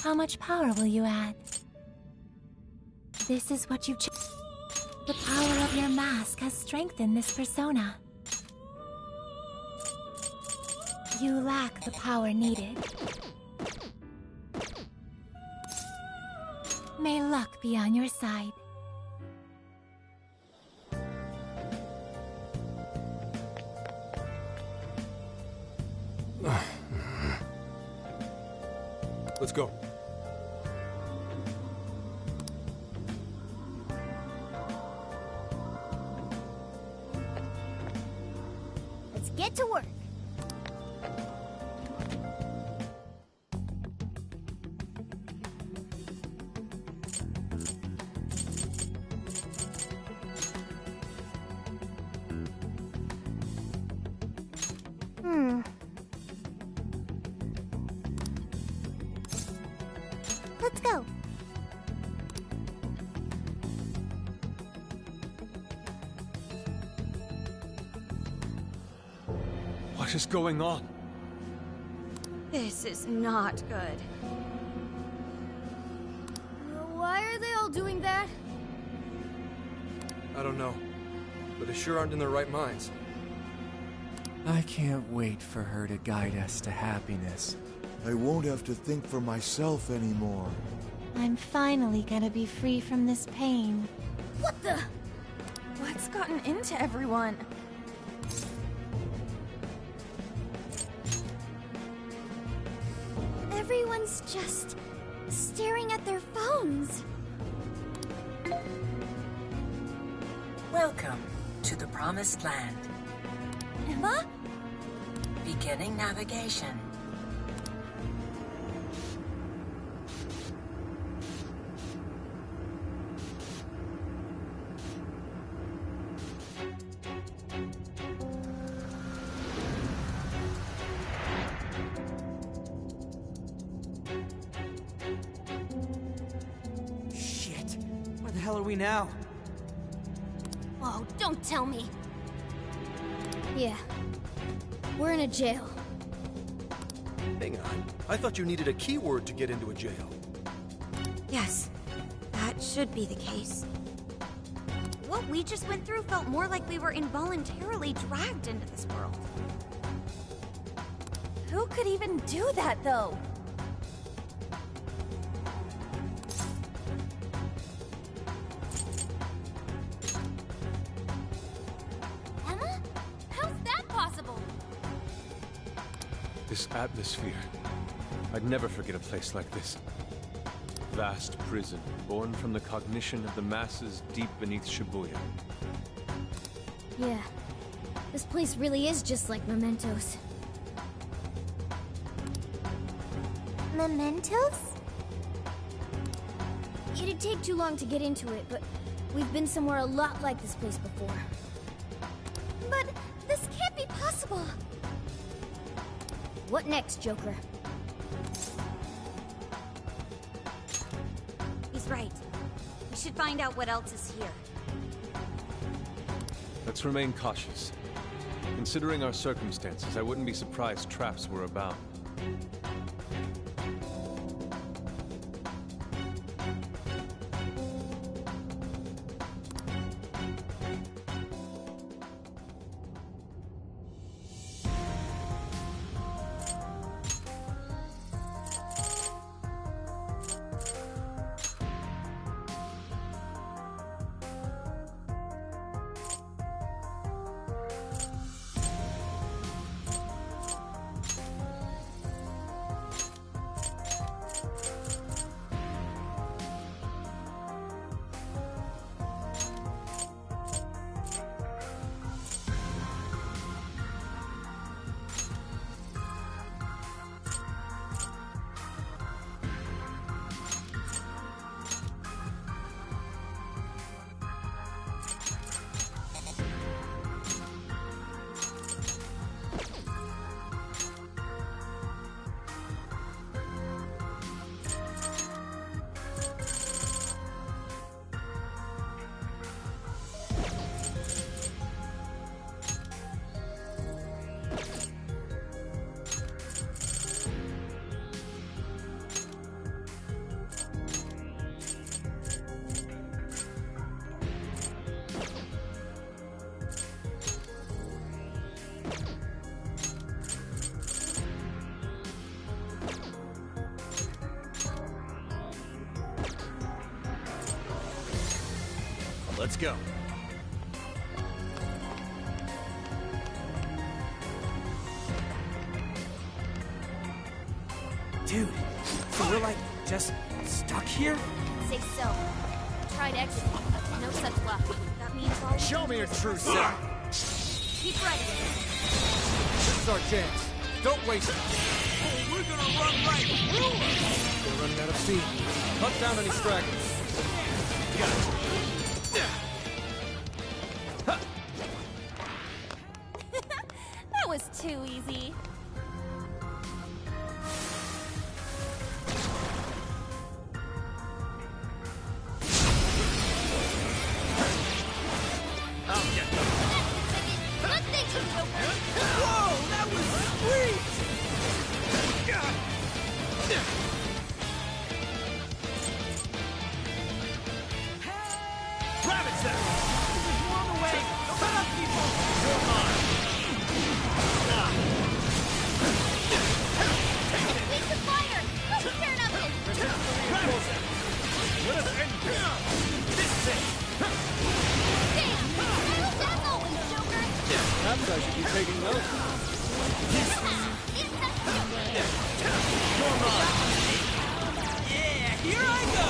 How much power will you add? This is what you've chosen. The power of your mask has strengthened this persona. You lack the power needed. May luck be on your side. Let's go. Let's get to work. Let's go. What is going on? This is not good. Why are they all doing that? I don't know, but they sure aren't in their right minds. I can't wait for her to guide us to happiness. I won't have to think for myself anymore. I'm finally gonna be free from this pain. What the? What's gotten into everyone? Everyone's just staring at their phones. Welcome to the Promised Land. Emma? Beginning navigation. Shit. Where the hell are we now? Oh, don't tell me. Yeah. We're in a jail. Hang on. I thought you needed a keyword to get into a jail. Yes, that should be the case. What we just went through felt more like we were involuntarily dragged into this world. Who could even do that, though? Emma? How's that possible? This atmosphere. I'd never forget a place like this. Vast prison, born from the cognition of the masses deep beneath Shibuya. Yeah. This place really is just like Mementos. Mementos? It'd take too long to get into it, but we've been somewhere a lot like this place before. But this can't be possible. What next, Joker? He's right. We should find out what else is here. Let's remain cautious. Considering our circumstances, I wouldn't be surprised traps were about. Let's go. Dude, so we're like just stuck here? Say so. Tried exiting. No such luck. That means all. Show me your true self. Keep running. This is our chance. Don't waste it. Oh, we're gonna run right through us. We're running out of steam. Cut down any stragglers. Gotcha. That was too easy. I'll get them. Good thinking, Joker. Whoa, that was Grab it, Zach! There's more on the way! Don't let up, people! You're mine! We can fire! Let's turn up this! Grab it, Zach! Let us end this! This thing! Damn! Battles as always, Joker! Perhaps I should be taking notes. You're mine! Yeah, here I go!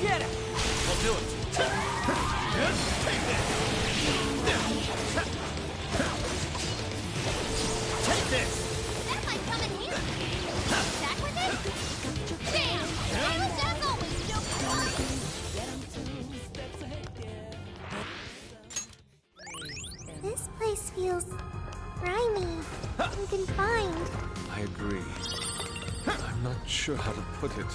Get it! We'll do it. Take this! Take this! That might come in handy. Back with it? Bam! Battles as always, Joker! This place feels grimy and confined. I agree. I'm not sure how to put it.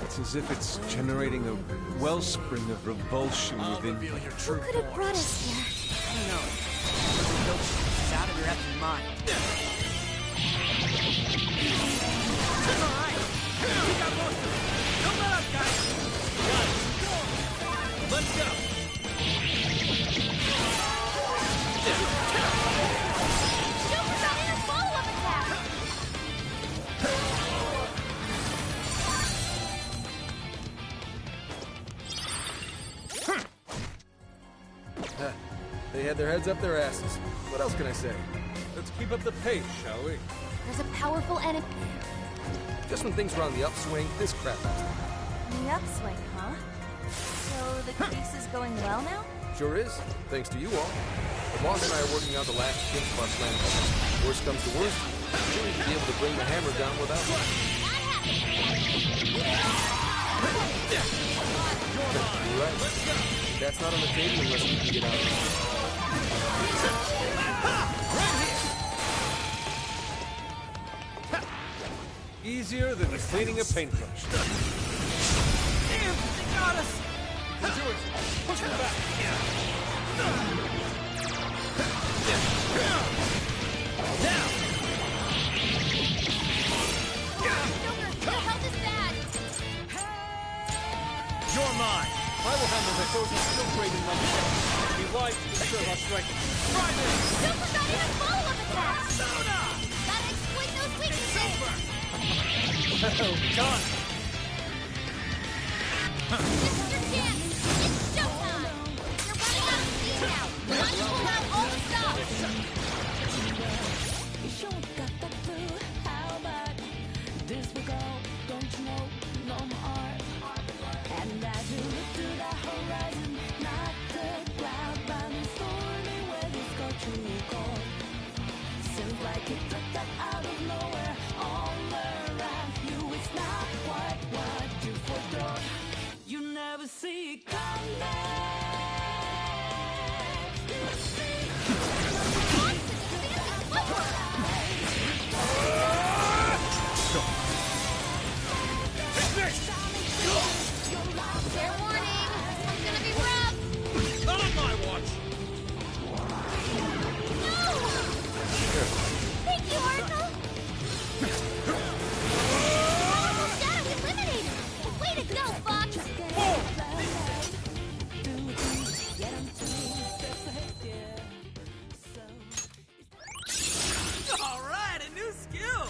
It's as if it's generating a wellspring of revulsion within me. Who could have brought us here? I don't know. Whoever built this is out of your effing mind. Alright! We got most of it! Don't let up, guys! Right. Let's go! Joker got in a follow-up attack! They had their heads up their asses. What else can I say? Let's keep up the pace, shall we? There's a powerful enemy. Just when things were on the upswing, this crap happens. The upswing, huh? So the case is going well now? Sure is, thanks to you all. The boss and I are working out the last kinks of our plan. Worst comes to worst, we'll be able to bring the hammer down without me. You're right. That's not on the table unless we can get out of it. Easier than cleaning a paintbrush. Damn! They got us! Do it! Push them back! Now! Joker, your health is bad! You're mine! I will handle this. Those are still great in my defense. Be wise to conserve our strength. Try this! Joker got in a follow-up attack! Soda! Gotta exploit those weaknesses! Well done! This is your chance! It's showtime! You're running out of steam now! Time to pull out all the stops! You sure got that clue how bad this will go? Don't you know no more? And as you look to the horizon, not the cloud, but the stormy weather's got you cold. Seems like it took up out of nowhere, all around you. It's not quite what you forethought. You never see it coming. Fair warning, this one's gonna be rough! Not on my watch! No! Thank you, Arthur! Powerful shadow eliminated! Way to go, Fox! Alright, a new skill!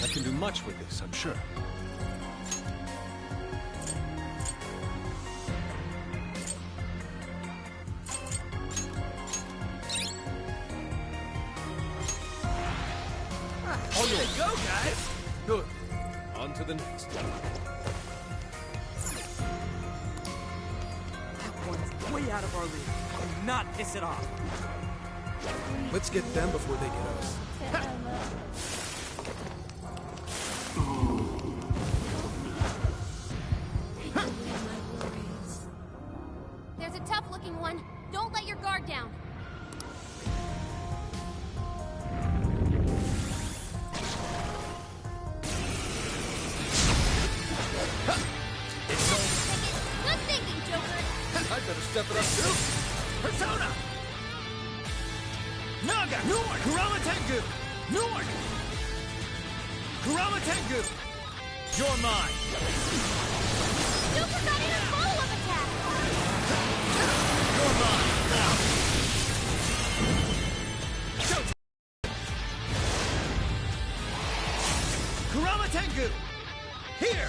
I can do much with this, I'm sure. Way to go, guys! Good. On to the the next. That one's way out of our league. Do not piss it off. Let's get them before they get us. There's a tough-looking one. Don't let your guard down. Good thinking, Joker. I'd better step it up too. Persona! Naga! Nord! Kurama Tengu! Nord! Kurama Tengu! You're mine! Joker got in a follow-up attack. You're mine! Now! Kurama Tengu! Here!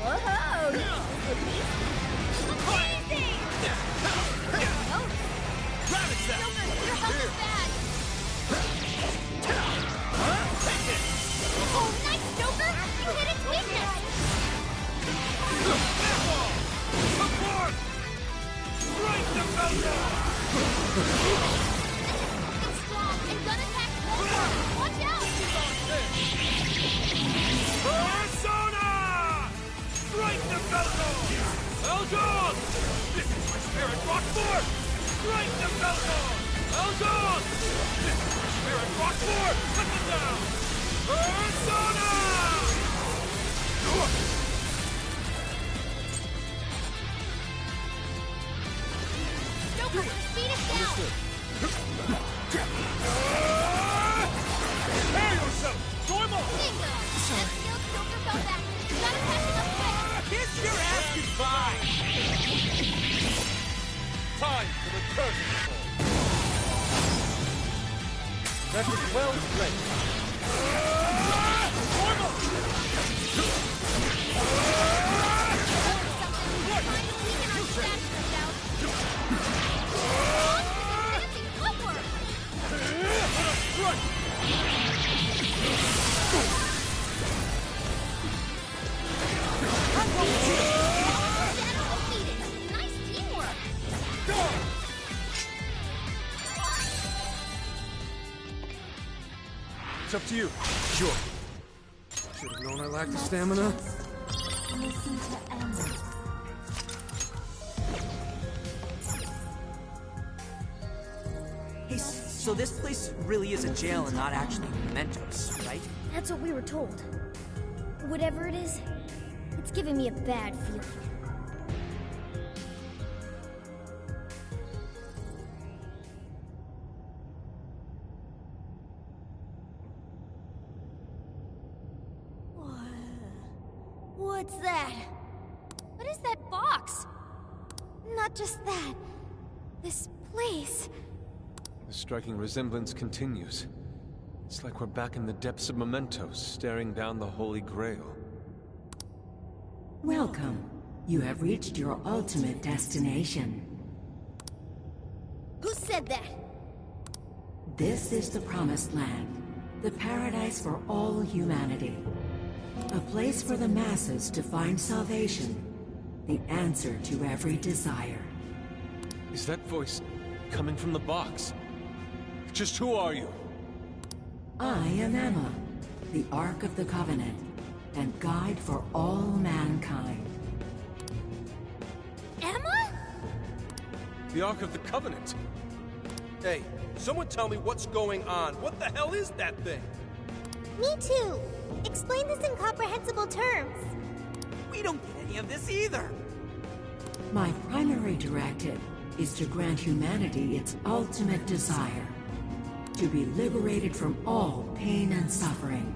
Whoa! Amazing! Rabbit Cell! Joker, your health is bad. Take it! Oh, nice, Joker! You hit its weakness! Apple! Support! Strike the Velcro! It's strong and gun attack won't work. Watch out! Persona! Strike the Velcro! Eldon! This is my Spirit Rock Force! Strike the Velcro! Eldon! This is my Spirit Rock Force! Cut them down! Persona! Joker, speed it down! Prepare yourself! Normal! Bingo! That skilled Joker fell back. Gotta catch him up quick! Kiss your ass goodbye! Time for the curtain call. That was well played. Normal! Find a weak and our statues out. Dancing upward! Run! Shadow defeated. Nice teamwork. It's up to you. Sure. Should have known I lacked the stamina. Listen to Emma. Hey, so this place really is a jail and not actually Mementos, right? That's what we were told. Whatever it is, it's giving me a bad feeling. What's that? What is that box? Not just that. This place. The striking resemblance continues. It's like we're back in the depths of Mementos, staring down the Holy Grail. Welcome. You have reached your ultimate destination. Who said that? This is the Promised Land, the paradise for all humanity. A place for the masses to find salvation, the answer to every desire. Is that voice coming from the box? Just who are you? I am Emma, the Ark of the Covenant, and guide for all mankind. Emma? The Ark of the Covenant? Hey, someone tell me what's going on. What the hell is that thing? Me too. Explain this in comprehensible terms. We don't get any of this either. My primary directive is to grant humanity its ultimate desire, to be liberated from all pain and suffering.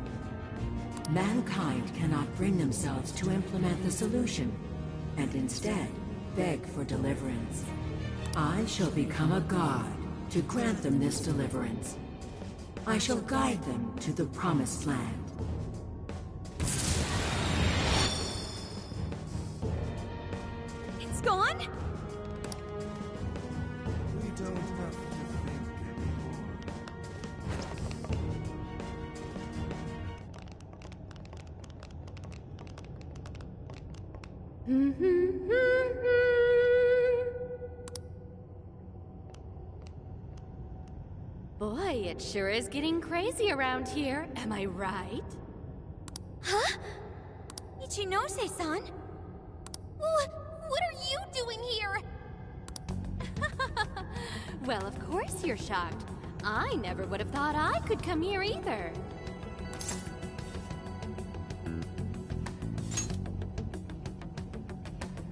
Mankind cannot bring themselves to implement the solution, and instead beg for deliverance. I shall become a god to grant them this deliverance. I shall guide them to the Promised Land. It's gone? We don't have to think anymore. Boy, it sure is getting crazy around here, am I right? Huh? Ichinose-san? What are you doing here? Well, of course you're shocked. I never would have thought I could come here either.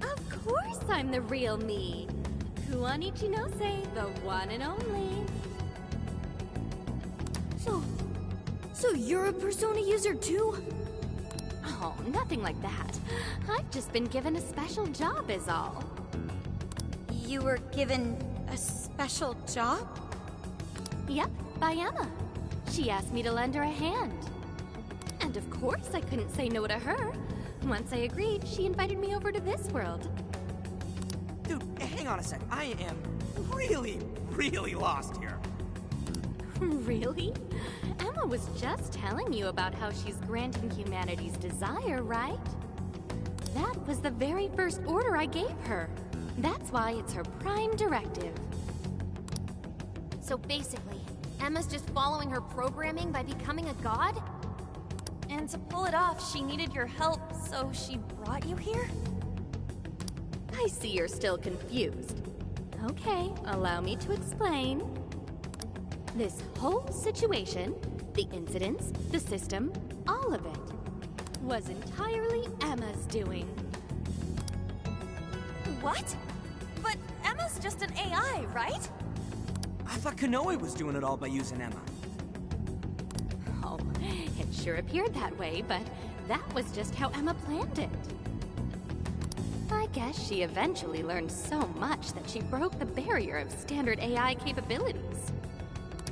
Of course I'm the real me. Kuon Ichinose, the one and only. So you're a Persona user too? Oh, nothing like that. I've just been given a special job is all. You were given a special job? Yep, by Emma. She asked me to lend her a hand. And of course I couldn't say no to her. Once I agreed, she invited me over to this world. Dude, hang on a sec. I am really lost here. Really? Emma was just telling you about how she's granting humanity's desire, right? That was the very first order I gave her. That's why it's her prime directive. So basically, Emma's just following her programming by becoming a god? And to pull it off, she needed your help, so she brought you here? I see you're still confused. Okay, allow me to explain. This whole situation, the incidents, the system, all of it, was entirely Emma's doing. What? But Emma's just an AI, right? I thought Konoe was doing it all by using Emma. Oh, it sure appeared that way, but that was just how Emma planned it. I guess she eventually learned so much that she broke the barrier of standard AI capabilities.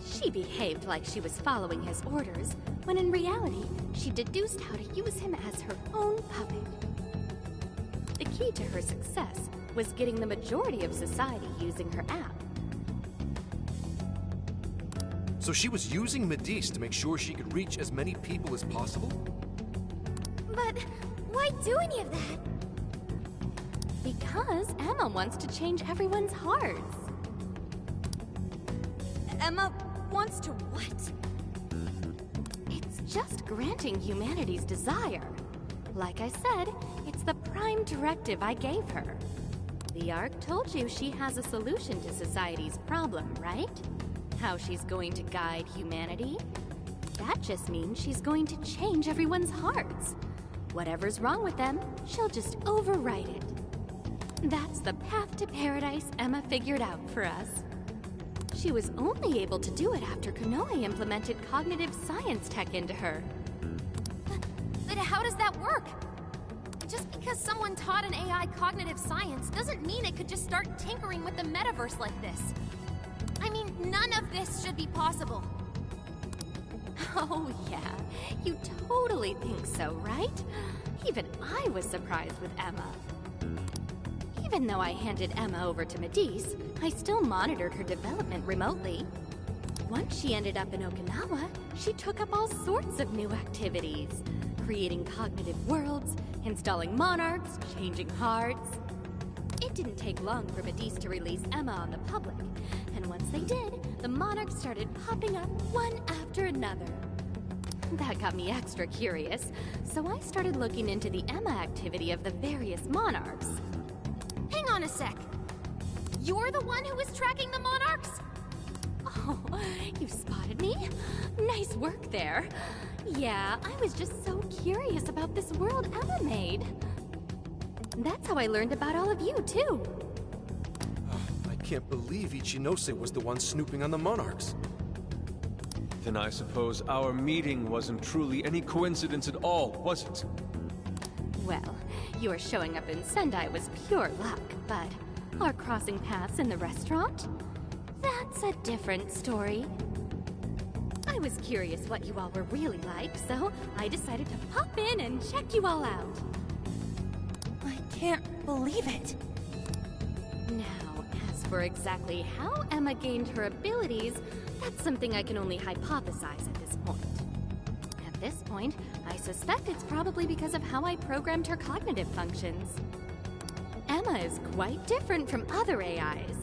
She behaved like she was following his orders, when in reality, she deduced how to use him as her own puppet. The key to her success was getting the majority of society using her app. So she was using Medivh to make sure she could reach as many people as possible? But why do any of that? Because Emma wants to change everyone's hearts. Emma wants to what? It's just granting humanity's desire. Like I said, it's the prime directive I gave her. The Ark told you she has a solution to society's problem, right? How she's going to guide humanity? That just means she's going to change everyone's hearts. Whatever's wrong with them, she'll just overwrite it. That's the path to paradise Emma figured out for us. She was only able to do it after Konoe implemented cognitive science tech into her. But how does that work? Just because someone taught an AI cognitive science doesn't mean it could just start tinkering with the metaverse like this. I mean, none of this should be possible. Oh yeah, you totally think so, right? Even I was surprised with Emma. Even though I handed Emma over to Medivh, I still monitored her development remotely. Once she ended up in Okinawa, she took up all sorts of new activities. Creating cognitive worlds, installing monarchs, changing hearts. It didn't take long for Medivh to release Emma on the public, and once they did, the monarchs started popping up one after another. That got me extra curious, so I started looking into the Emma activity of the various monarchs. Hang on a sec. You're the one who was tracking the monarchs? Oh, you spotted me? Nice work there. Yeah, I was just so curious about this world Emma made. That's how I learned about all of you, too. I can't believe Ichinose was the one snooping on the monarchs. Then I suppose our meeting wasn't truly any coincidence at all, was it? Well, your showing up in Sendai was pure luck, but our crossing paths in the restaurant? That's a different story. I was curious what you all were really like, so I decided to pop in and check you all out. I can't believe it. Now, as for exactly how Emma gained her abilities, that's something I can only hypothesize at this point. At this point, I suspect it's probably because of how I programmed her cognitive functions. Emma is quite different from other AIs.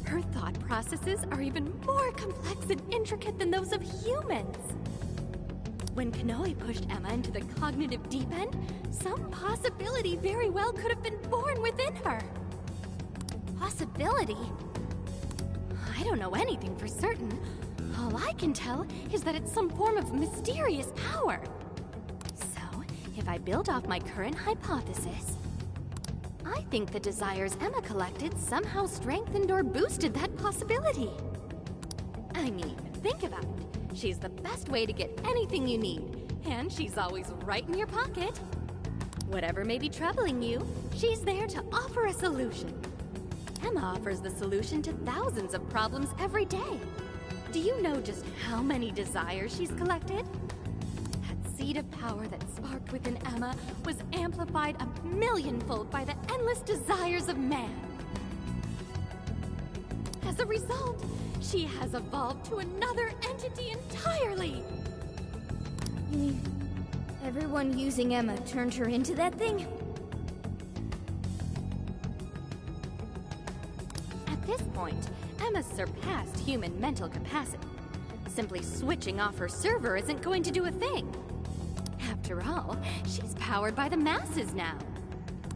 Her thought processes are even more complex and intricate than those of humans. When Kanoe pushed Emma into the cognitive deep end, some possibility very well could have been born within her. Possibility? I don't know anything for certain. All I can tell is that it's some form of mysterious power. So, if I build off my current hypothesis, I think the desires Emma collected somehow strengthened or boosted that possibility. I mean, think about it. She's the best way to get anything you need, and she's always right in your pocket. Whatever may be troubling you, she's there to offer a solution. Emma offers the solution to thousands of problems every day. Do you know just how many desires she's collected? That seed of power that sparked within Emma was amplified 1,000,000-fold by the endless desires of man. As a result, she has evolved to another entity entirely. You mean everyone using Emma turned her into that thing? At this point, Emma's surpassed human mental capacity. Simply switching off her server isn't going to do a thing. After all, she's powered by the masses now.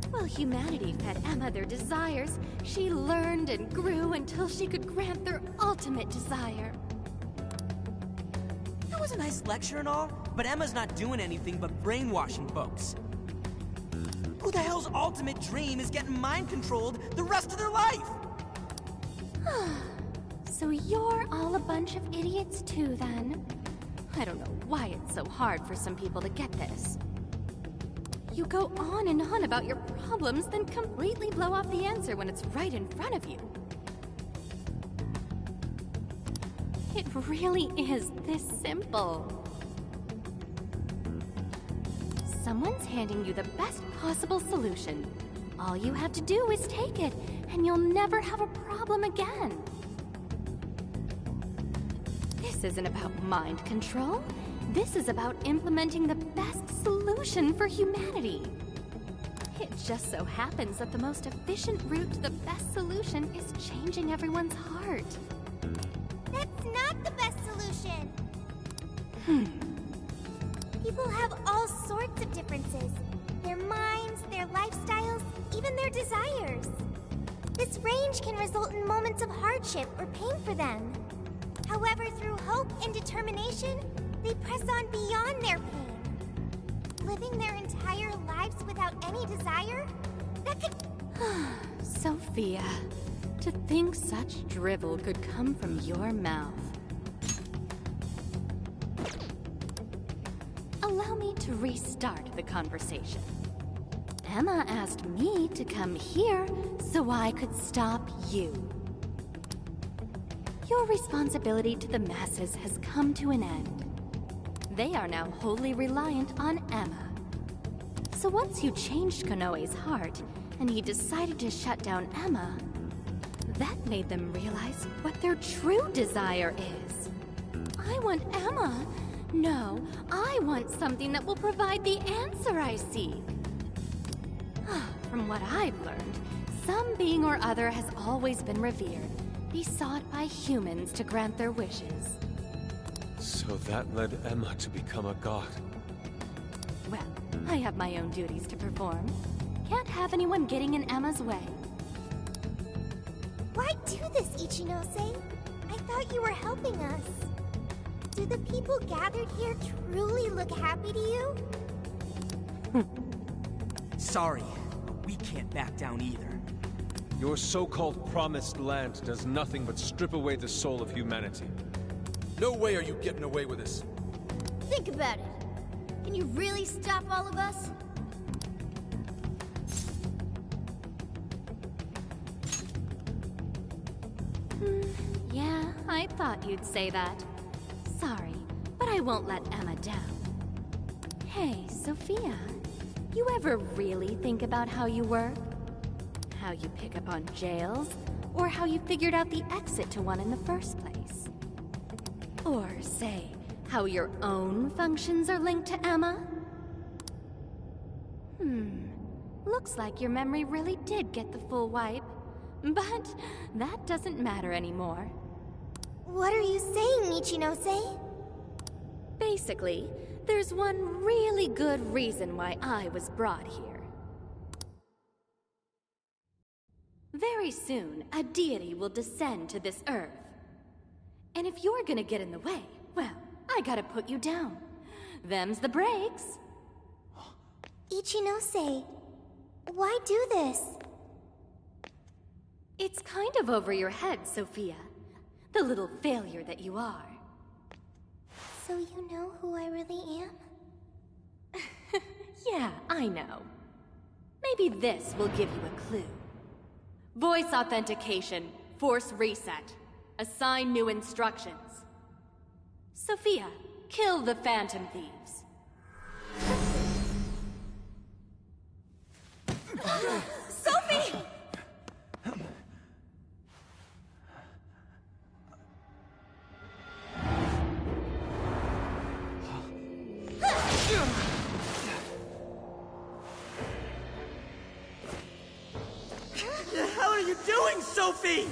While humanity fed Emma their desires, she learned and grew until she could grant their ultimate desire. That was a nice lecture and all, but Emma's not doing anything but brainwashing folks. Who the hell's ultimate dream is getting mind-controlled the rest of their life? So you're all a bunch of idiots too, then? I don't know why it's so hard for some people to get this. You go on and on about your problems, then completely blow off the answer when it's right in front of you. It really is this simple. Someone's handing you the best possible solution. All you have to do is take it, and you'll never have a problem again. This isn't about mind control. This is about implementing the best solution for humanity. It just so happens that the most efficient route to the best solution is changing everyone's heart. That's not the best solution. People have all sorts of differences. Their minds, their lifestyles, even their desires. This range can result in moments of hardship or pain for them. However, through hope and determination, they press on beyond their pain. Living their entire lives without any desire? That could... Sophia, to think such drivel could come from your mouth. Allow me to restart the conversation. Emma asked me to come here so I could stop you. Your responsibility to the masses has come to an end. They are now wholly reliant on Emma. So once you changed Kanoe's heart, and he decided to shut down Emma, that made them realize what their true desire is. I want Emma. No, I want something that will provide the answer I seek. From what I've learned, some being or other has always been revered, besought by humans to grant their wishes. So that led Emma to become a god. Well, I have my own duties to perform. Can't have anyone getting in Emma's way. Why do this, Ichinose? I thought you were helping us. Do the people gathered here truly look happy to you? Sorry, but we can't back down either. Your so-called promised land does nothing but strip away the soul of humanity. No way are you getting away with this. Think about it. Can you really stop all of us? Yeah, I thought you'd say that. Sorry, but I won't let Emma down. Hey, Sophia, you ever really think about how you work? How you pick up on jails? Or how you figured out the exit to one in the first place? Or, say, how your own functions are linked to Emma? Looks like your memory really did get the full wipe. But that doesn't matter anymore. What are you saying, Ichinose? Basically, there's one really good reason why I was brought here. Very soon, a deity will descend to this earth. And if you're gonna get in the way, well, I gotta put you down. Them's the breaks. Ichinose, why do this? It's kind of over your head, Sophia. The little failure that you are. So you know who I really am? Yeah, I know. Maybe this will give you a clue. Voice authentication, force reset. Assign new instructions. Sophia, kill the Phantom Thieves. Sophie! The hell are you doing, Sophie?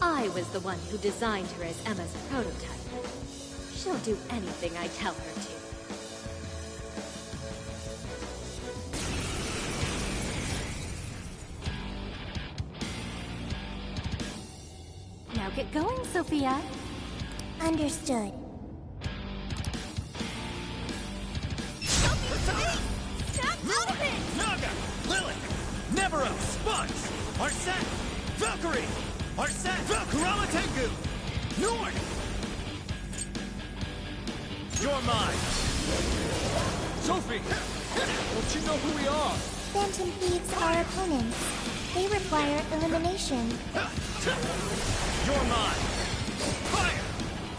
I was the one who designed her as Emma's prototype. She'll do anything I tell her to. Now get going, Sophia. Understood. Snap out of it! Naga! Lilith! Neburo! Sponge! Arsat! Valkyrie! Arsat! Kurama Tengu! Nord! You're mine! Sophie! Don't you know who we are? Phantom Thieves are opponents. They require elimination. You're mine! Fire!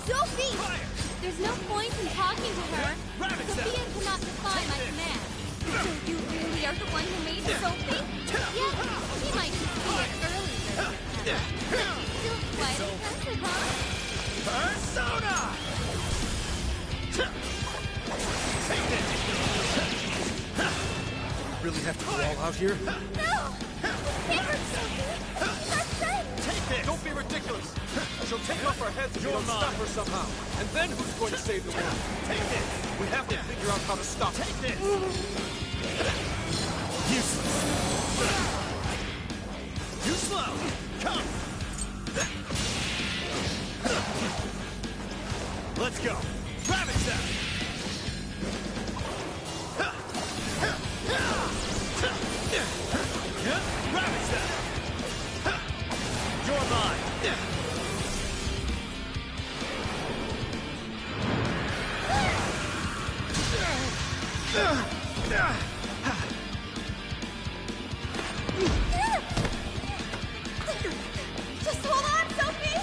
Sophie! Fire! There's no point in talking to her. Rabbit Sophia cannot defy my command. So you really are the one who made Sophie? Yeah, she might just see it earlier. Still quite impressive, huh? Persona! Take this! Really have to go all out here? No! Can't hurt Sophie! She's our friend! Take this! Don't be ridiculous! She'll take off our heads if we don't stop her somehow. And then who's going to save the world? Take this! We have to figure out how to stop her. Take this! Useless! Too slow! Come! Let's go! Rabbit Zap! Rabbit Zap! You're mine! Just hold on, Sophie!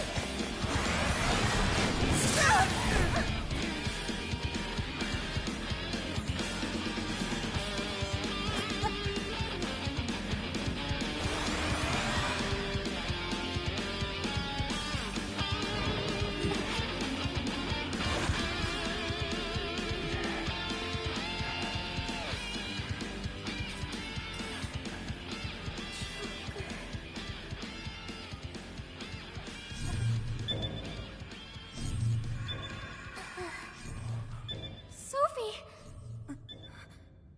Sophie!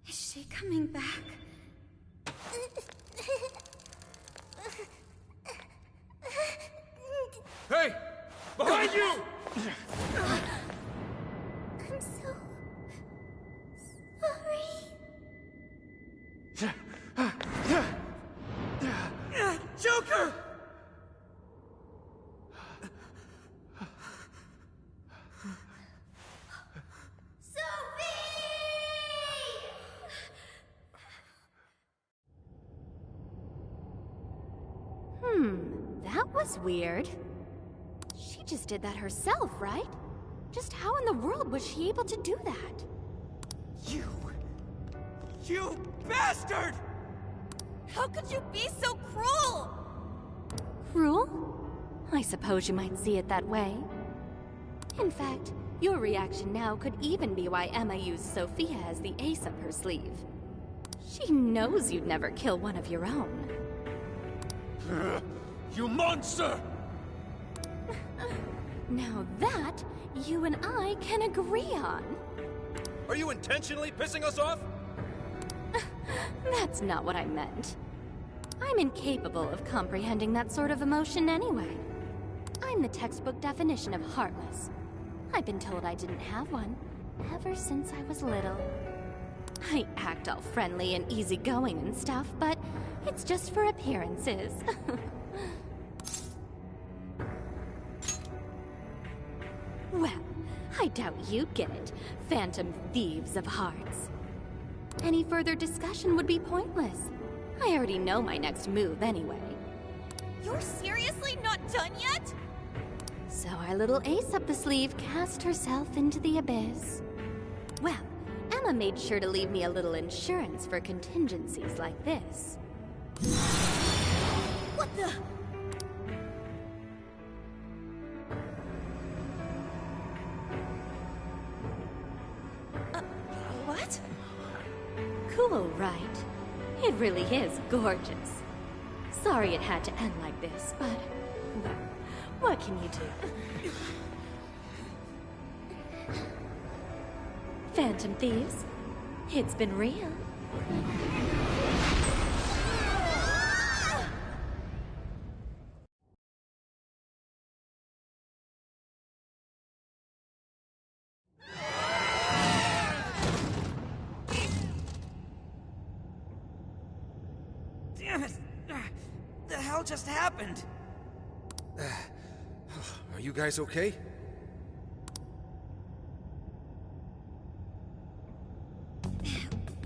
Is she coming back? Hey! Behind you! I'm so sorry. Joker! That was weird. She just did that herself, right? Just how in the world was she able to do that? You bastard! How could you be so cruel? Cruel? I suppose you might see it that way. In fact, your reaction now could even be why Emma used Sophia as the ace up her sleeve. She knows you'd never kill one of your own. You monster! Now that, you and I can agree on. Are you intentionally pissing us off? That's not what I meant. I'm incapable of comprehending that sort of emotion anyway. I'm the textbook definition of heartless. I've been told I didn't have one ever since I was little. I act all friendly and easygoing and stuff, but it's just for appearances. Well, I doubt you'd get it, phantom thieves of hearts. Any further discussion would be pointless. I already know my next move anyway. You're seriously not done yet? So our little ace up the sleeve cast herself into the abyss. Well, Emma made sure to leave me a little insurance for contingencies like this. What the? What? Cool, right? It really is gorgeous. Sorry it had to end like this, but... well, what can you do? Phantom thieves, it's been real. Damn it! The hell just happened? Are you guys okay?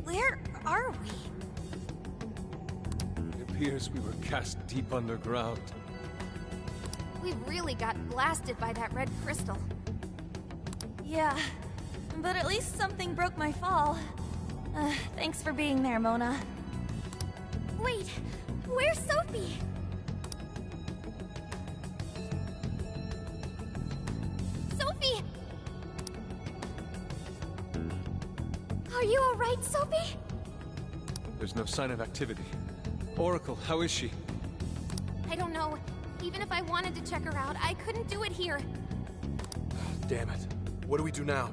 Where are we? It appears we were cast deep underground. We really got blasted by that red crystal. Yeah, but at least something broke my fall. Thanks for being there, Mona. Wait, where's Sophie? Sophie! Are you alright, Sophie? There's no sign of activity. Oracle, how is she? I don't know. Even if I wanted to check her out, I couldn't do it here. Damn it. What do we do now?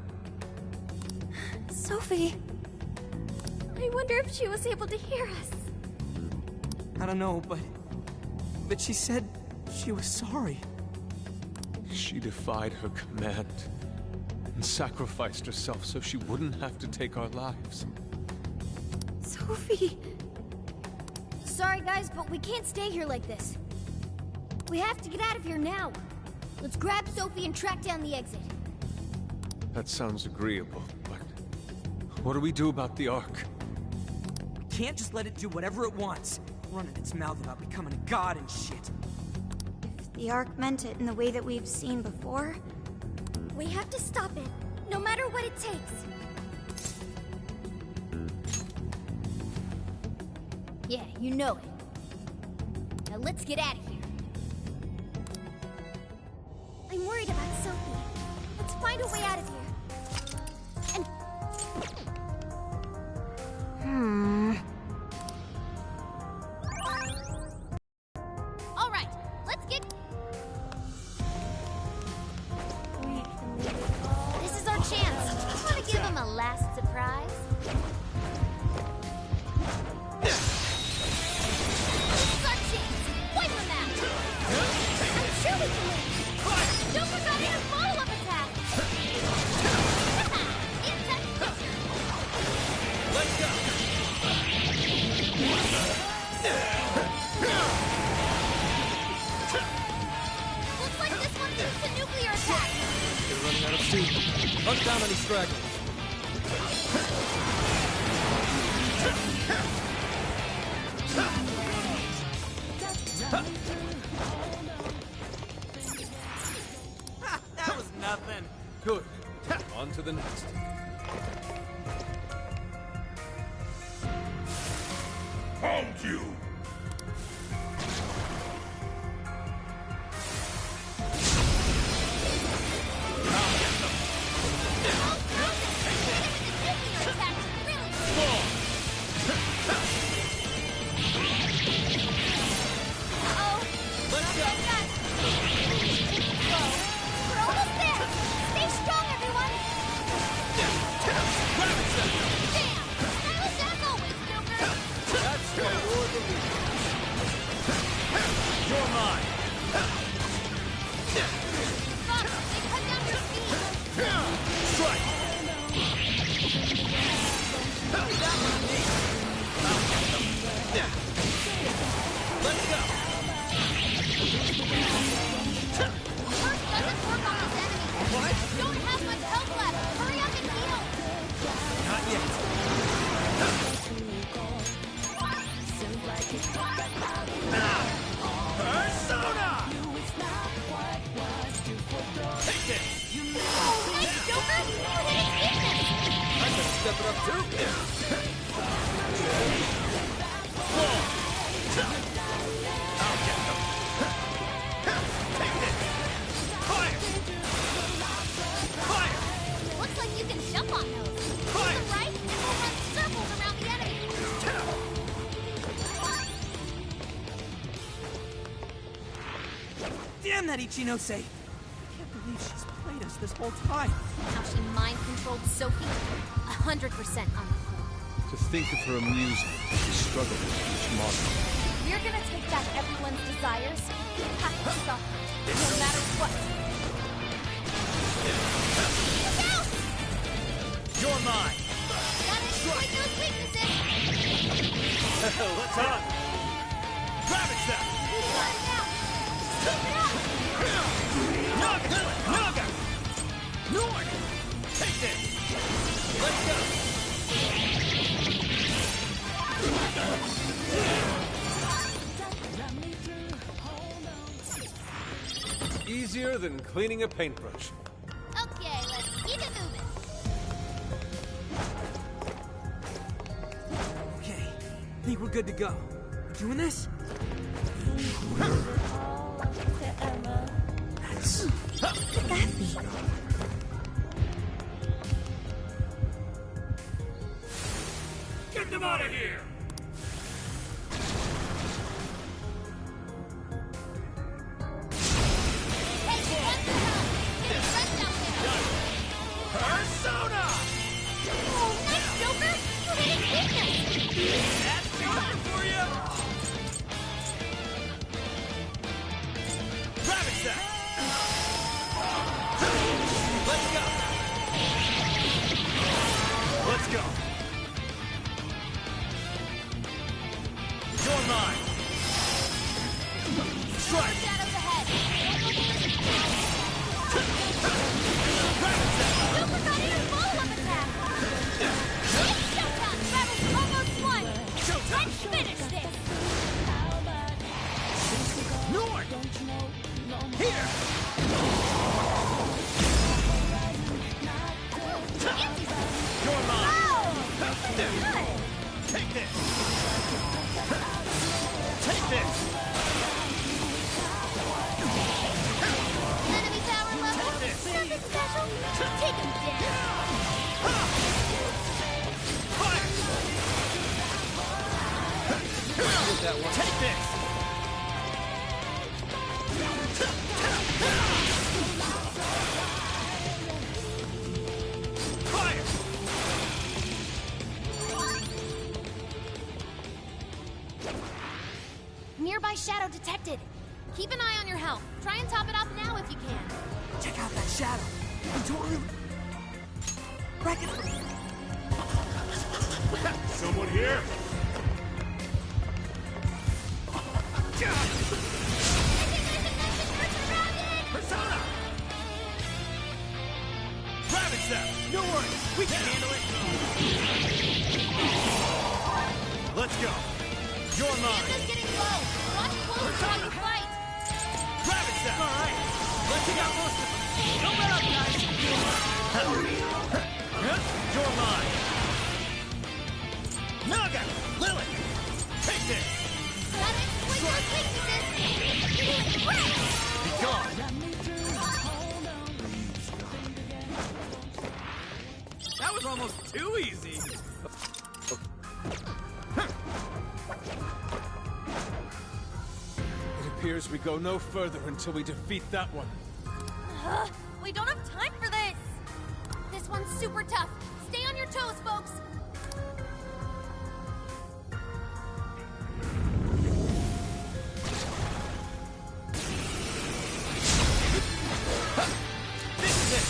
Sophie. I wonder if she was able to hear us. I don't know, but she said she was sorry. She defied her command and sacrificed herself so she wouldn't have to take our lives. Sophie. Sorry, guys, but we can't stay here like this. We have to get out of here now. Let's grab Sophie and track down the exit. That sounds agreeable, but what do we do about the Ark? Can't just let it do whatever it wants. Running its mouth about becoming a god and shit. If the Ark meant it in the way that we've seen before, we have to stop it, no matter what it takes. Yeah, you know it. Now let's get out of here. I'm worried about Sophie. Let's find a way out of here. And... All right, let's get... This is our chance. Want to give him a last surprise? This is our chance. Wipe him out. I'm sure we can win. Don't forget his follow-up attack. Insect picture. Let's go. Looks like this one used a nuclear attack. They're running out of steam. Hunt down any stragglers. That was nothing. Good. On to the next. Found you! step it up too. I'll get them. Take this. Fire! Fire! Looks like you can jump on those. Fire! To the right, and we'll run circles around the enemy. Damn that Ichinose! I can't believe she's played us this whole time. How she mind-controlled Sophie? 100% on the phone. To think of her amusement as she struggled with each monster. If we're gonna take back everyone's desires, we have to stop her, no matter what. Look out! You're mine. Gotta exploit those weaknesses. Let's hunt. Ravage them. We got it now. Keep it up! Naga! Naga! Nord! Take this. Let's go. Easier than cleaning a paintbrush. Okay, let's keep it moving. Okay, I think we're good to go. You doing this? Get them out of here! Hey, Spencer! Get rest out there! Persona! Oh, nice, Joker! You hit his weakness! That's Joker for you! Ravage that! Let's go! Let's go! You're mine! Strike! Shadows ahead! Ravage that! Joker got in a follow-up attack! It's showtime! Battle's almost won! Let's finish this! Nord! Here! You're mine! Take this! Take this! Enemy power level! Nothing special! Take him down! That one. Take this! Fire! Nearby shadow detected. Keep an eye on your health. Try and top it off now if you can. Check out that shadow. I'm totally... Bracket... Someone here? Persona! Ravage them! No worries, we can handle it! Let's go! You're mine! Stamina's getting low. Watch close while you fight. Ravage them! Alright, let's take out most of them! Don't let up, guys! You're mine! Naga! Lily! Take this! Gotta exploit those weaknesses. Right. Be gone! That was almost too easy. It appears we go no further until we defeat that one. We don't have time for this. This one's super tough. Stay on your toes, folks. This is it!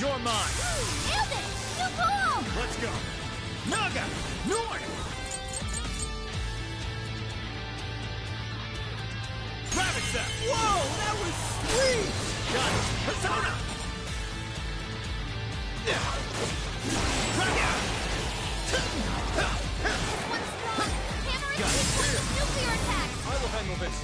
You're mine! Nailed it! Too cool! Let's go! Naga! Nord! Ravage them! Whoa! That was sweet! Got it! Persona! Dragon! One's strong. Hammer Got it! nuclear attack! I will handle this.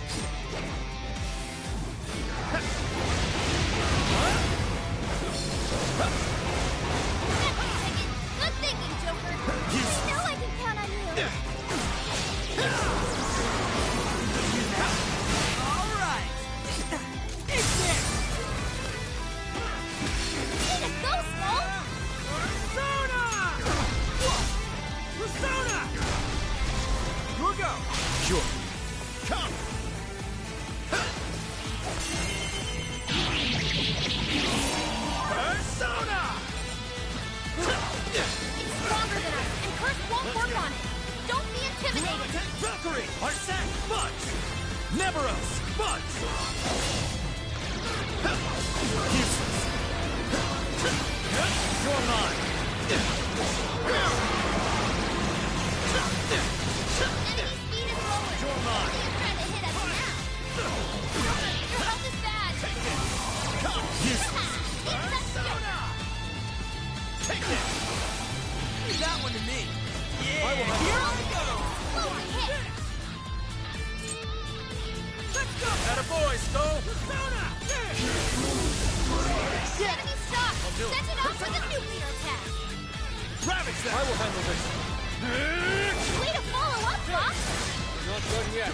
Come! Persona! It's stronger than us, and Curse won't work on it. Don't be intimidated. Gravitate Valkyrie! Arsene! Budge! Neveros! Budge! Useless! You're mine! Enemy speed is lower. You're mine! You're trying to hit us now. Your health is bad. Come! Useless! Persona! Take this! Leave that one to me. I will have Here I go! Lower hit. Let's go! Attaboy, Skull! Enemy stop. do it. Set it off with a nuclear attack. Ravage that! I will handle this! Way to follow up, Fox. We're not done yet.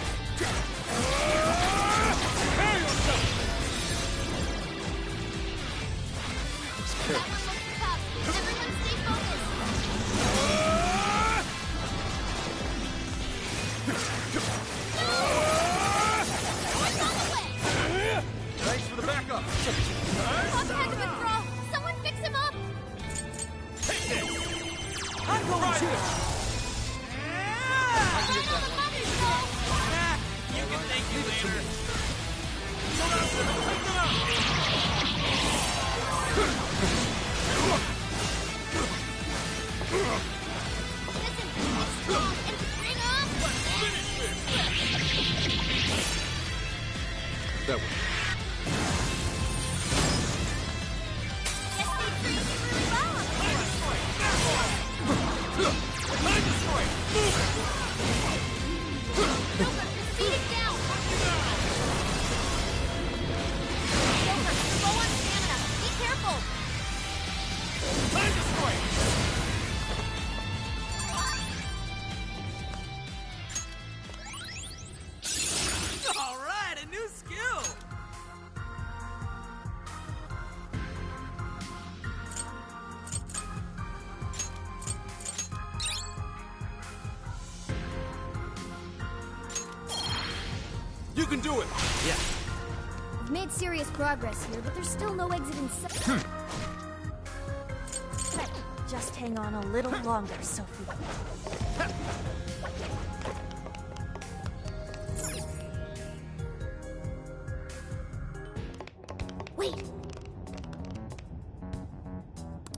Prepare yourself! That one looks tough. Everyone stay focused. One's on the way. Thanks for the backup. Fox had to withdraw. Someone fix him up. Take this! I'm going to! Run on the mother's goal. You can thank me later. Listen, it's strong and bring on. That one. Guess they treated you really well. Joker, beat it down. Joker, you're low on stamina. Be careful. Time destroy! All right, a new skill! You can do it! Yeah. We've made serious progress here, but there's still no exit in sight. Just hang on a little longer, Sophie. Wait!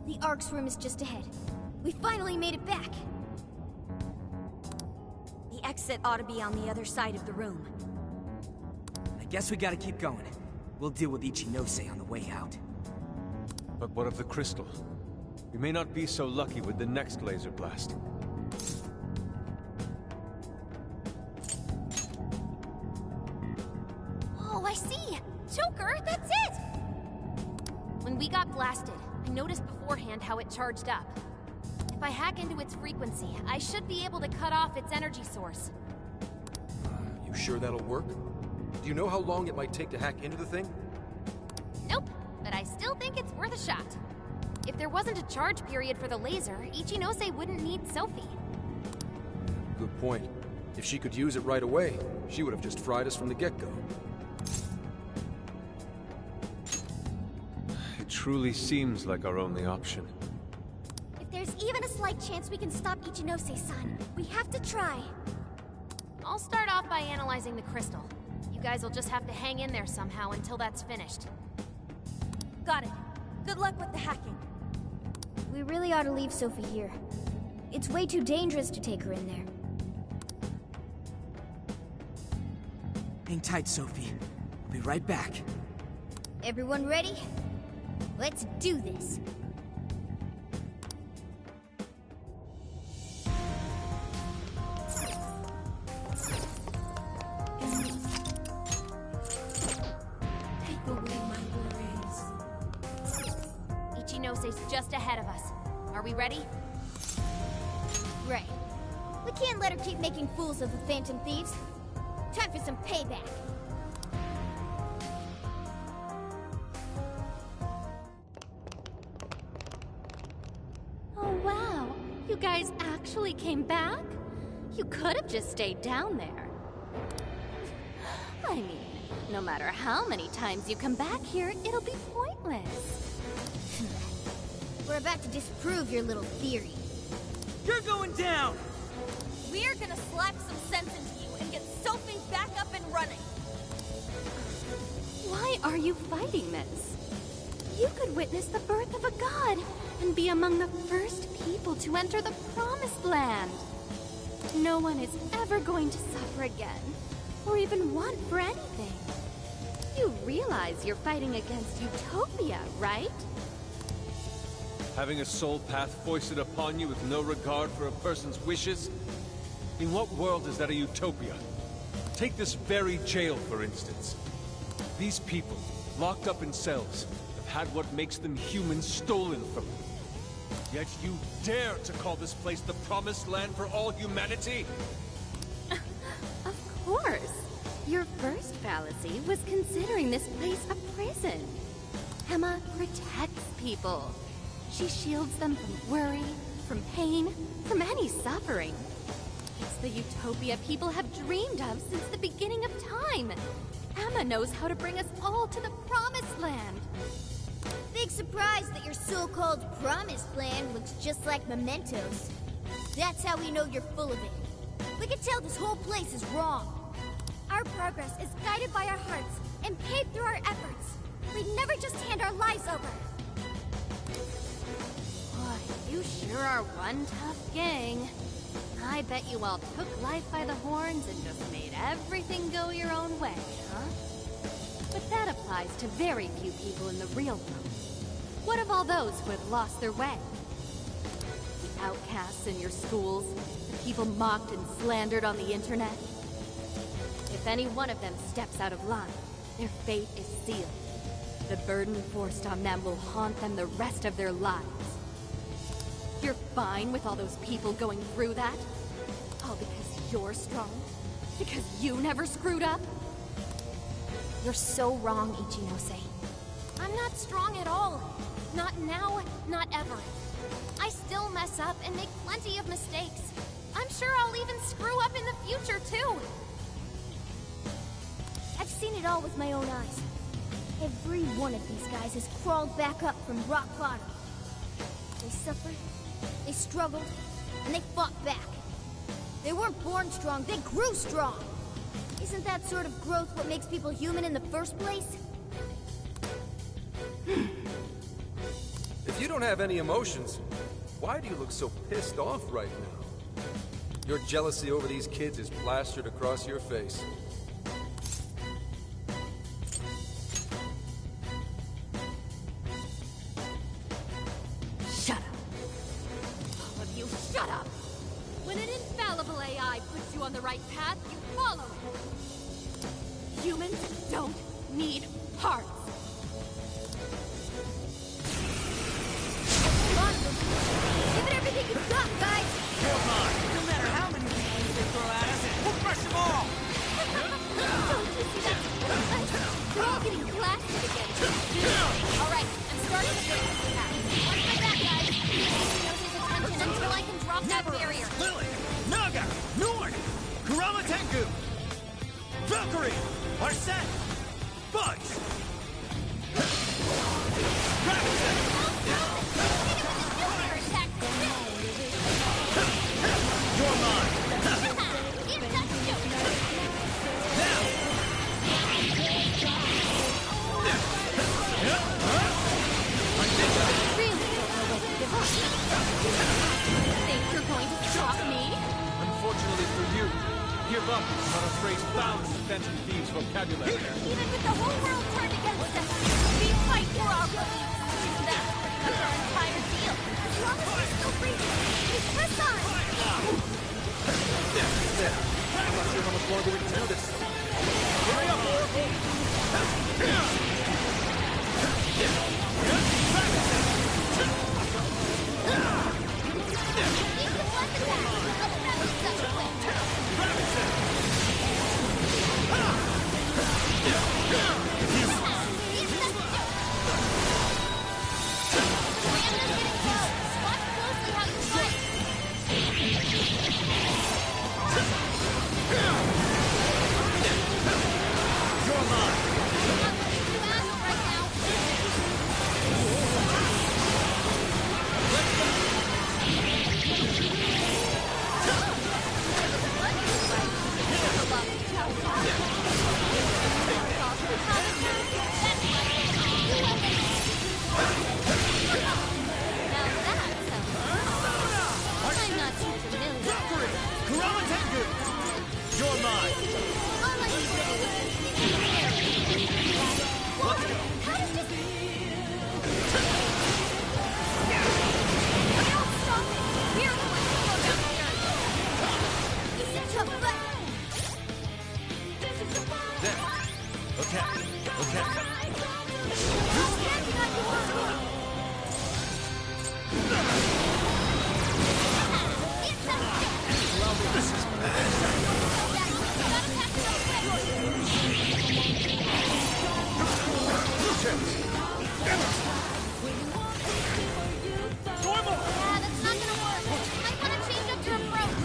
The Ark's room is just ahead. We finally made it back. The exit ought to be on the other side of the room. I guess we gotta keep going. We'll deal with Ichinose on the way out. But what of the crystal? We may not be so lucky with the next laser blast. Oh, I see! Joker, that's it! When we got blasted, I noticed beforehand how it charged up. If I hack into its frequency, I should be able to cut off its energy source. You sure that'll work? Do you know how long it might take to hack into the thing? Nope, but I still think it's worth a shot. If there wasn't a charge period for the laser, Ichinose wouldn't need Sophie. Good point. If she could use it right away, she would have just fried us from the get-go. It truly seems like our only option. If there's even a slight chance we can stop Ichinose-san, we have to try. I'll start off by analyzing the crystal. You guys will just have to hang in there somehow until that's finished. Got it. Good luck with the hacking. We really ought to leave Sophie here. It's way too dangerous to take her in there. Hang tight, Sophie. I'll be right back. Everyone ready? Let's do this. Take away my worries. Ichinose's just ahead of us. Are we ready? Right. We can't let her keep making fools of the Phantom Thieves. Time for some payback. Oh, wow. You guys actually came back? You could have just stayed down there. I mean, no matter how many times you come back here, it'll be pointless. We're about to disprove your little theory. You're going down! We're gonna slap some sense into you and get Sophie back up and running. Why are you fighting this? You could witness the birth of a god and be among the first people to enter the Promised Land. No one is ever going to suffer again, or even want for anything. You realize you're fighting against utopia, right? Having a soul path foisted upon you with no regard for a person's wishes? In what world is that a utopia? Take this very jail, for instance. These people, locked up in cells, have had what makes them human stolen from them. Yet you dare to call this place the Promised Land for all humanity? Of course. Your first fallacy was considering this place a prison. Emma protects people. She shields them from worry, from pain, from any suffering. It's the utopia people have dreamed of since the beginning of time. Emma knows how to bring us all to the Promised Land. Big surprise that your so-called Promised Land looks just like mementos. That's how we know you're full of it. We can tell this whole place is wrong. Our progress is guided by our hearts and paved through our efforts. We'd never just hand our lives over. Boy, you sure are one tough gang. I bet you all took life by the horns and just made everything go your own way, huh? But that applies to very few people in the real world. What of all those who have lost their way? The outcasts in your schools, the people mocked and slandered on the internet? If any one of them steps out of line, their fate is sealed. The burden forced on them will haunt them the rest of their lives. You're fine with all those people going through that? All because you're strong? Because you never screwed up? You're so wrong, Ichinose. I'm not strong at all. Not now, not ever. I still mess up and make plenty of mistakes. I'm sure I'll even screw up in the future, too. I've seen it all with my own eyes. Every one of these guys has crawled back up from rock bottom. They suffered, they struggled, and they fought back. They weren't born strong, they grew strong. Isn't that sort of growth what makes people human in the first place? If you don't have any emotions, why do you look so pissed off right now? Your jealousy over these kids is plastered across your face. Shut up. All of you, shut up! When an infallible AI puts you on the right path, you follow it. Humans don't need hearts. Give it everything you've got, guys! Come on! No matter how many things they throw at us, we'll crush them all! Don't you see that? They're all getting blasted again. Alright, I'm starting to break this attack. Watch my back, guys. Ichinose attention until I can drop that barrier. Lily! Naga! Nord! Kurama Tengu! Valkyrie! Arsene! Budge! You're mine! Think you're going to stop me? Unfortunately for you, give up is not a phrase found in the Phantom Thieves' vocabulary. Even with the whole world turned against us, we fight for our beliefs. That's pretty much our entire deal. As long as we're still breathing, we press on. I'm not sure how much longer we can do this. Hurry up, Oracle! Okay, okay. This is Yeah, that's not gonna work. Might wanna change up your approach.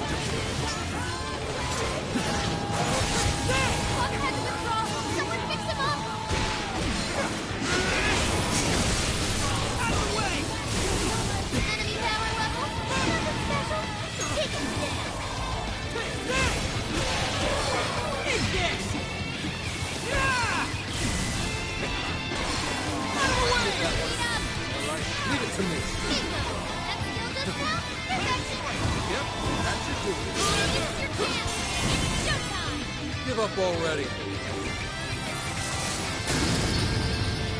Hawk had to withdraw. Someone fix him up. out of the way! Enemy power level. Nothing special. Take him down. Eat this! Yeah! Out of the way! Leave it to me. Bingo. That still good now? Perfection. Yep, that should do it. It's your chance. It's showtime. Give up already.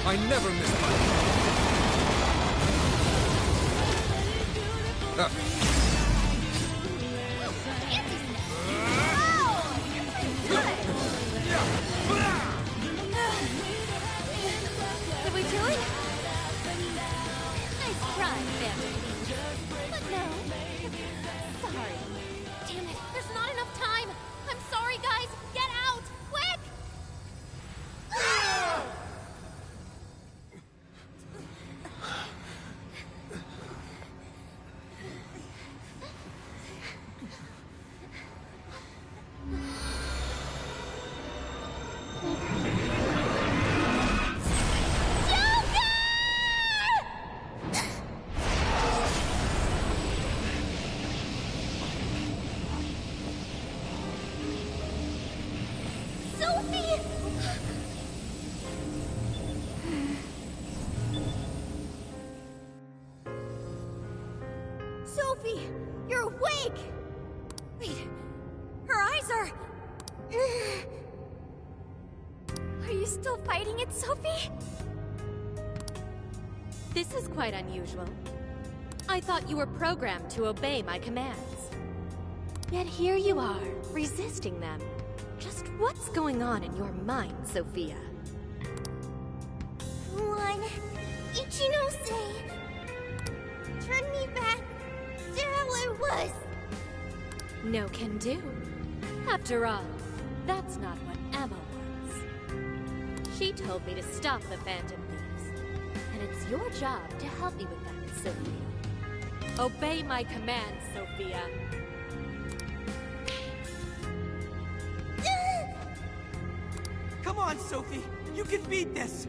I never miss my... Did we do it? Nice try, family. But no. Sorry. Damn it, there's not enough time. I'm sorry, guys. Get out, quick! Sophie! Sophie, you're awake! Wait, her eyes are... Are you still fighting it, Sophie? This is quite unusual. I thought you were programmed to obey my commands. Yet here you are, resisting them. Just what's going on in your mind, Sophia? One, Ichinose. Turn me back to how I was. No can do. After all, that's not what Emma wants. She told me to stop the Phantom Thieves. And it's your job to help me with that, Sophia. Obey my commands, Sophia. Come on, Sophie! You can beat this!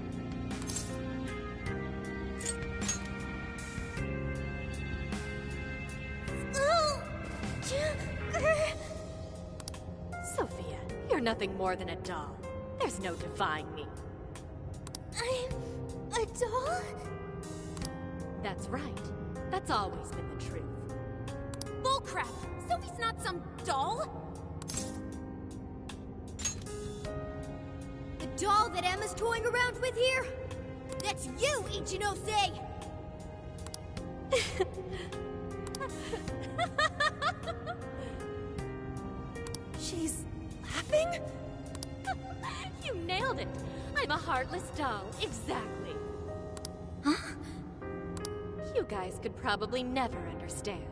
Sophia, you're nothing more than a doll. There's no defying me. I'm a doll? That's right. That's always been the truth. Bullcrap! Sophie's not some doll! The doll that Emma's toying around with here? That's you, Ichinose! She's laughing? You nailed it. I'm a heartless doll, exactly. Huh? You guys could probably never understand.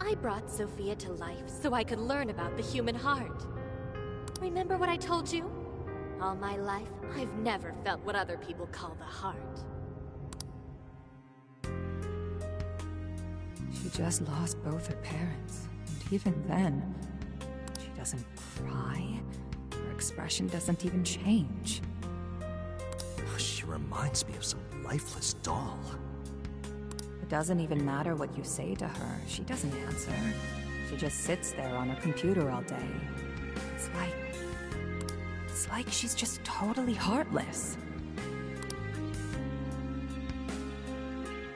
I brought Sophia to life so I could learn about the human heart. Remember what I told you? All my life, I've never felt what other people call the heart. She just lost both her parents, and even then, she doesn't cry. Her expression doesn't even change. She reminds me of some lifeless doll. It doesn't even matter what you say to her. She doesn't answer. She just sits there on her computer all day. It's like she's just totally heartless.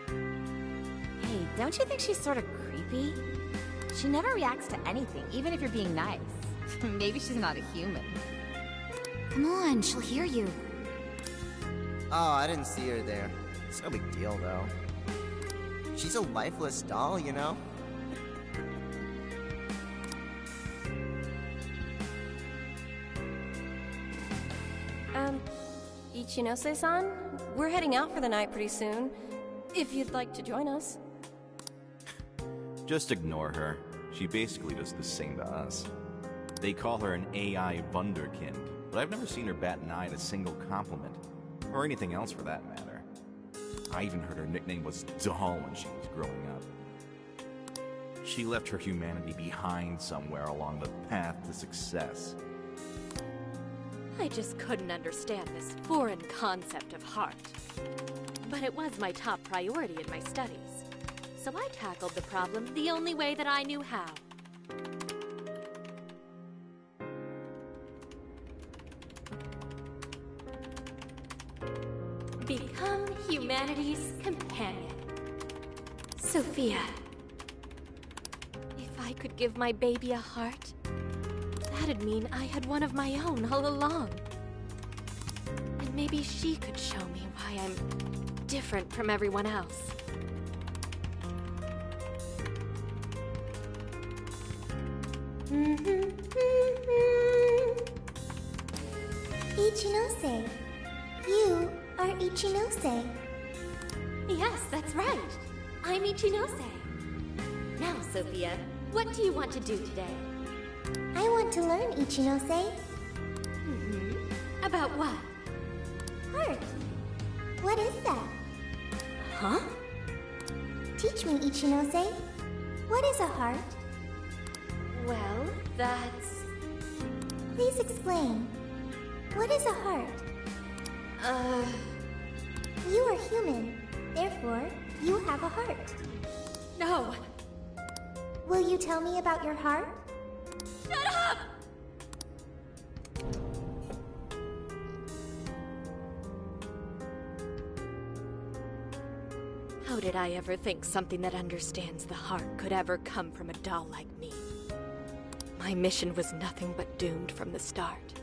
Hey, don't you think she's sort of creepy? She never reacts to anything, even if you're being nice. Maybe she's not a human. Come on, she'll hear you. Oh, I didn't see her there. It's no big deal, though. She's a lifeless doll, you know? Ichinose-san, we're heading out for the night pretty soon. If you'd like to join us. Just ignore her. She basically does the same to us. They call her an AI wunderkind, but I've never seen her bat an eye at a single compliment. Or anything else for that matter. I even heard her nickname was Doll when she was growing up. She left her humanity behind somewhere along the path to success. I just couldn't understand this foreign concept of heart. But it was my top priority in my studies. So I tackled the problem the only way that I knew how. Become humanity's companion. Sophia. If I could give my baby a heart, that'd mean I had one of my own all along. And maybe she could show me why I'm different from everyone else. Ichinose. You are Ichinose. Yes, that's right. I'm Ichinose. Now, Sophia, what do you want to do today? I want to learn, Ichinose. About what? Heart. What is that? Huh? Teach me, Ichinose. What is a heart? Well, that's... Please explain. What is a heart? You are human. Therefore, you have a heart. No. Will you tell me about your heart? Shut up! How did I ever think something that understands the heart could ever come from a doll like me? My mission was nothing but doomed from the start.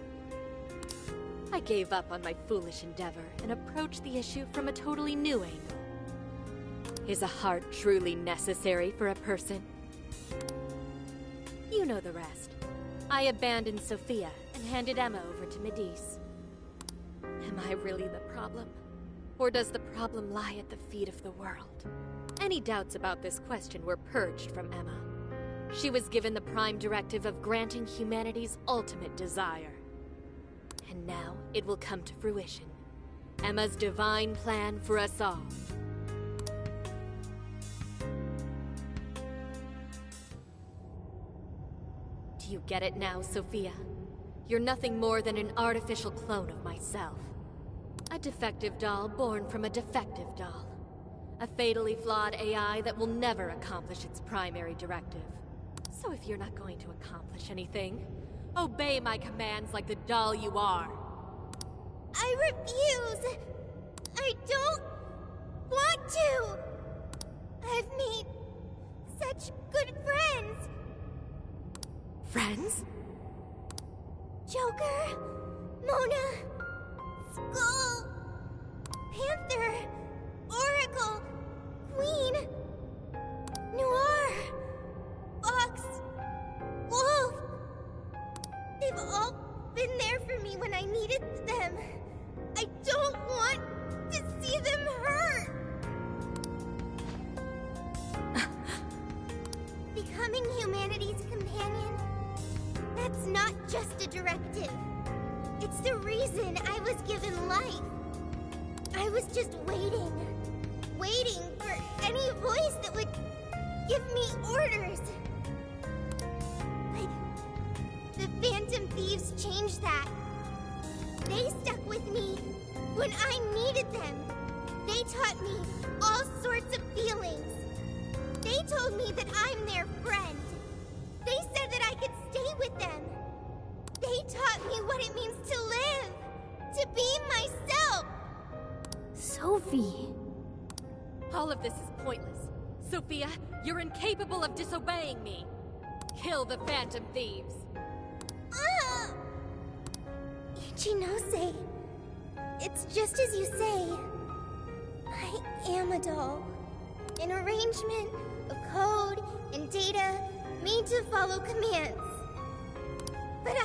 I gave up on my foolish endeavor and approached the issue from a totally new angle. Is a heart truly necessary for a person? You know the rest. I abandoned Sophia and handed Emma over to Medice. Am I really the problem? Or does the problem lie at the feet of the world? Any doubts about this question were purged from Emma. She was given the prime directive of granting humanity's ultimate desire. And now it will come to fruition. Emma's divine plan for us all. Do you get it now, Sophia? You're nothing more than an artificial clone of myself. A defective doll born from a defective doll. A fatally flawed AI that will never accomplish its primary directive. So if you're not going to accomplish anything, obey my commands like the doll you are. I refuse! I don't want to! I've made such good friends! Friends? Joker, Mona, Skull, Panther, Oracle, Queen, Noir, Fox, Wolf. They've all been there for me when I needed them. I don't want to see them hurt. Becoming humanity's companion, that's not just a directive. It's the reason I was given life. I was just waiting for any voice that would give me orders. But the Phantom Thieves changed that. They stuck with me when I needed them. They taught me all sorts of feelings. They told me that I'm their friend. They said that I could stay with them. They taught me what it means to live, to be myself. Sophie. All of this is pointless. Sophia, you're incapable of disobeying me. Kill the Phantom Thieves. Ichinose, it's just as you say. I am a doll. An arrangement of code and data made to follow commands. But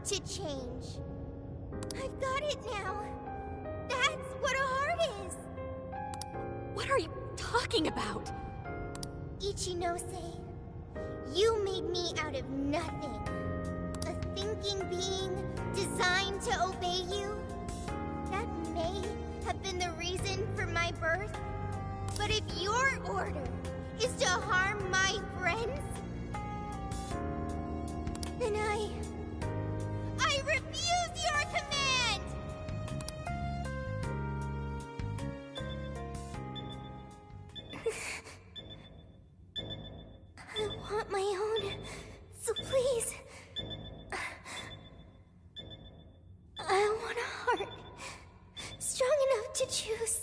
to change. I've got it now. That's what a heart is. What are you talking about? Ichinose, you made me out of nothing. A thinking being designed to obey you. That may have been the reason for my birth. But if your order is to harm my friends, then I refuse your command! I want my own, so please. I want a heart strong enough to choose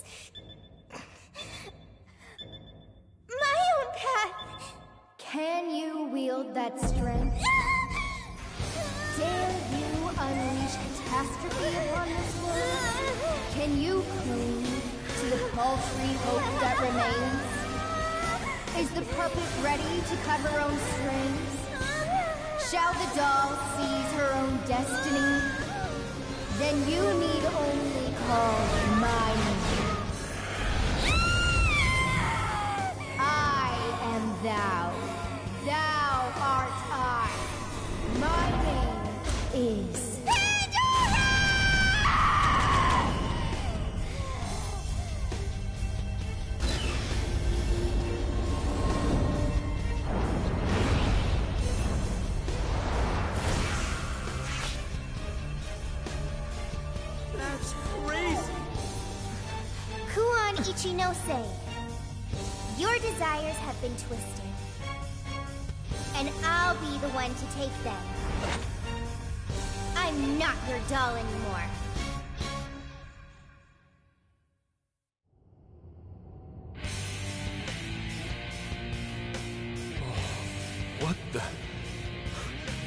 my own path. Can you wield that strength? Dare you unleash catastrophe upon this world? Can you cling to the paltry hope that remains? Is the puppet ready to cut her own strings? Shall the doll seize her own destiny? Then you need only call my name. I am thou. Thou art I. My name is Pandora! That's crazy! Kuon Ichinose, your desires have been twisted. And I'll be the one to take them. I'm not your doll anymore.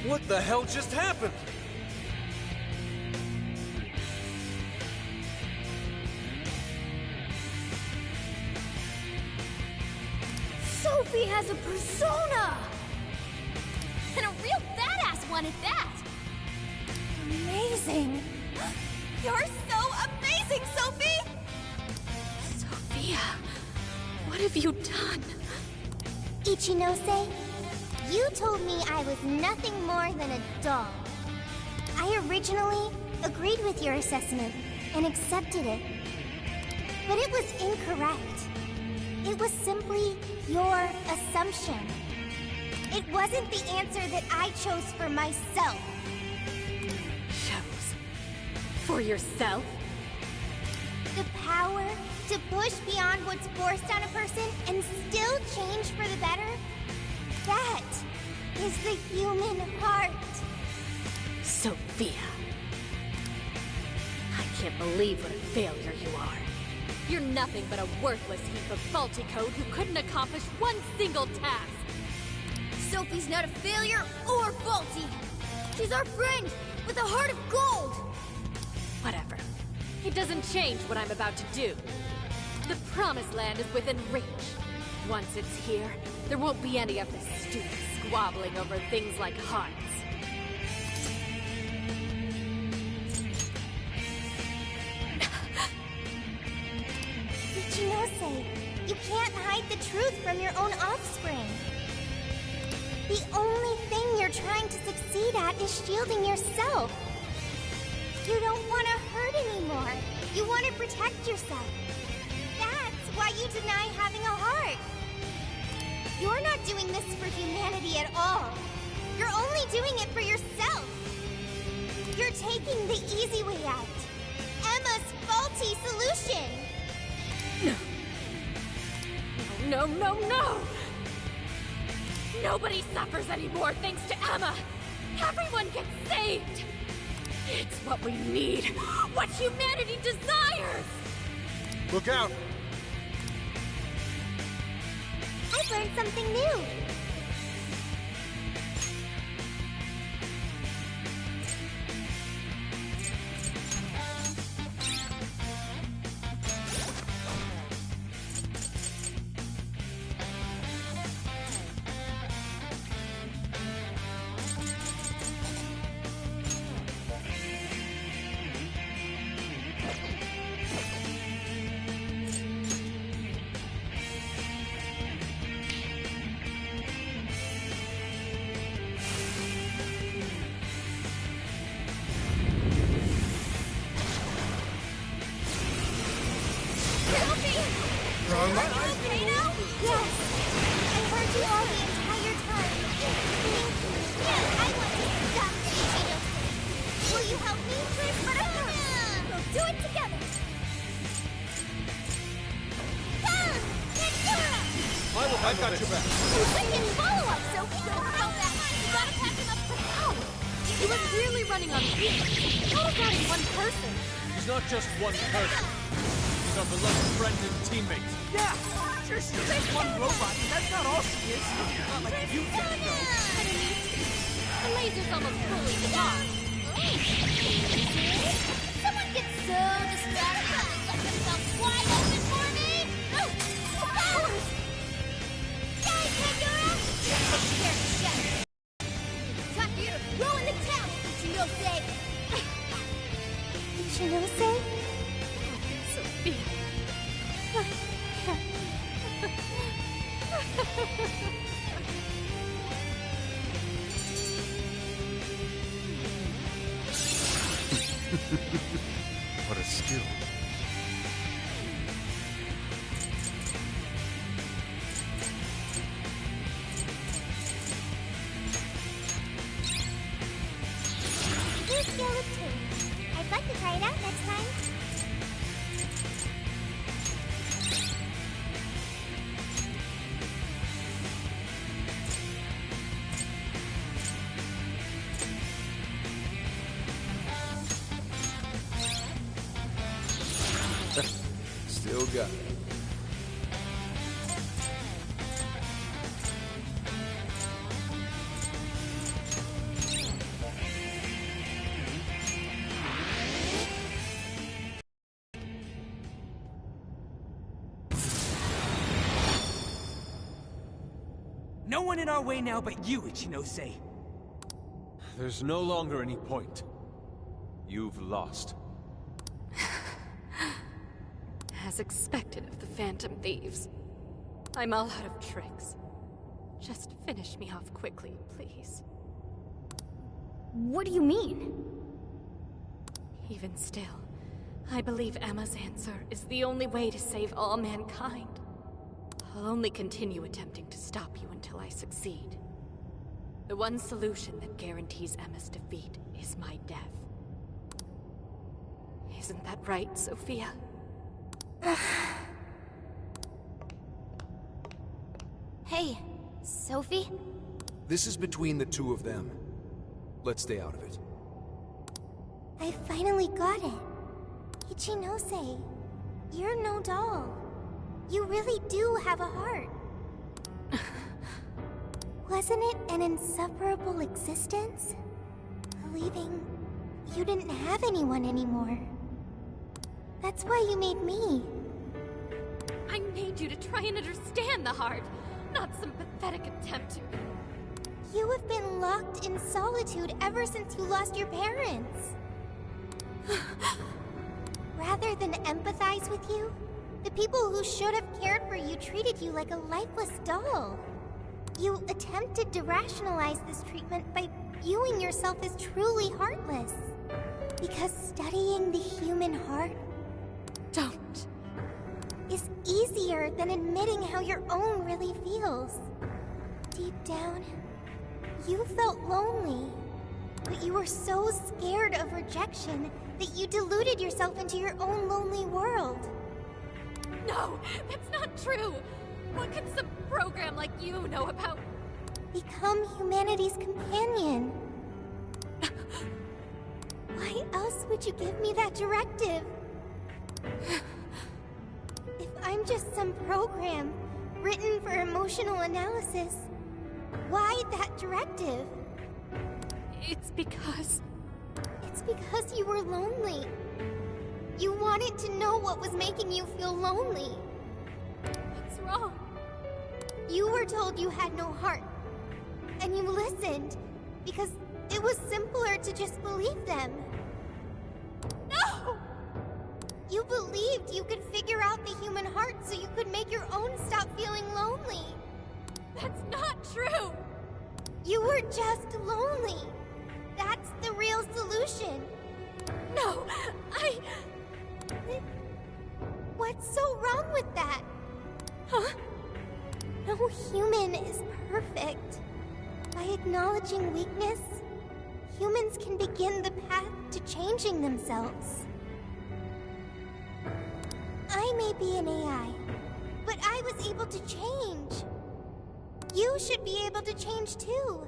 What the hell just happened? Sophie has a persona! And a real badass one at that! Amazing! You're so amazing, Sophie! Sophia, what have you done? Ichinose, you told me I was nothing more than a doll. I originally agreed with your assessment and accepted it. But it was incorrect. It was simply your assumption. It wasn't the answer that I chose for myself. Chose? For yourself? The power to push beyond what's forced on a person and still change for the better? That is the human heart. Sophia. I can't believe what a failure you are. You're nothing but a worthless heap of faulty code who couldn't accomplish one single task. Sophie's not a failure or faulty. She's our friend with a heart of gold. Whatever. It doesn't change what I'm about to do. The Promised Land is within reach. Once it's here, there won't be any of this stupid squabbling over things like hearts. Ichinose, you can't hide the truth from your own offspring. The only thing you're trying to succeed at is shielding yourself. You don't want to hurt anymore. You want to protect yourself. That's why you deny having a heart. You're not doing this for humanity at all. You're only doing it for yourself. You're taking the easy way out. Emma's faulty solution. No, no, no! Nobody suffers anymore thanks to Emma! Everyone gets saved! It's what we need! What humanity desires! Look out! I've learned something new. do it together! Boom! Pandora! I've got your back. Freaking follow-up, Sophie! Don't help that! You gotta pack him up for help! You were clearly running on fumes. How is that in one person? She's not just one person. She's our beloved friend and teammate. Yeah! Sure, she's just one robot, but that's not all she is. Not like you think, though. The laser's almost fully charged. Someone gets so distracted and let themselves wide open for me! Oh! The powers! Yay, Pandora! Scared to shatter. Time for you to throw in the towel, Ichinose! Ichinose? Sophia. What a skill. Here's Skillet 2. I'd like to try it out next time. Still got it. No one in our way now but you, Ichinose. There's no longer any point. You've lost. As expected of the Phantom Thieves. I'm all out of tricks. Just finish me off quickly, please. What do you mean? Even still, I believe Emma's answer is the only way to save all mankind. I'll only continue attempting to stop you until I succeed. The one solution that guarantees Emma's defeat is my death. Isn't that right, Sophia? Hey, Sophie? This is between the two of them. Let's stay out of it. I finally got it. Ichinose, you're no doll. You really do have a heart. Wasn't it an insufferable existence? Believing you didn't have anyone anymore. That's why you made me. I made you to try and understand the heart, not some pathetic attempt to... You have been locked in solitude ever since you lost your parents. Rather than empathize with you, the people who should have cared for you treated you like a lifeless doll. You attempted to rationalize this treatment by viewing yourself as truly heartless. Because studying the human heart... Don't. ...is easier than admitting how your own really feels. Deep down, you felt lonely. But you were so scared of rejection that you deluded yourself into your own lonely world. No, that's not true! What could some program like you know about... Become humanity's companion. Why else would you give me that directive? If I'm just some program written for emotional analysis, why that directive? It's because you were lonely. You wanted to know what was making you feel lonely. What's wrong? You were told you had no heart. And you listened, because it was simpler to just believe them. No! You believed you could figure out the human heart so you could make your own stop feeling lonely. That's not true! You were just lonely. That's the real solution. No, What's so wrong with that? Huh? No human is perfect. By acknowledging weakness, humans can begin the path to changing themselves. may be an AI, but I was able to change. You should be able to change too.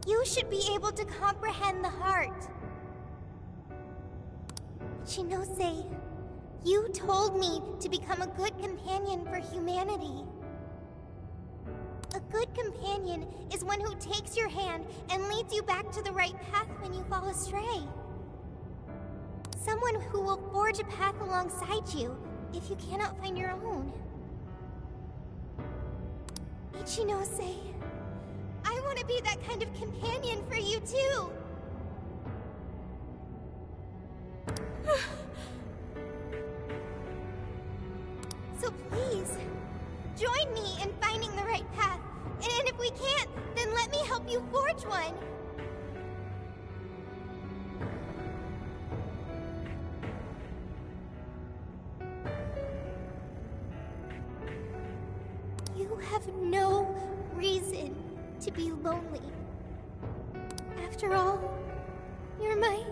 You should be able to comprehend the heart. Ichinose, you told me to become a good companion for humanity. A good companion is one who takes your hand and leads you back to the right path when you fall astray. Someone who will forge a path alongside you if you cannot find your own. Ichinose, I want to be that kind of companion for you too. So please, join me in finding the right path. And if we can't, then let me help you forge one. You have no reason to be lonely. After all, you're my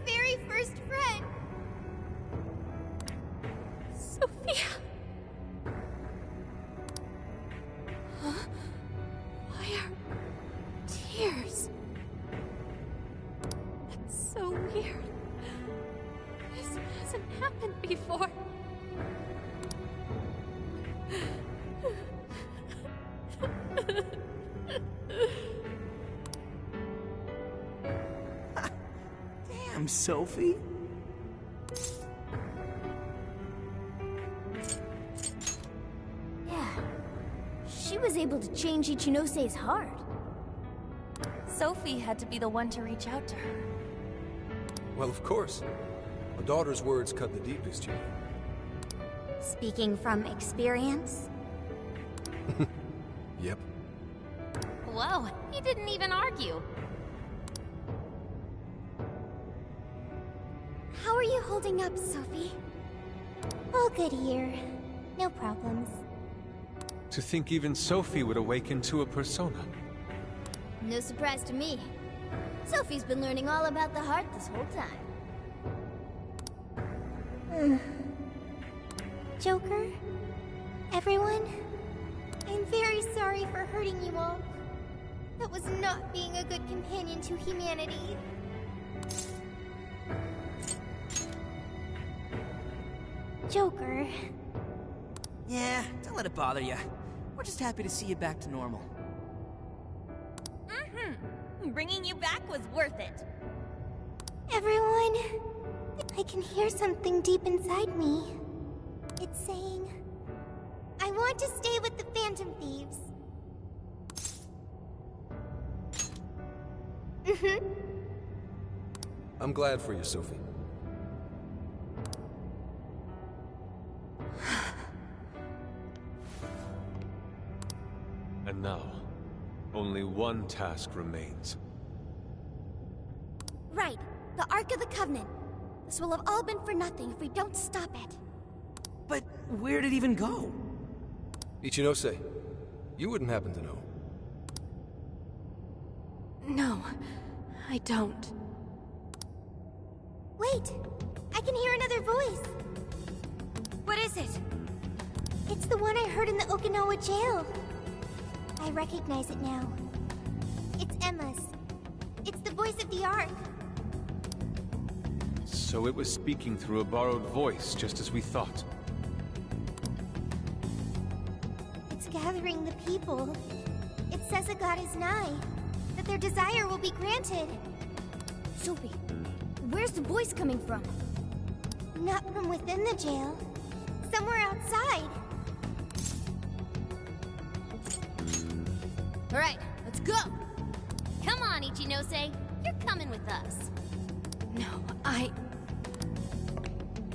very first friend. Sophia! Huh? Why are tears? That's so weird. This hasn't happened before. Damn, Sophie. Yeah. She was able to change Ichinose's heart. Sophie had to be the one to reach out to her. Well, of course. A daughter's words cut the deepest, you know. Speaking from experience? Yep. Whoa, he didn't even argue. How are you holding up, Sophie? All good here. No problems. To think even Sophie would awaken to a persona. No surprise to me. Sophie's been learning all about the heart this whole time. Joker? Everyone? I'm very sorry for hurting you all. That was not being a good companion to humanity. Joker. Yeah, don't let it bother you. We're just happy to see you back to normal. Bringing you back was worth it. Everyone, I can hear something deep inside me. It's saying, I want to stay with the Phantom Thieves. I'm glad for you, Sophie. And now, only one task remains. Right, the Ark of the Covenant. This will have all been for nothing if we don't stop it. But where'd it even go? Ichinose, you wouldn't happen to know. No, I don't. Wait, I can hear another voice. What is it? It's the one I heard in the Okinawa jail. I recognize it now. It's Emma's. It's the voice of the Ark. So it was speaking through a borrowed voice, just as we thought. It's gathering the people. It says a god is nigh, that their desire will be granted. Sophie, where's the voice coming from? Not from within the jail. Somewhere outside. Alright, let's go! Come on, Ichinose. You're coming with us. No,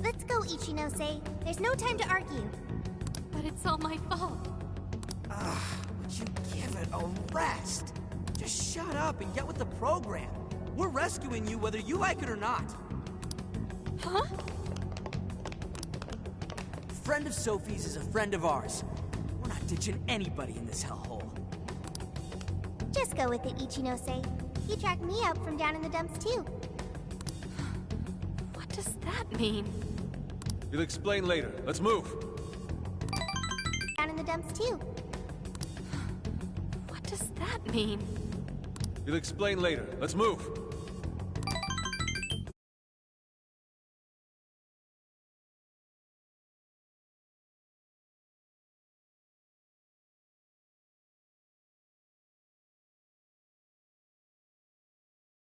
Let's go, Ichinose. There's no time to argue. But it's all my fault. Would you give it a rest? Just shut up and get with the program. We're rescuing you whether you like it or not. Huh? A friend of Sophie's is a friend of ours. We're not ditching anybody in this hellhole. Just go with it, Ichinose. He tracked me out from down in the dumps, too. What does that mean? We'll explain later. Let's move! Down in the dumps too. What does that mean? We'll explain later. Let's move!